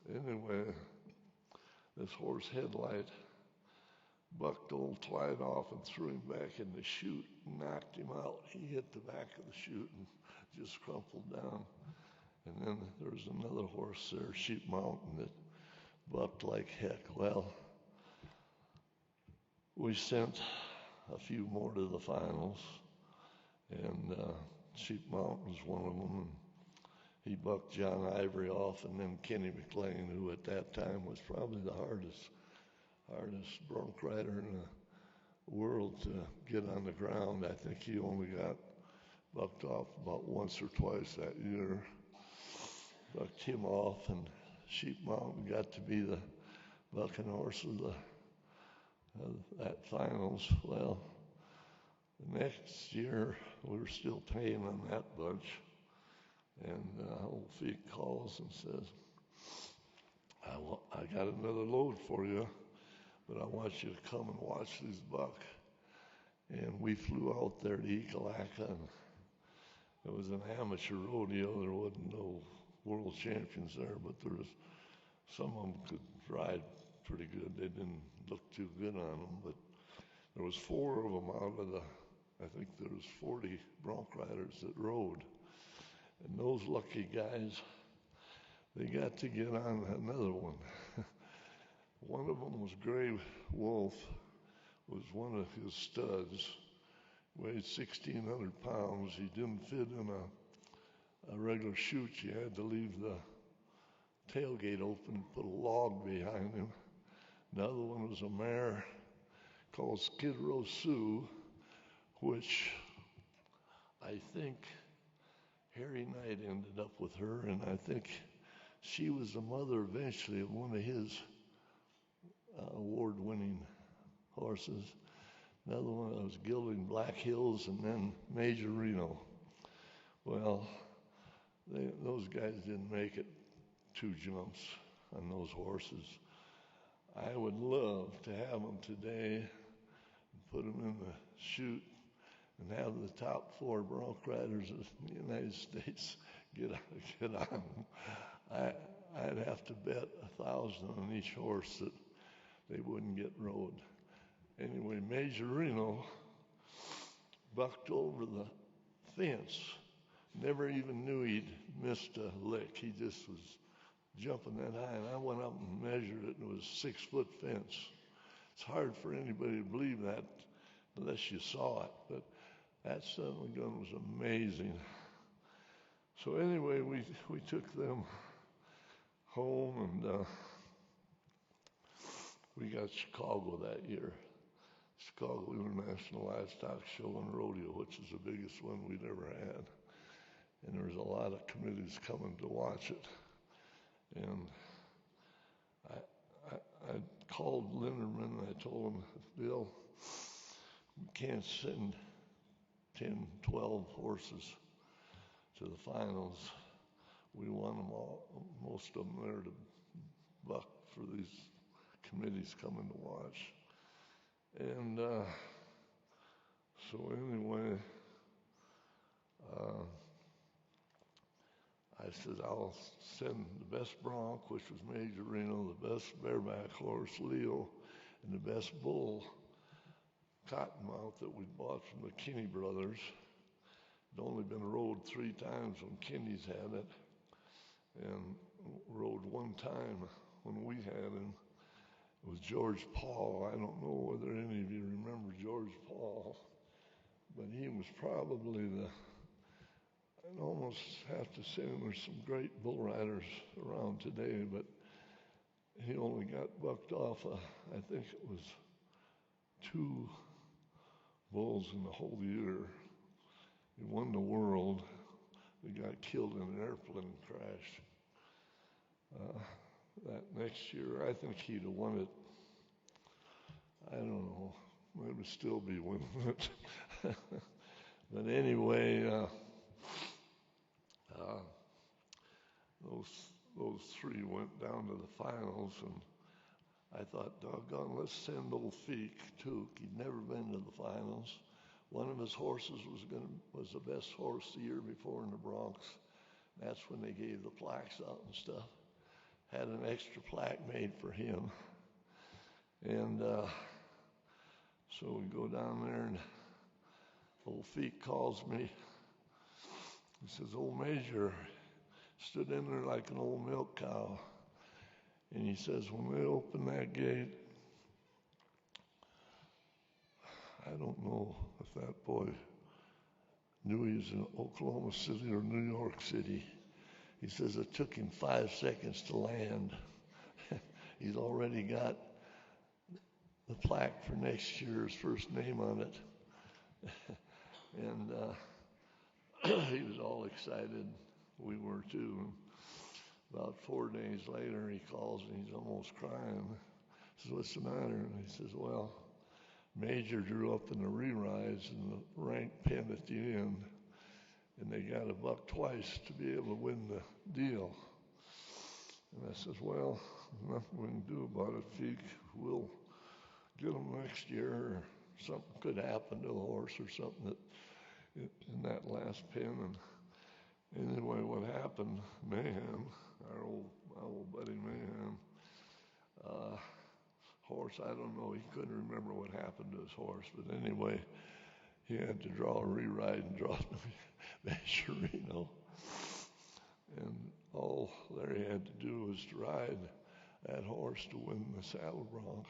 Anyway, this horse Headlight bucked old Clyde off and threw him back in the chute and knocked him out. He hit the back of the chute and just crumpled down. And then there was another horse there, Sheep Mountain, that bucked like heck. Well, we sent a few more to the finals, and Sheep Mountain's one of them. And he bucked John Ivory off, and then Kenny McLean, who at that time was probably the hardest bronc rider in the world to get on the ground. I think he only got bucked off about once or twice that year. Bucked him off, and Sheep Mountain got to be the bucking horse of that finals. Well, the next year we were still paying on that bunch, and old Feet calls and says, I got another load for you, but I want you to come and watch these buck. And we flew out there to Ekalaka, and it was an amateur rodeo. There wasn't no world champions there, but there was some of them could ride pretty good. They didn't look too good on them, but there was 4 of them out of I think there was 40 bronc riders that rode. And those lucky guys, they got to get on another one. One of them was Gray Wolf, was one of his studs, weighed 1,600 pounds. He didn't fit in a regular chute. You had to leave the tailgate open, put a log behind him. Another one was a mare called Skid Row Sue, which I think Harry Knight ended up with her, and I think she was the mother eventually of one of his award-winning horses. Another one was Gilding Black Hills, and then Major Reno. Well, those guys didn't make it 2 jumps on those horses. I would love to have them today, put them in the chute, and have the top 4 bronc riders of the United States get on. I'd have to bet 1,000 on each horse that they wouldn't get rode. Anyway, Major Reno bucked over the fence. Never even knew he'd missed a lick. He just was jumping that high, and I went up and measured it, and it was a 6-foot fence. It's hard for anybody to believe that unless you saw it, but that son of a gun was amazing. So anyway, we took them home, and we got Chicago that year. Chicago International Livestock Show and Rodeo, which is the biggest one we'd ever had. And there was a lot of committees coming to watch it. And I called Linderman and I told him, Bill, we can't send 10, 12 horses to the finals. We want them all, most of them there to buck for these committees coming to watch. And so anyway, I said, I'll send the best bronc, which was Major Reno, the best bareback horse, Leo, and the best bull, Cottonmouth, that we bought from the Kinney brothers. It'd only been rode 3 times when Kinney's had it, and rode 1 time when we had him. It was George Paul. I don't know whether any of you remember George Paul, but he was probably I'd almost have to say there's some great bull riders around today, but he only got bucked off, I think it was 2 bulls in the whole year. He won the world. He got killed in an airplane crash. That next year, I think he'd have won it. I don't know. It would still be winning it. But anyway, those 3 went down to the finals, and I thought, doggone, let's send old Feek too. He'd never been to the finals. One of his horses was the best horse the year before in the Bronx. That's when they gave the plaques out and stuff. Had an extra plaque made for him. And so we go down there, and old Feek calls me. He says, old Major stood in there like an old milk cow. And he says, when they opened that gate, I don't know if that boy knew he was in Oklahoma City or New York City. He says it took him 5 seconds to land. He's already got the plaque for next year's first name on it. And he was all excited. We were too. About 4 days later, he calls and he's almost crying. I says, what's the matter? And he says, well, Major drew up in the re-rise in the ranked pen at the end, and they got a buck twice to be able to win the deal. And I says, well, nothing we can do about it, Feek. We'll get them next year, or something could happen to the horse or something that in that last pen. And anyway, what happened, Mayhem, our old buddy Mayhem, horse, I don't know, he couldn't remember what happened to his horse, but anyway, he had to draw a re-ride and draw Major Reno. And all Larry had to do was to ride that horse to win the Saddle Bronx.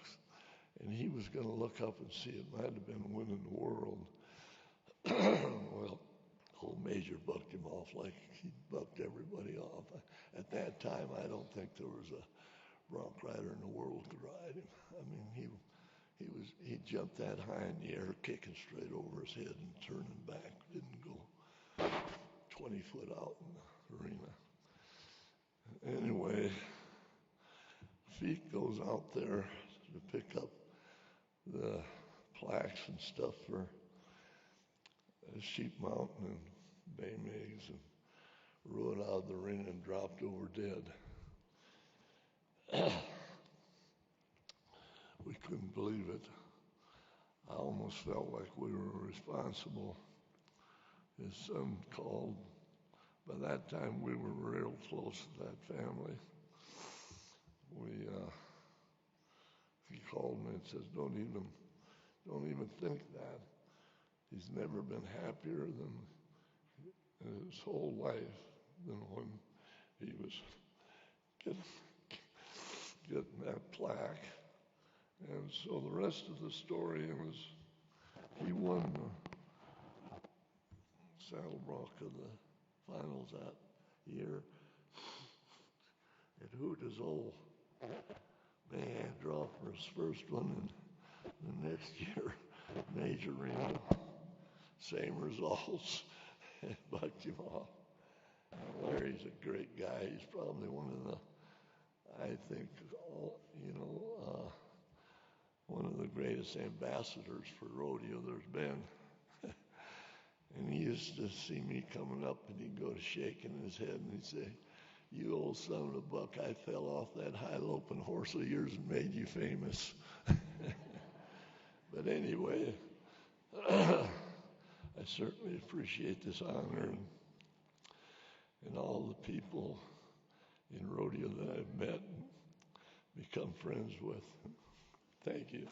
And he was going to look up and see it might have been winning the world. Well, old Major bucked him off like he bucked everybody off. At that time, I don't think there was a bronc rider in the world could ride him. I mean, he jumped that high in the air, kicking straight over his head and turning back. Didn't go 20 foot out in the arena. Anyway, Feek goes out there to pick up the plaques and stuff for Sheep Mountain and Bay Maize, and rode out of the arena and dropped over dead. We couldn't believe it. I almost felt like we were responsible. His son called. By that time, we were real close to that family. He called me and says, don't even Don't even think that. He's never been happier than in his whole life than when he was getting that plaque. And so the rest of the story is he won the Saddlebrook of the finals that year. It hoot his old man draw for his first one, and the next year, Major Reno, same results, bucked him off. Larry's a great guy. He's probably one of the, I think, one of the greatest ambassadors for rodeo there's been. And he used to see me coming up, and he'd go to shaking his head, and he'd say, "You old son of a buck, I fell off that high-loping horse of yours and made you famous." But anyway, I certainly appreciate this honor and all the people in rodeo that I've met and become friends with. Thank you.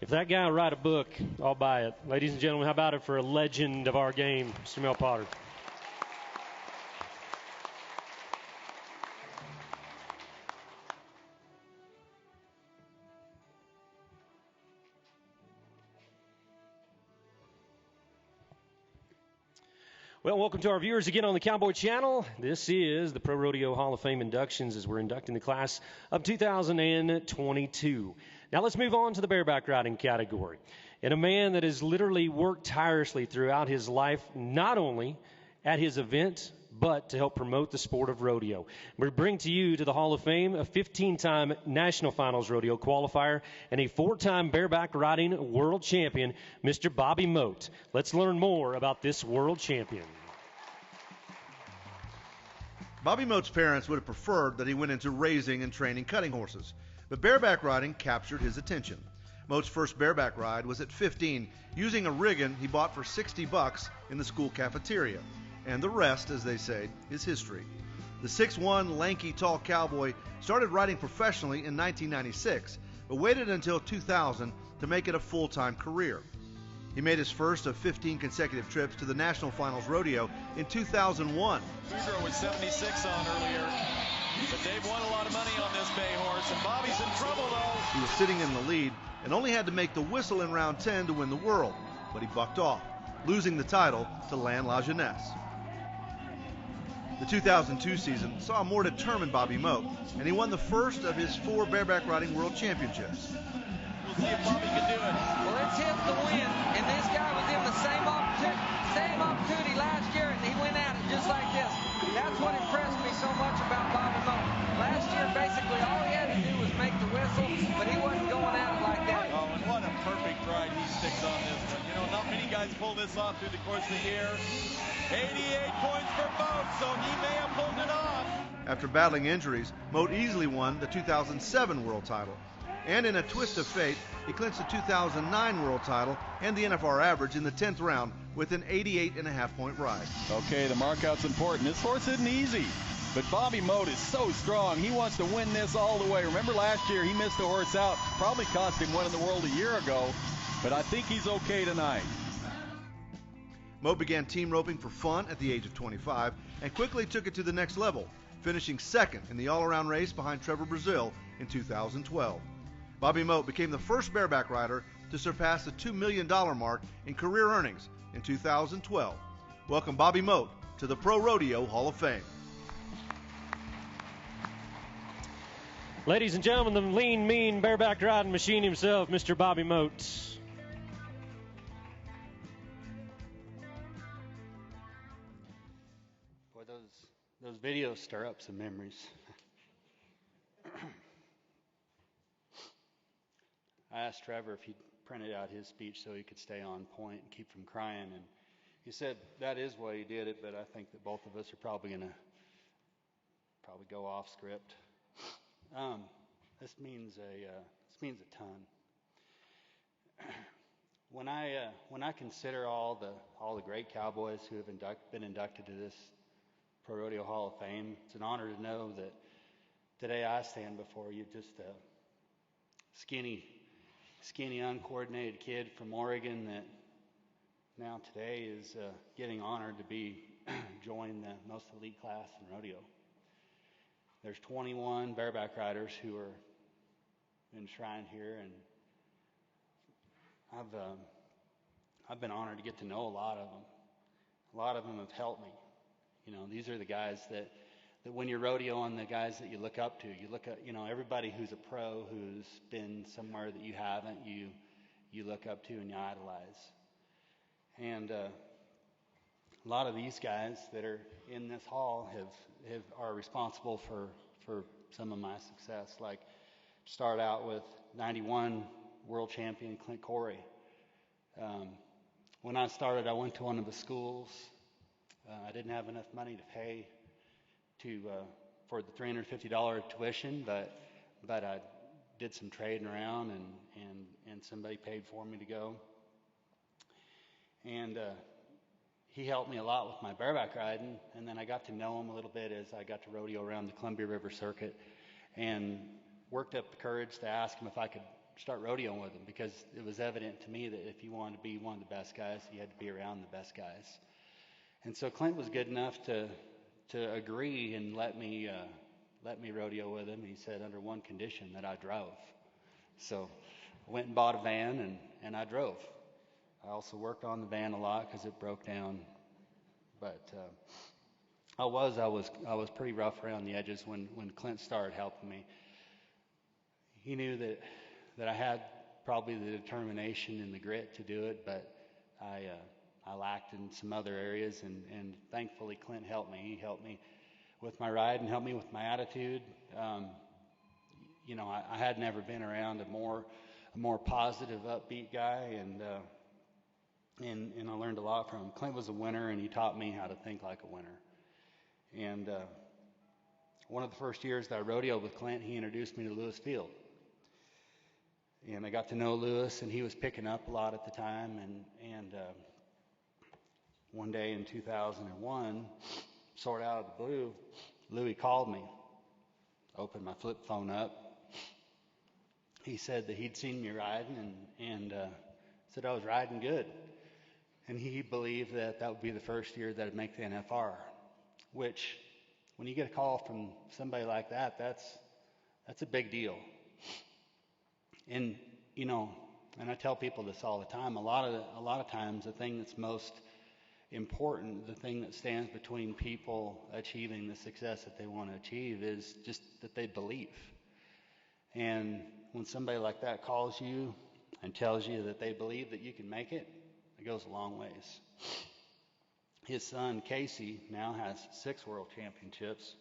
If that guy will write a book, I'll buy it. Ladies and gentlemen, how about it for a legend of our game, Mr. Mel Potter? Well, welcome to our viewers again on the Cowboy Channel. This is the Pro Rodeo Hall of Fame inductions as we're inducting the class of 2022. Now let's move on to the bareback riding category. And a man that has literally worked tirelessly throughout his life, not only at his event, but to help promote the sport of rodeo. We bring to you to the Hall of Fame a 15-time National Finals Rodeo qualifier and a 4-time bareback riding world champion, Mr. Bobby Mote. Let's learn more about this world champion.
Bobby Mote's parents would have preferred that he went into raising and training cutting horses, but bareback riding captured his attention. Mote's first bareback ride was at 15, using a riggin he bought for $60 in the school cafeteria. And the rest, as they say, is history. The 6'1", lanky, tall cowboy started riding professionally in 1996, but waited until 2000 to make it a full-time career. He made his first of 15 consecutive trips to the National Finals Rodeo in 2001.
Cougar was 76 on earlier, but Dave won a lot of money on this bay horse, and Bobby's in trouble, though.
He was sitting in the lead and only had to make the whistle in round 10 to win the world, but he bucked off, losing the title to Lan La Jeunesse. The 2002 season saw a more determined Bobby Mote, and he won the first of his 4 bareback riding world championships.
We'll see if Bobby can do it.
Well, it's him to win, and this guy was in the same opportunity last year, and he went at it just like this. That's what impressed me so much about Bobby Mote. Last year, basically, all he had to do was make the whistle, but he wasn't going at it like that.
Oh, and what a perfect ride he sticks on this one. You know, not many guys pull this off through the course of the year. 88 points for Mote, so he may have pulled it off.
After battling injuries, Mote easily won the 2007 world title. And in a twist of fate, he clinched the 2009 world title and the NFR average in the 10th round with an 88.5-point ride.
Okay, the markout's important. This horse isn't easy, but Bobby Mote is so strong. He wants to win this all the way. Remember last year, he missed the horse out. Probably cost him winning the world a year ago, but I think he's okay tonight.
Mote began team roping for fun at the age of 25 and quickly took it to the next level, finishing second in the all-around race behind Trevor Brazile in 2012. Bobby Mote became the first bareback rider to surpass the $2 million mark in career earnings in 2012. welcome Bobby Mote to the Pro Rodeo Hall of Fame.
Ladies and gentlemen, the lean, mean, bareback riding machine himself, Mr. Bobby Mote.
Boy, those videos stir up some memories. I asked Trevor if he'd printed out his speech so he could stay on point and keep from crying, and he said that is why he did it, but I think that both of us are probably going to go off script. This means a ton. When I consider all the great cowboys who have been inducted to this Pro Rodeo Hall of Fame, it's an honor to know that today I stand before you, just a skinny, uncoordinated kid from Oregon that now today is getting honored to be join the most elite class in rodeo. There's 21 bareback riders who are enshrined here, and I've been honored to get to know a lot of them. A lot of them have helped me. You know, these are the guys that when you're rodeoing, the guys that you look up to. You look at, everybody who's a pro, who's been somewhere that you haven't, you look up to and you idolize. And a lot of these guys that are in this hall are responsible for some of my success. Like, start out with 91 world champion Clint Corey. When I started, I went to one of the schools. I didn't have enough money to pay for the $350 tuition, but I did some trading around, and somebody paid for me to go. And he helped me a lot with my bareback riding, and then I got to know him a little bit as I got to rodeo around the Columbia River circuit, and worked up the courage to ask him if I could start rodeoing with him, because it was evident to me that if you wanted to be one of the best guys, you had to be around the best guys. And so Clint was good enough to agree and let me rodeo with him. He said under one condition, that I drove. So I went and bought a van, and I drove. I also worked on the van a lot because it broke down. But I was pretty rough around the edges when Clint started helping me. He knew that I had probably the determination and the grit to do it, but I lacked in some other areas, and thankfully Clint helped me. He helped me with my ride and helped me with my attitude. I had never been around a more positive, upbeat guy, and I learned a lot from him. Clint was a winner, and he taught me how to think like a winner. And one of the first years that I rodeoed with Clint, he introduced me to Lewis Field. And I got to know Lewis, and he was picking up a lot at the time. And one day in 2001, sort of out of the blue, Louis called me. Opened my flip phone up. He said that he'd seen me riding and said I was riding good. And he believed that would be the first year that I'd make the NFR, which, when you get a call from somebody like that, that's a big deal. And, and I tell people this all the time, a lot of times the thing that's most important, the thing that stands between people achieving the success that they want to achieve, is just that they believe. And when somebody like that calls you and tells you that they believe that you can make it, it goes a long ways. His son, Casey, now has 6 world championships.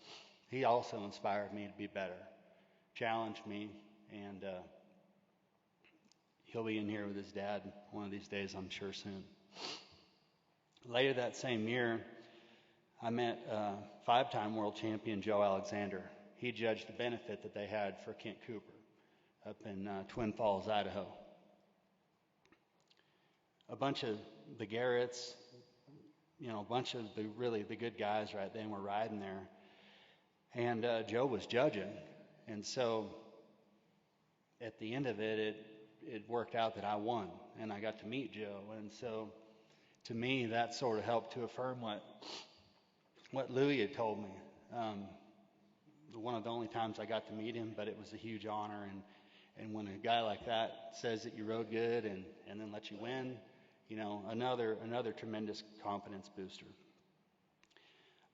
He also inspired me to be better, challenged me, and he'll be in here with his dad one of these days, I'm sure, soon. Later that same year, I met 5-time world champion Joe Alexander. He judged the benefit that they had for Kent Cooper up in Twin Falls, Idaho. A bunch of the Garretts, a bunch of the good guys right then were riding there. And Joe was judging. And so at the end of it worked out that I won, and I got to meet Joe. And so to me, that sort of helped to affirm what Louis had told me. One of the only times I got to meet him, but it was a huge honor. And when a guy like that says that you rode good and then lets you win, Another tremendous confidence booster.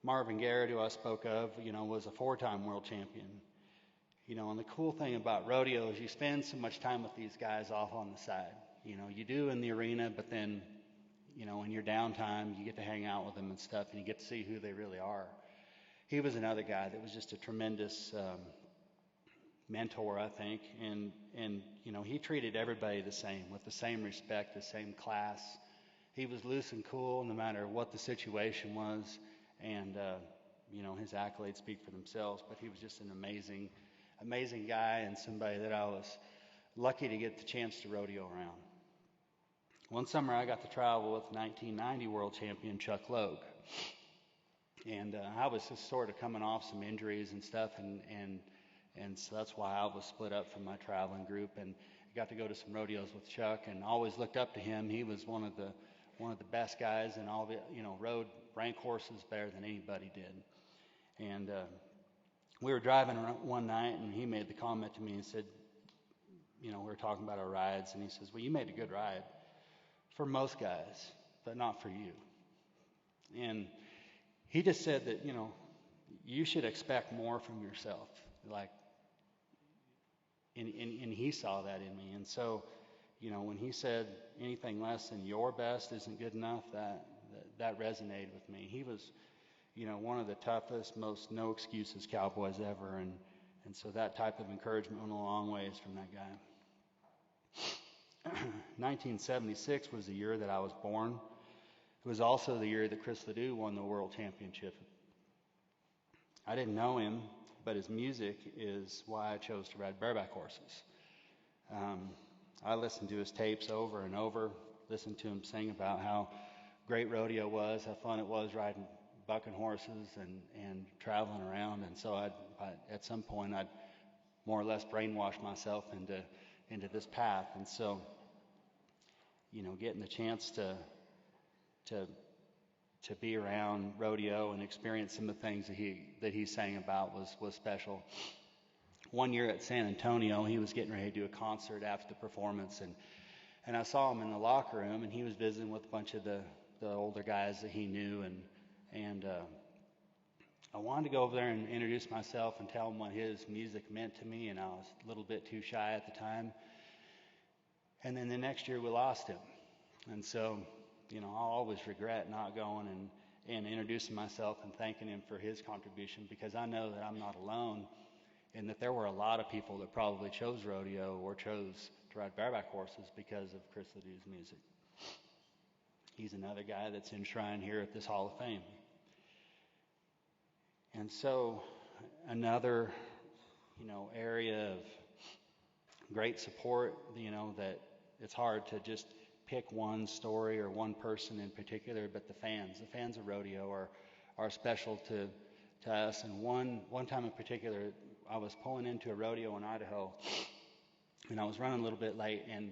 Marvin Garrett, who I spoke of, was a 4-time world champion. And the cool thing about rodeo is you spend so much time with these guys off on the side. You do in the arena, but then, in your downtime, you get to hang out with them and stuff, and you get to see who they really are. He was another guy that was just a tremendous mentor, I think, and he treated everybody the same, with the same respect, the same class. He was loose and cool no matter what the situation was, and his accolades speak for themselves, but he was just an amazing guy and somebody that I was lucky to get the chance to rodeo around. One summer I got to travel with 1990 world champion Chuck Logue, and I was just sort of coming off some injuries and stuff, and so that's why I was split up from my traveling group, and got to go to some rodeos with Chuck, and always looked up to him. He was one of the best guys, and all the rode rank horses better than anybody did. And we were driving one night, and he made the comment to me and said, we were talking about our rides, and he says, "Well, you made a good ride for most guys, but not for you." And he just said that you should expect more from yourself, and he saw that in me. And so, when he said anything less than your best isn't good enough, that resonated with me. He was, one of the toughest, most no excuses cowboys ever, and so that type of encouragement went a long ways from that guy. 1976 was the year that I was born. It was also the year that Chris Ledoux won the world championship. I didn't know him, but his music is why I chose to ride bareback horses. I listened to his tapes over and over, listened to him sing about how great rodeo was, how fun it was riding bucking horses and traveling around. And so at some point I'd more or less brainwash myself into this path. And so, getting the chance to be around rodeo and experience some of the things that he sang about was special. One year at San Antonio, he was getting ready to do a concert after the performance, and I saw him in the locker room, and he was visiting with a bunch of the older guys that he knew, and I wanted to go over there and introduce myself and tell him what his music meant to me, and I was a little bit too shy at the time. And then the next year we lost him, and so I'll always regret not going and introducing myself and thanking him for his contribution, because I know that I'm not alone, and that there were a lot of people that probably chose rodeo or chose to ride bareback horses because of Chris Ledoux's music. He's another guy that's enshrined here at this Hall of Fame. And so another, area of great support, that it's hard to just pick one story or one person in particular, but the fans of rodeo are special to us. And one time in particular, I was pulling into a rodeo in Idaho, and I was running a little bit late, and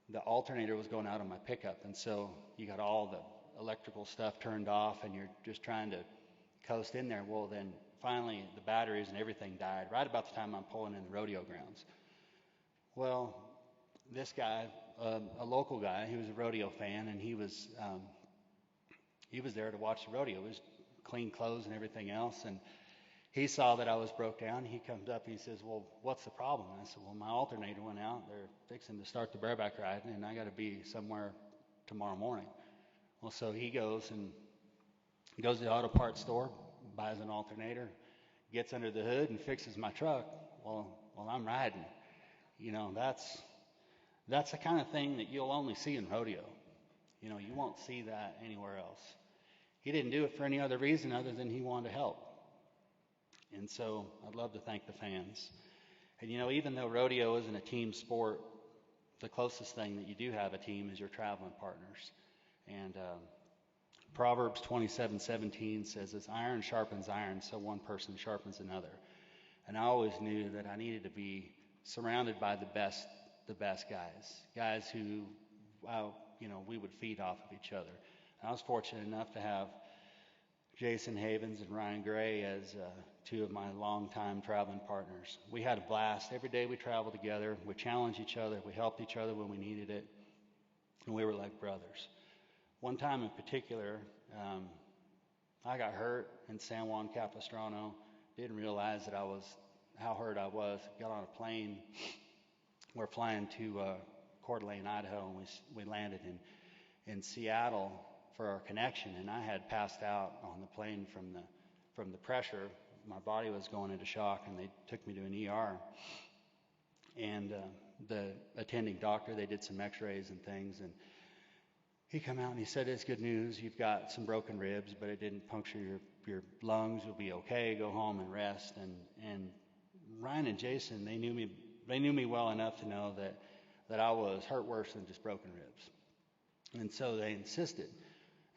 the alternator was going out on my pickup, and so you got all the electrical stuff turned off, and you're just trying to coast in there. Well, then finally the batteries and everything died right about the time I'm pulling in the rodeo grounds. Well, this guy, a local guy, he was a rodeo fan, and he was there to watch the rodeo. It was clean clothes and everything else, and he saw that I was broke down. He comes up and he says, "Well, what's the problem?" I said, "Well, my alternator went out. They're fixing to start the bareback ride, and I got to be somewhere tomorrow morning." Well, so he goes to the auto parts store, buys an alternator, gets under the hood and fixes my truck while I'm riding. That's the kind of thing that you'll only see in rodeo. You won't see that anywhere else. He didn't do it for any other reason other than he wanted to help. And so I'd love to thank the fans. And even though rodeo isn't a team sport, the closest thing that you do have a team is your traveling partners. And Proverbs 27:17 says, "As iron sharpens iron, so one person sharpens another." And I always knew that I needed to be surrounded by the best guys who, we would feed off of each other. And I was fortunate enough to have Jason Havens and Ryan Gray as two of my longtime traveling partners. We had a blast. Every day we traveled together. We challenged each other. We helped each other when we needed it. and we were like brothers. One time in particular, I got hurt in San Juan Capistrano. Didn't realize that how hurt I was. Got on a plane. We're flying to Coeur d'Alene, Idaho, and we landed in Seattle for our connection, and I had passed out on the plane from the pressure. My body was going into shock, and they took me to an ER. And the attending doctor, they did some x-rays and things, and he came out and he said, "It's good news. You've got some broken ribs, but it didn't puncture your lungs. You'll be okay. Go home and rest." And Ryan and Jason, they knew me well enough to know that I was hurt worse than just broken ribs. And so they insisted.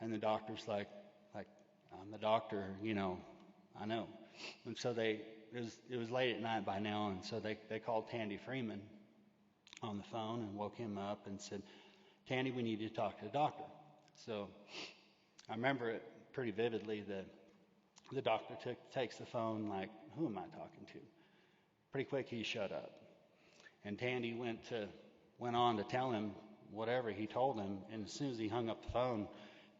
And the doctor's like, "I'm the doctor, I know." And so it was late at night by now, and so they called Tandy Freeman on the phone and woke him up and said, "Tandy, we need you to talk to the doctor." So I remember it pretty vividly. The doctor takes the phone like, "Who am I talking to?" Pretty quick, he shut up. And Tandy went on to tell him whatever he told him, and as soon as he hung up the phone,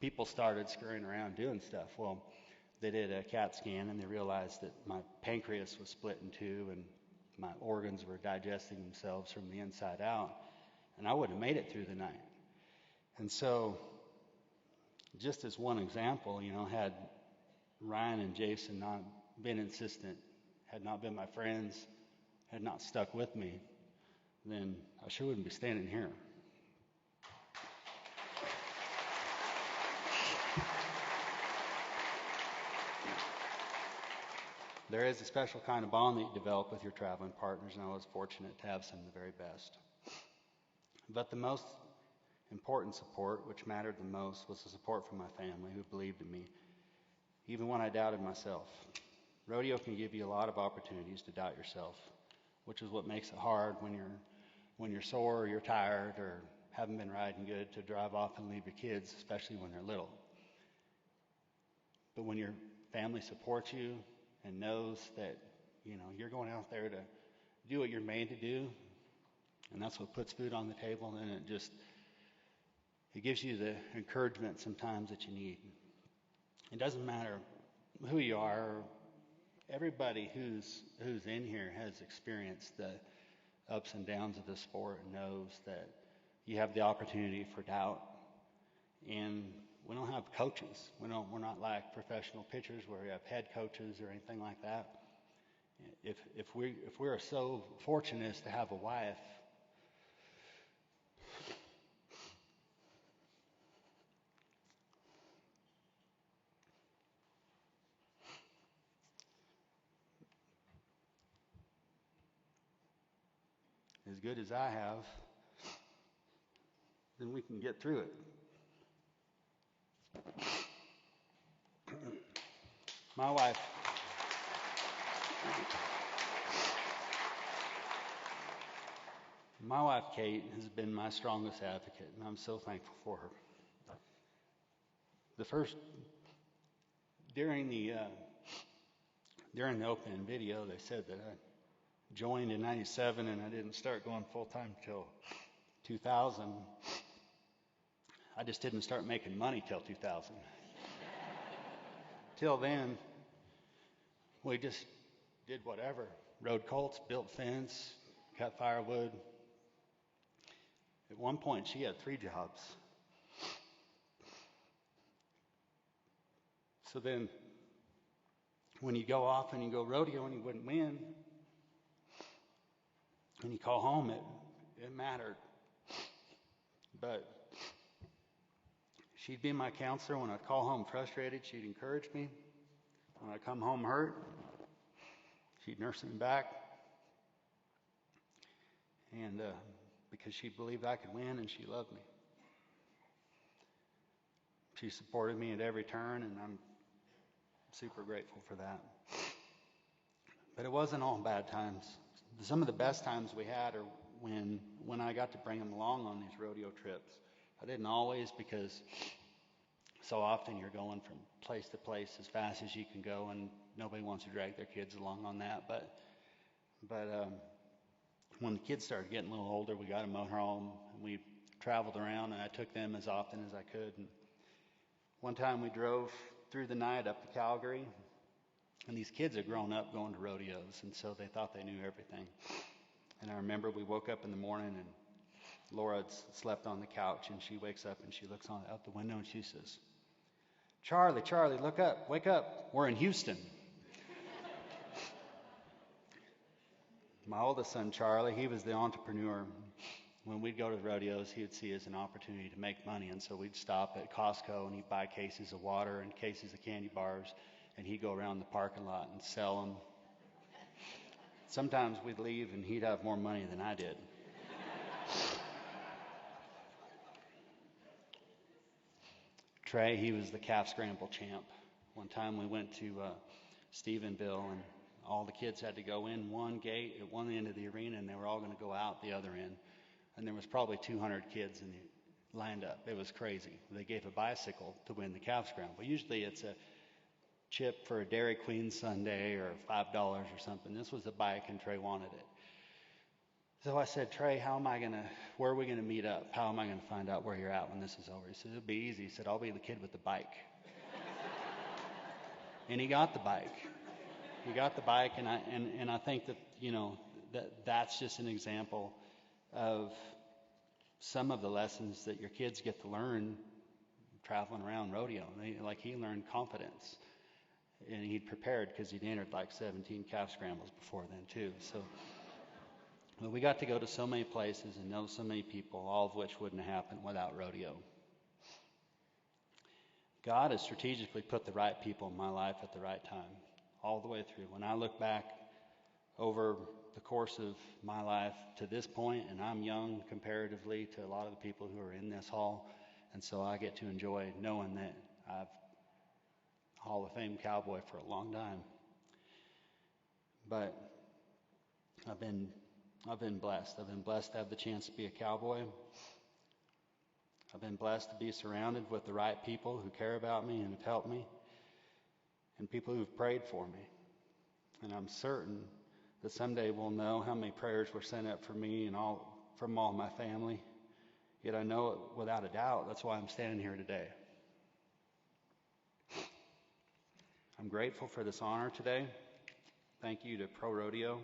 people started scurrying around doing stuff. Well, they did a CAT scan, and they realized that my pancreas was split in two, and my organs were digesting themselves from the inside out, and I wouldn't have made it through the night. And so, just as one example, had Ryan and Jason not been insistent, had not been my friends, had not stuck with me, then I sure wouldn't be standing here. There is a special kind of bond that you develop with your traveling partners, and I was fortunate to have some of the very best. But the most important support, which mattered the most, was the support from my family, who believed in me, even when I doubted myself. Rodeo can give you a lot of opportunities to doubt yourself, which is what makes it hard when you're sore or you're tired or haven't been riding good to drive off and leave your kids, especially when they're little. But when your family supports you and knows that, you're going out there to do what you're made to do, and that's what puts food on the table, then it gives you the encouragement sometimes that you need. It doesn't matter who you are. Everybody who's in here has experienced the ups and downs of the sport and knows that you have the opportunity for doubt. And we don't have coaches. We're not like professional pitchers where we have head coaches or anything like that. If we're so fortunate as to have a wife, as good as I have, then we can get through it. My wife Kate has been my strongest advocate, and I'm so thankful for her. During the opening video, they said that I joined in 97 and I didn't start going full-time till 2000. I just didn't start making money till 2000. Till then, we just did whatever. Rode colts, built fence, cut firewood. At one point, she had 3 jobs. So then, when you go off and you go rodeo and you wouldn't win, and you call home, it mattered. But she'd be my counselor. When I'd call home frustrated, she'd encourage me. When I come home hurt, she'd nurse me back. And because she believed I could win and she loved me. She supported me at every turn, and I'm super grateful for that. But it wasn't all bad times. Some of the best times we had are when I got to bring them along on these rodeo trips. I didn't always, because so often you're going from place to place as fast as you can go, and nobody wants to drag their kids along on that. But when the kids started getting a little older, we got them home, and we traveled around, and I took them as often as I could. And one time we drove through the night up to Calgary, and these kids had grown up going to rodeos, and so they thought they knew everything. And I remember we woke up in the morning, and Laura had slept on the couch, and she wakes up and she looks out the window and she says, Charlie, look up, wake up, we're in Houston. My oldest son, Charlie, he was the entrepreneur. When we'd go to the rodeos, he would see it as an opportunity to make money, and so we'd stop at Costco and he'd buy cases of water and cases of candy bars, and he'd go around the parking lot and sell them. Sometimes we'd leave and he'd have more money than I did. Trey, he was the calf scramble champ. One time we went to Stephenville, and all the kids had to go in one gate at one end of the arena, and they were all going to go out the other end. And there was probably 200 kids lined up. It was crazy. They gave a bicycle to win the calf scramble. Usually it's a chip for a Dairy Queen sundae or $5 or something. This was a bike, and Trey wanted it. So I said, Trey, where are we going to meet up? How am I going to find out where you're at when this is over? He said, it'll be easy. He said, I'll be the kid with the bike. And he got the bike. He got the bike, and I think that, that's just an example of some of the lessons that your kids get to learn traveling around rodeo. He learned confidence, and he'd prepared because he'd entered like 17 calf scrambles before then too. So we got to go to so many places and know so many people, all of which wouldn't have happened without rodeo. God has strategically put the right people in my life at the right time, all the way through. When I look back over the course of my life to this point, and I'm young comparatively to a lot of the people who are in this hall, and so I get to enjoy knowing that I've Hall of Fame cowboy for a long time. But I've been blessed. I've been blessed to have the chance to be a cowboy. I've been blessed to be surrounded with the right people who care about me and have helped me, and people who've prayed for me. And I'm certain that someday we'll know how many prayers were sent up for me and from all my family. Yet I know it without a doubt. That's why I'm standing here today. I'm grateful for this honor today. Thank you to ProRodeo.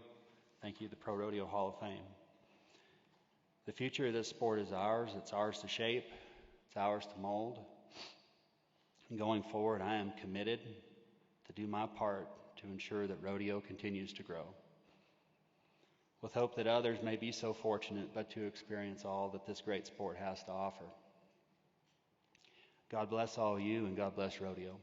Thank you to the ProRodeo Hall of Fame. The future of this sport is ours. It's ours to shape. It's ours to mold. And going forward, I am committed to do my part to ensure that rodeo continues to grow, with hope that others may be so fortunate but to experience all that this great sport has to offer. God bless all of you, and God bless rodeo.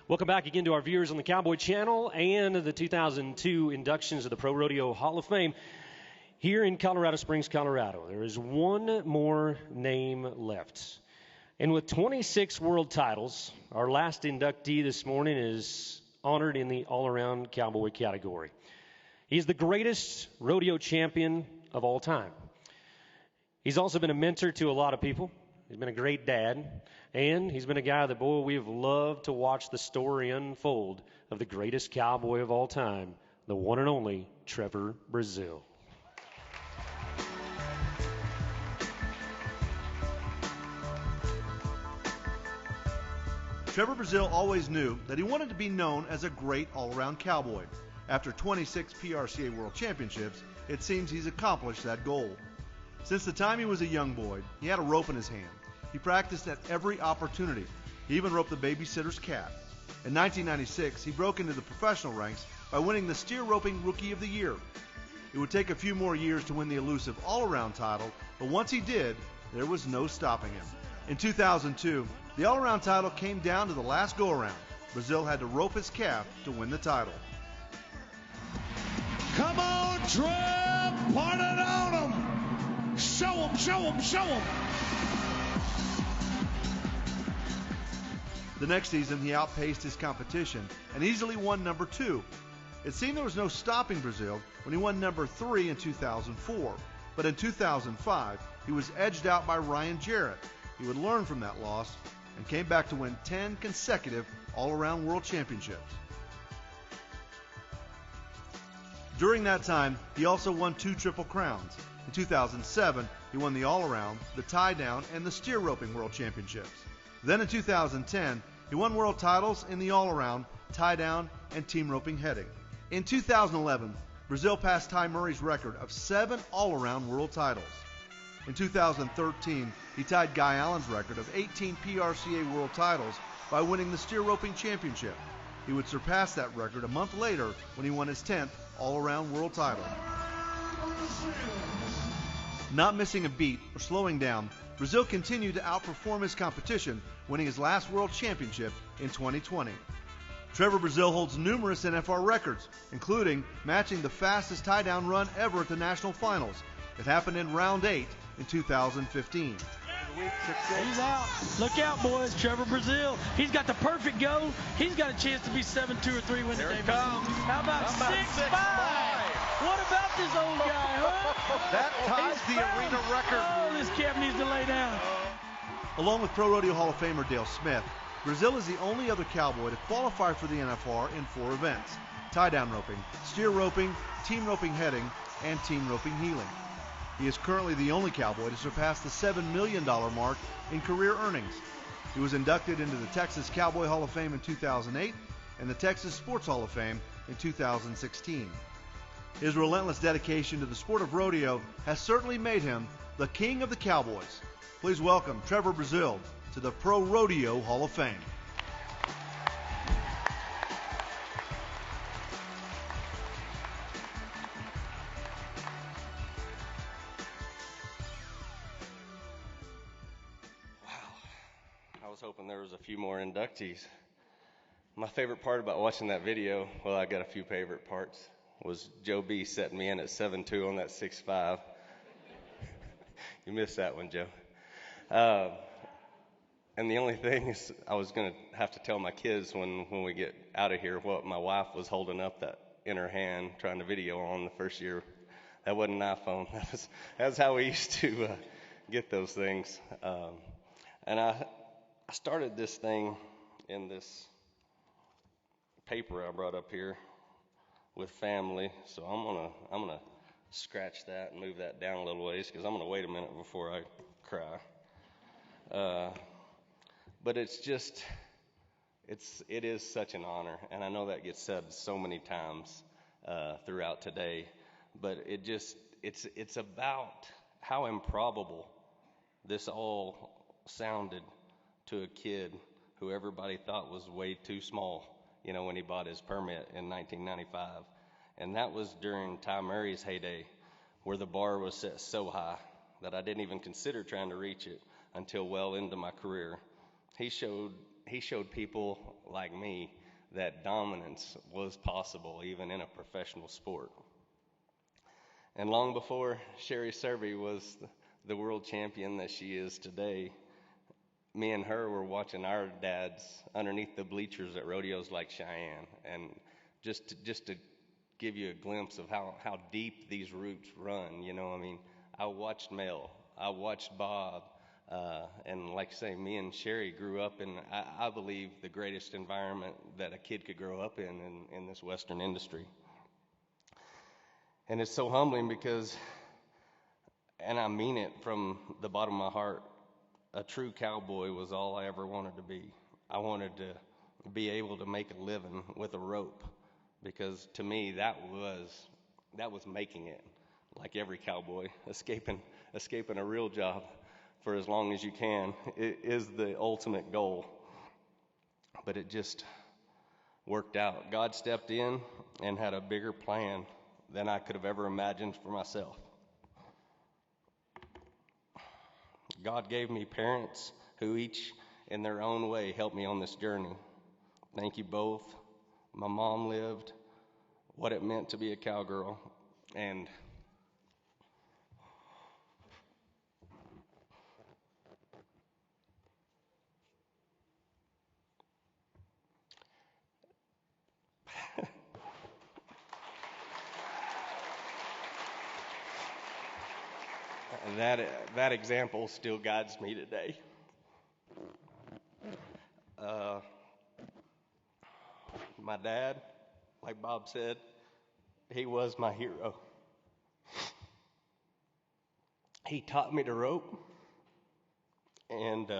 Welcome back again to our viewers on the Cowboy Channel and the 2002 inductions of the ProRodeo Hall of Fame here in Colorado Springs, Colorado. There is one more name left. And with 26 world titles, our last inductee this morning is honored in the all-around cowboy category. He's the greatest rodeo champion of all time. He's also been a mentor to a lot of people. He's been a great dad, and he's been a guy that, boy, we've loved to watch the story unfold of the greatest cowboy of all time, the one and only Trevor Brazile.
Trevor Brazile always knew that he wanted to be known as a great all-around cowboy. After 26 PRCA World Championships, it seems he's accomplished that goal. Since the time he was a young boy, he had a rope in his hand. He practiced at every opportunity. He even roped the babysitter's cat. In 1996, he broke into the professional ranks by winning the Steer Roping Rookie of the Year. It would take a few more years to win the elusive all-around title, but once he did, there was no stopping him. In 2002, the all-around title came down to the last go-around. Brazile had to rope his calf to win the title.
Come on, Trev, put it on him. Show him, show him, show him.
The next season, he outpaced his competition and easily won number 2. It seemed there was no stopping Brazile when he won number 3 in 2004. But in 2005, he was edged out by Ryan Jarrett. He would learn from that loss and came back to win 10 consecutive all-around world championships. During that time, he also won 2 Triple Crowns. In 2007, he won the all-around, the tie-down, and the steer roping world championships. Then in 2010, he won world titles in the all-around, tie-down, and team roping heading. In 2011, Brazile passed Ty Murray's record of 7 all-around world titles. In 2013, he tied Guy Allen's record of 18 PRCA world titles by winning the steer roping championship. He would surpass that record a month later when he won his 10th all-around world title. Not missing a beat or slowing down, Brazile continued to outperform his competition, winning his last world championship in 2020. Trevor Brazile holds numerous NFR records, including matching the fastest tie-down run ever at the national finals. It happened in round 8 in 2015.
He's out. Look out, boys. Trevor Brazile. He's got the perfect go. He's got a chance to be 7-2 or 3 win the day. How about 6'5"? What about this old guy, huh?
That ties the arena record.
Oh, this calf needs to lay down.
Along with Pro Rodeo Hall of Famer Dale Smith, Brazile is the only other cowboy to qualify for the NFR in 4 events: tie-down roping, steer roping, team roping heading, and team roping heeling. He is currently the only cowboy to surpass the $7 million mark in career earnings. He was inducted into the Texas Cowboy Hall of Fame in 2008 and the Texas Sports Hall of Fame in 2016. His relentless dedication to the sport of rodeo has certainly made him the king of the cowboys. Please welcome Trevor Brazile to the Pro Rodeo Hall of Fame.
I was hoping there was a few more inductees. My favorite part about watching that video, well, I got a few favorite parts, was Joe B setting me in at 7'2" on that 6'5". You missed that one, Joe. And the only thing is I was going to have to tell my kids when we get out of here what my wife was holding up that in her hand trying to video on the first year. That wasn't an iPhone. That's how we used to get those things. And I started this thing in this paper I brought up here with family, so I'm gonna scratch that and move that down a little ways because I'm gonna wait a minute before I cry. But it is such an honor, and I know that gets said so many times throughout today, but it's about how improbable this all sounded to a kid who everybody thought was way too small, when he bought his permit in 1995. And that was during Ty Murray's heyday, where the bar was set so high that I didn't even consider trying to reach it until well into my career. He showed people like me that dominance was possible even in a professional sport. And long before Sherry Serby was the world champion that she is today, me and her were watching our dads underneath the bleachers at rodeos like Cheyenne. And just to give you a glimpse of how deep these roots run, I watched Mel, I watched Bob, and like I say, me and Sherry grew up in, I believe, the greatest environment that a kid could grow up in this Western industry. And it's so humbling because, and I mean it from the bottom of my heart, a true cowboy was all I ever wanted to be. I wanted to be able to make a living with a rope, because to me that was making it. like every cowboy, escaping a real job for as long as you can. It is the ultimate goal. But it just worked out. God stepped in and had a bigger plan than I could have ever imagined for myself. God gave me parents who each in their own way helped me on this journey. Thank you both. My mom lived what it meant to be a cowgirl, and that example still guides me today. My dad, like Bob said, he was my hero. He taught me to rope, and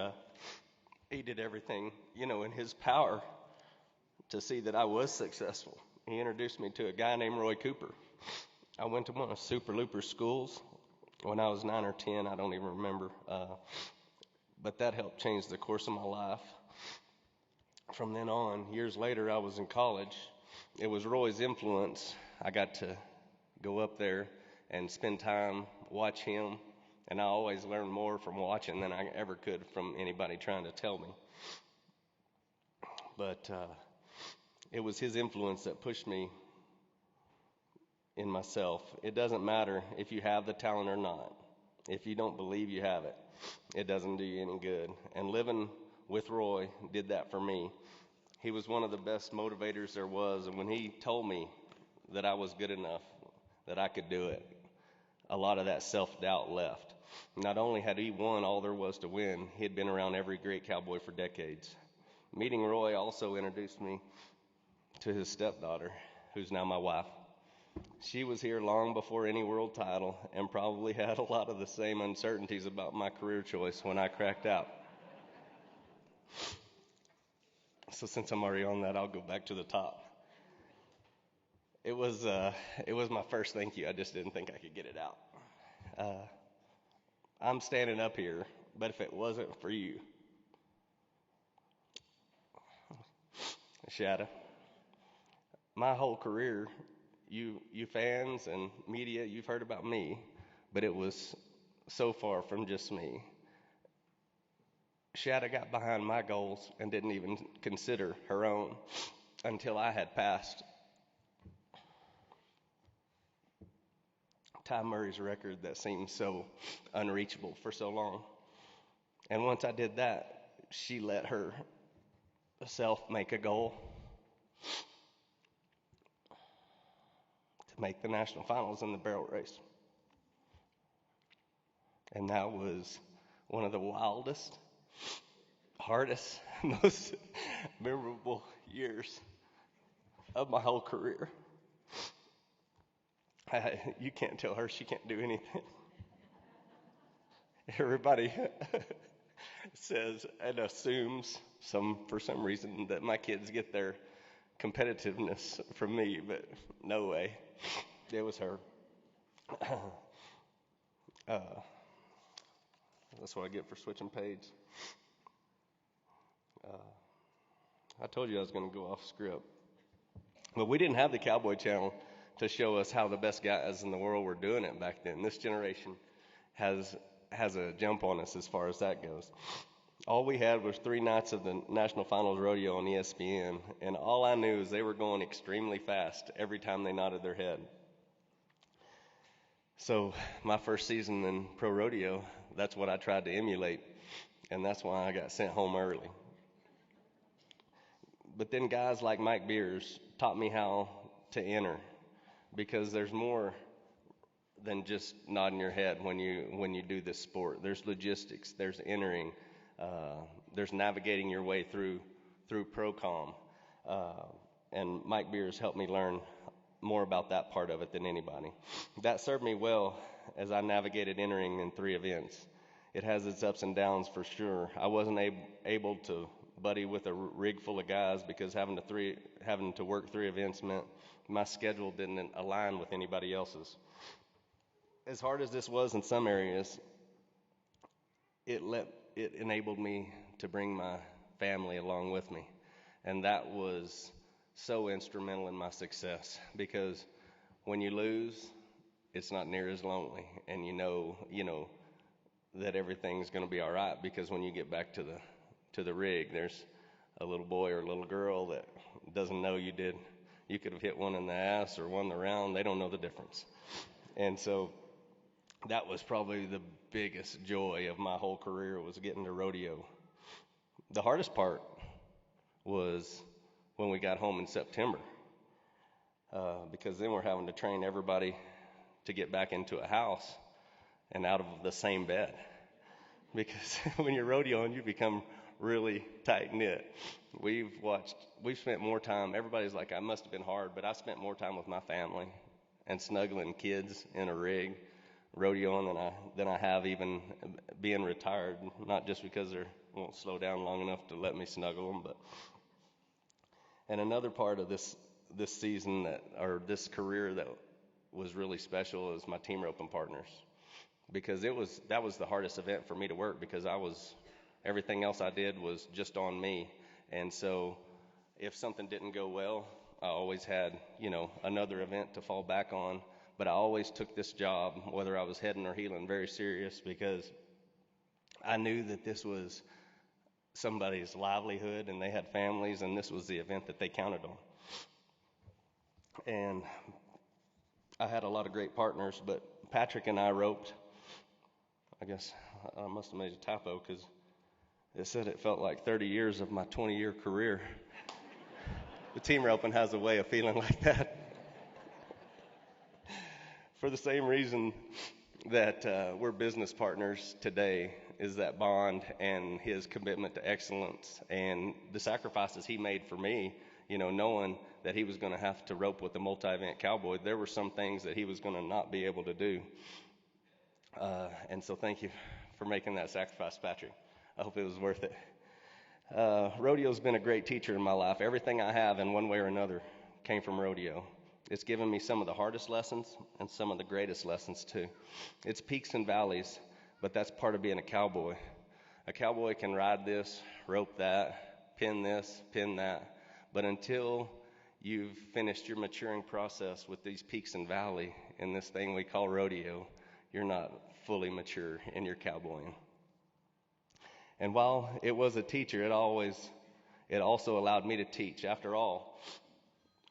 he did everything, in his power to see that I was successful. He introduced me to a guy named Roy Cooper. I went to one of Super Looper schools when I was 9 or 10. I don't even remember. But that helped change the course of my life. From then on, years later, I was in college. It was Roy's influence. I got to go up there and spend time, watch him, and I always learned more from watching than I ever could from anybody trying to tell me. But it was his influence that pushed me in myself. It doesn't matter if you have the talent or not. If you don't believe you have it, it doesn't do you any good. And living with Roy did that for me. He was one of the best motivators there was, and when he told me that I was good enough, that I could do it, a lot of that self-doubt left. Not only had he won all there was to win, he had been around every great cowboy for decades. Meeting Roy also introduced me to his stepdaughter, who's now my wife. She was here long before any world title and probably had a lot of the same uncertainties about my career choice when I cracked out. So since I'm already on that, I'll go back to the top. It was my first thank you. I just didn't think I could get it out. I'm standing up here, but if it wasn't for you, Shadow, my whole career, you fans and media, you've heard about me, but it was so far from just me. Shadow got behind my goals and didn't even consider her own until I had passed Ty Murray's record that seemed so unreachable for so long. And once I did that, she let herself make a goal to make the national finals in the barrel race. And that was one of the wildest, hardest, most memorable years of my whole career. You can't tell her she can't do anything. Everybody says and assumes for some reason that my kids get their competitiveness from me, but no way. It was her. That's what I get for switching page. I told you I was going to go off script. But we didn't have the Cowboy Channel to show us how the best guys in the world were doing it back then. This generation has a jump on us as far as that goes. All we had was 3 nights of the National Finals Rodeo on ESPN, and all I knew is they were going extremely fast every time they nodded their head. So my first season in ProRodeo, that's what I tried to emulate, and that's why I got sent home early. But then guys like Mike Beers taught me how to enter, because there's more than just nodding your head when you do this sport. There's logistics, there's entering, there's navigating your way through ProCom, and Mike Beers helped me learn more about that part of it than anybody. That served me well as I navigated entering in 3 events. It has its ups and downs for sure. I wasn't able to buddy with a rig full of guys because having to work 3 events meant my schedule didn't align with anybody else's. as hard as this was in some areas, it enabled me to bring my family along with me. And that was so instrumental in my success, because when you lose, it's not near as lonely, and you know that everything's going to be all right, because when you get back to the rig, there's a little boy or a little girl that doesn't know you could have hit one in the ass or won the round. They don't know the difference. And so that was probably the biggest joy of my whole career, was getting to rodeo. The hardest part was when we got home in September, because then we're having to train everybody to get back into a house and out of the same bed. Because when you're rodeoing, you become really tight-knit. We've spent more time, everybody's like, I must have been hard, but I spent more time with my family and snuggling kids in a rig, rodeoing, than I have even being retired. Not just because they won't slow down long enough to let me snuggle them, but. And another part of this season this career that was really special is my team roping partners, because that was the hardest event for me to work, because everything else I did was just on me. And so if something didn't go well, I always had, another event to fall back on. But I always took this job, whether I was heading or heeling, very serious, because I knew that this was somebody's livelihood, and they had families, and this was the event that they counted on. And I had a lot of great partners, but Patrick and I roped. I guess I must have made a typo, because it said it felt like 30 years of my 20-year career. The team roping has a way of feeling like that. For the same reason that we're business partners today, is that bond and his commitment to excellence and the sacrifices he made for me, knowing that he was going to have to rope with the multi-event cowboy. There were some things that he was going to not be able to do. And so thank you for making that sacrifice, Patrick. I hope it was worth it. Rodeo's been a great teacher in my life. Everything I have in one way or another came from rodeo. It's given me some of the hardest lessons and some of the greatest lessons too. It's peaks and valleys, but that's part of being a cowboy. A cowboy can ride this, rope that, pin this, pin that, but until you've finished your maturing process with these peaks and valleys in this thing we call rodeo, you're not fully mature in your cowboying. And while it was a teacher, it also allowed me to teach. After all,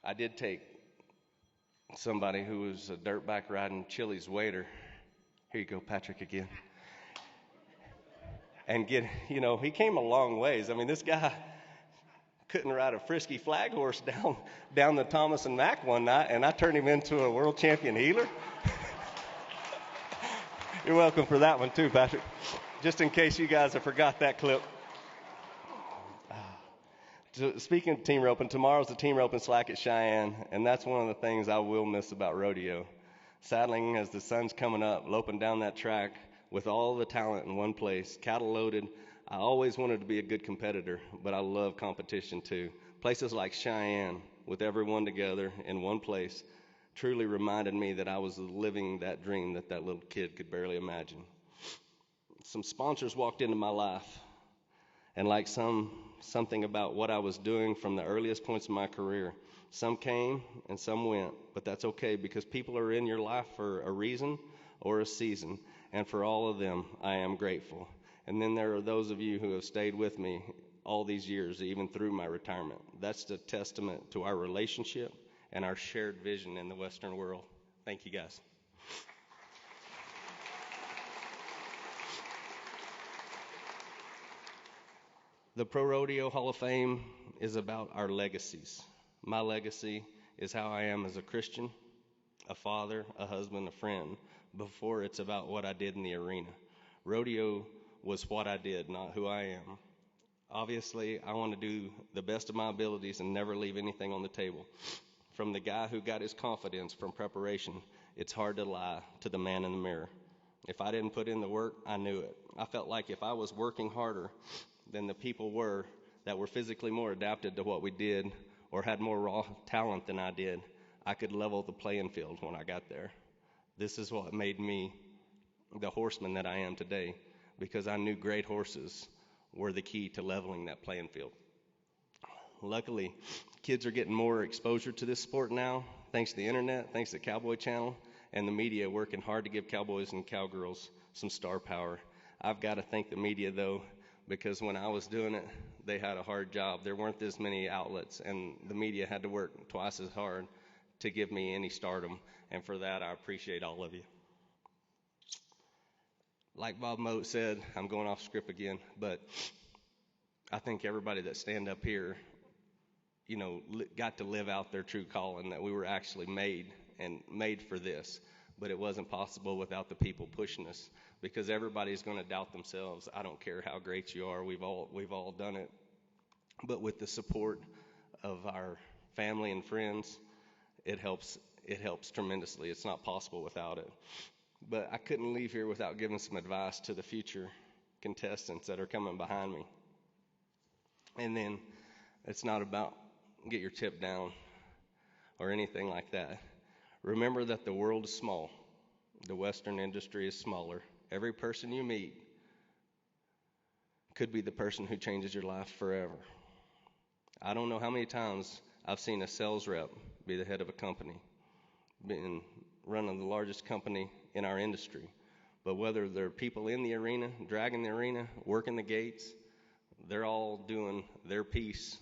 I did take somebody who was a dirtback riding Chili's waiter. Here you go, Patrick, again. And he came a long ways. I mean, this guy couldn't ride a frisky flag horse down the Thomas and Mack one night, and I turned him into a world champion healer. You're welcome for that one too, Patrick. Just in case you guys have forgot that clip. Speaking of team roping, tomorrow's the team roping slack at Cheyenne, and that's one of the things I will miss about rodeo. Saddling as the sun's coming up, loping down that track with all the talent in one place, cattle loaded. I always wanted to be a good competitor, but I love competition too. Places like Cheyenne, with everyone together in one place, truly reminded me that I was living that dream that little kid could barely imagine. Some sponsors walked into my life, and like something about what I was doing from the earliest points of my career, some came and some went, but that's okay, because people are in your life for a reason or a season, and for all of them, I am grateful. And then there are those of you who have stayed with me all these years, even through my retirement. That's the testament to our relationship and our shared vision in the Western world. Thank you, guys. The ProRodeo Hall of Fame is about our legacies. My legacy is how I am as a Christian, a father, a husband, a friend, before it's about what I did in the arena. Rodeo was what I did, not who I am. Obviously, I want to do the best of my abilities and never leave anything on the table. From the guy who got his confidence from preparation, it's hard to lie to the man in the mirror. If I didn't put in the work, I knew it. I felt like if I was working harder than the people that were physically more adapted to what we did or had more raw talent than I did, I could level the playing field when I got there. This is what made me the horseman that I am today, because I knew great horses were the key to leveling that playing field. Luckily, kids are getting more exposure to this sport now, thanks to the internet, thanks to the Cowboy Channel, and the media working hard to give cowboys and cowgirls some star power. I've got to thank the media, though, because when I was doing it, they had a hard job. There weren't this many outlets, and the media had to work twice as hard to give me any stardom, and for that, I appreciate all of you. Like Bob Mote said, I'm going off script again, but I think everybody that stand up here, you know, got to live out their true calling, that we were actually made for this, but it wasn't possible without the people pushing us, because everybody's going to doubt themselves. I don't care how great you are. We've all done it. But with the support of our family and friends, it helps tremendously. It's not possible without it. But I couldn't leave here without giving some advice to the future contestants that are coming behind me. And then it's not about get your tip down or anything like that. Remember that the world is small. The Western industry is smaller. Every person you meet could be the person who changes your life forever. I don't know how many times I've seen a sales rep be the head of a company, being running the largest company in our industry. But whether they're people in the arena, dragging the arena, working the gates, they're all doing their piece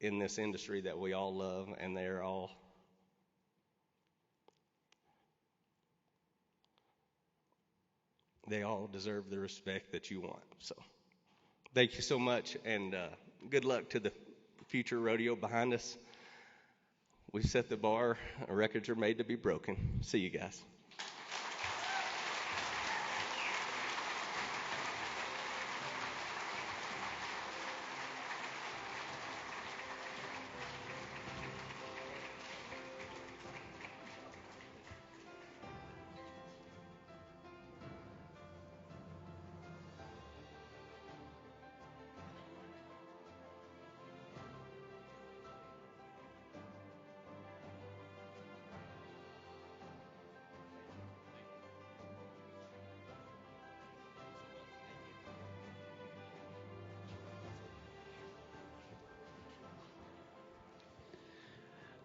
in this industry that we all love, and they all deserve the respect that you want. So thank you so much, and good luck to the future rodeo behind us. We set the bar. Records are made to be broken. See you guys.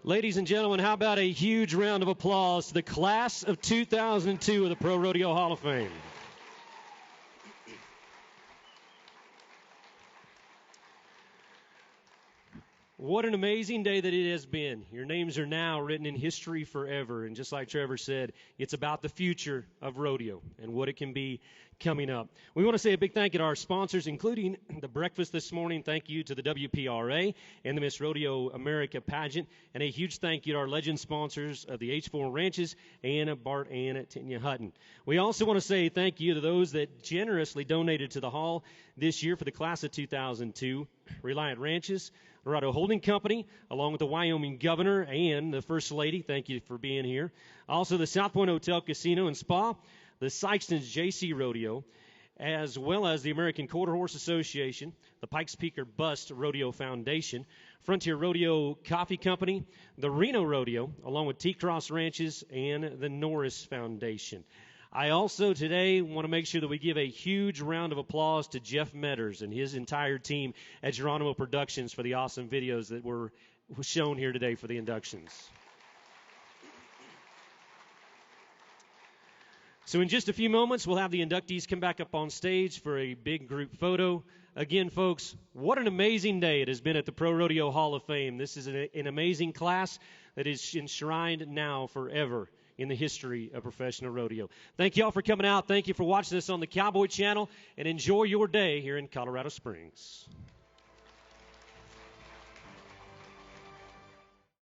Ladies and gentlemen, how about a huge round of applause to the class of 2002 of the Pro Rodeo Hall of Fame. What an amazing day that it has been. Your names are now written in history forever. And just like Trevor said, it's about the future of rodeo and what it can be coming up. We want to say a big thank you to our sponsors, including the breakfast this morning. Thank you to the WPRA and the Miss Rodeo America pageant. And a huge thank you to our legend sponsors of the H4 Ranches and Bart and Tanya Hutton. We also want to say thank you to those that generously donated to the hall this year for the class of 2002. Reliant Ranches, Rodeo Holding Company, along with the Wyoming Governor and the First Lady. Thank you for being here. Also, the South Point Hotel Casino and Spa, the Sykeston's JC Rodeo, as well as the American Quarter Horse Association, the Pikes Peak or Bust Rodeo Foundation, Frontier Rodeo Coffee Company, the Reno Rodeo, along with T-Cross Ranches and the Norris Foundation. I also today want to make sure that we give a huge round of applause to Jeff Metters and his entire team at Geronimo Productions for the awesome videos that were shown here today for the inductions. So in just a few moments, we'll have the inductees come back up on stage for a big group photo. Again, folks, what an amazing day it has been at the Pro Rodeo Hall of Fame. This is an amazing class that is enshrined now forever in the history of professional rodeo. Thank you all for coming out. Thank you for watching us on the Cowboy Channel, and enjoy your day here in Colorado Springs.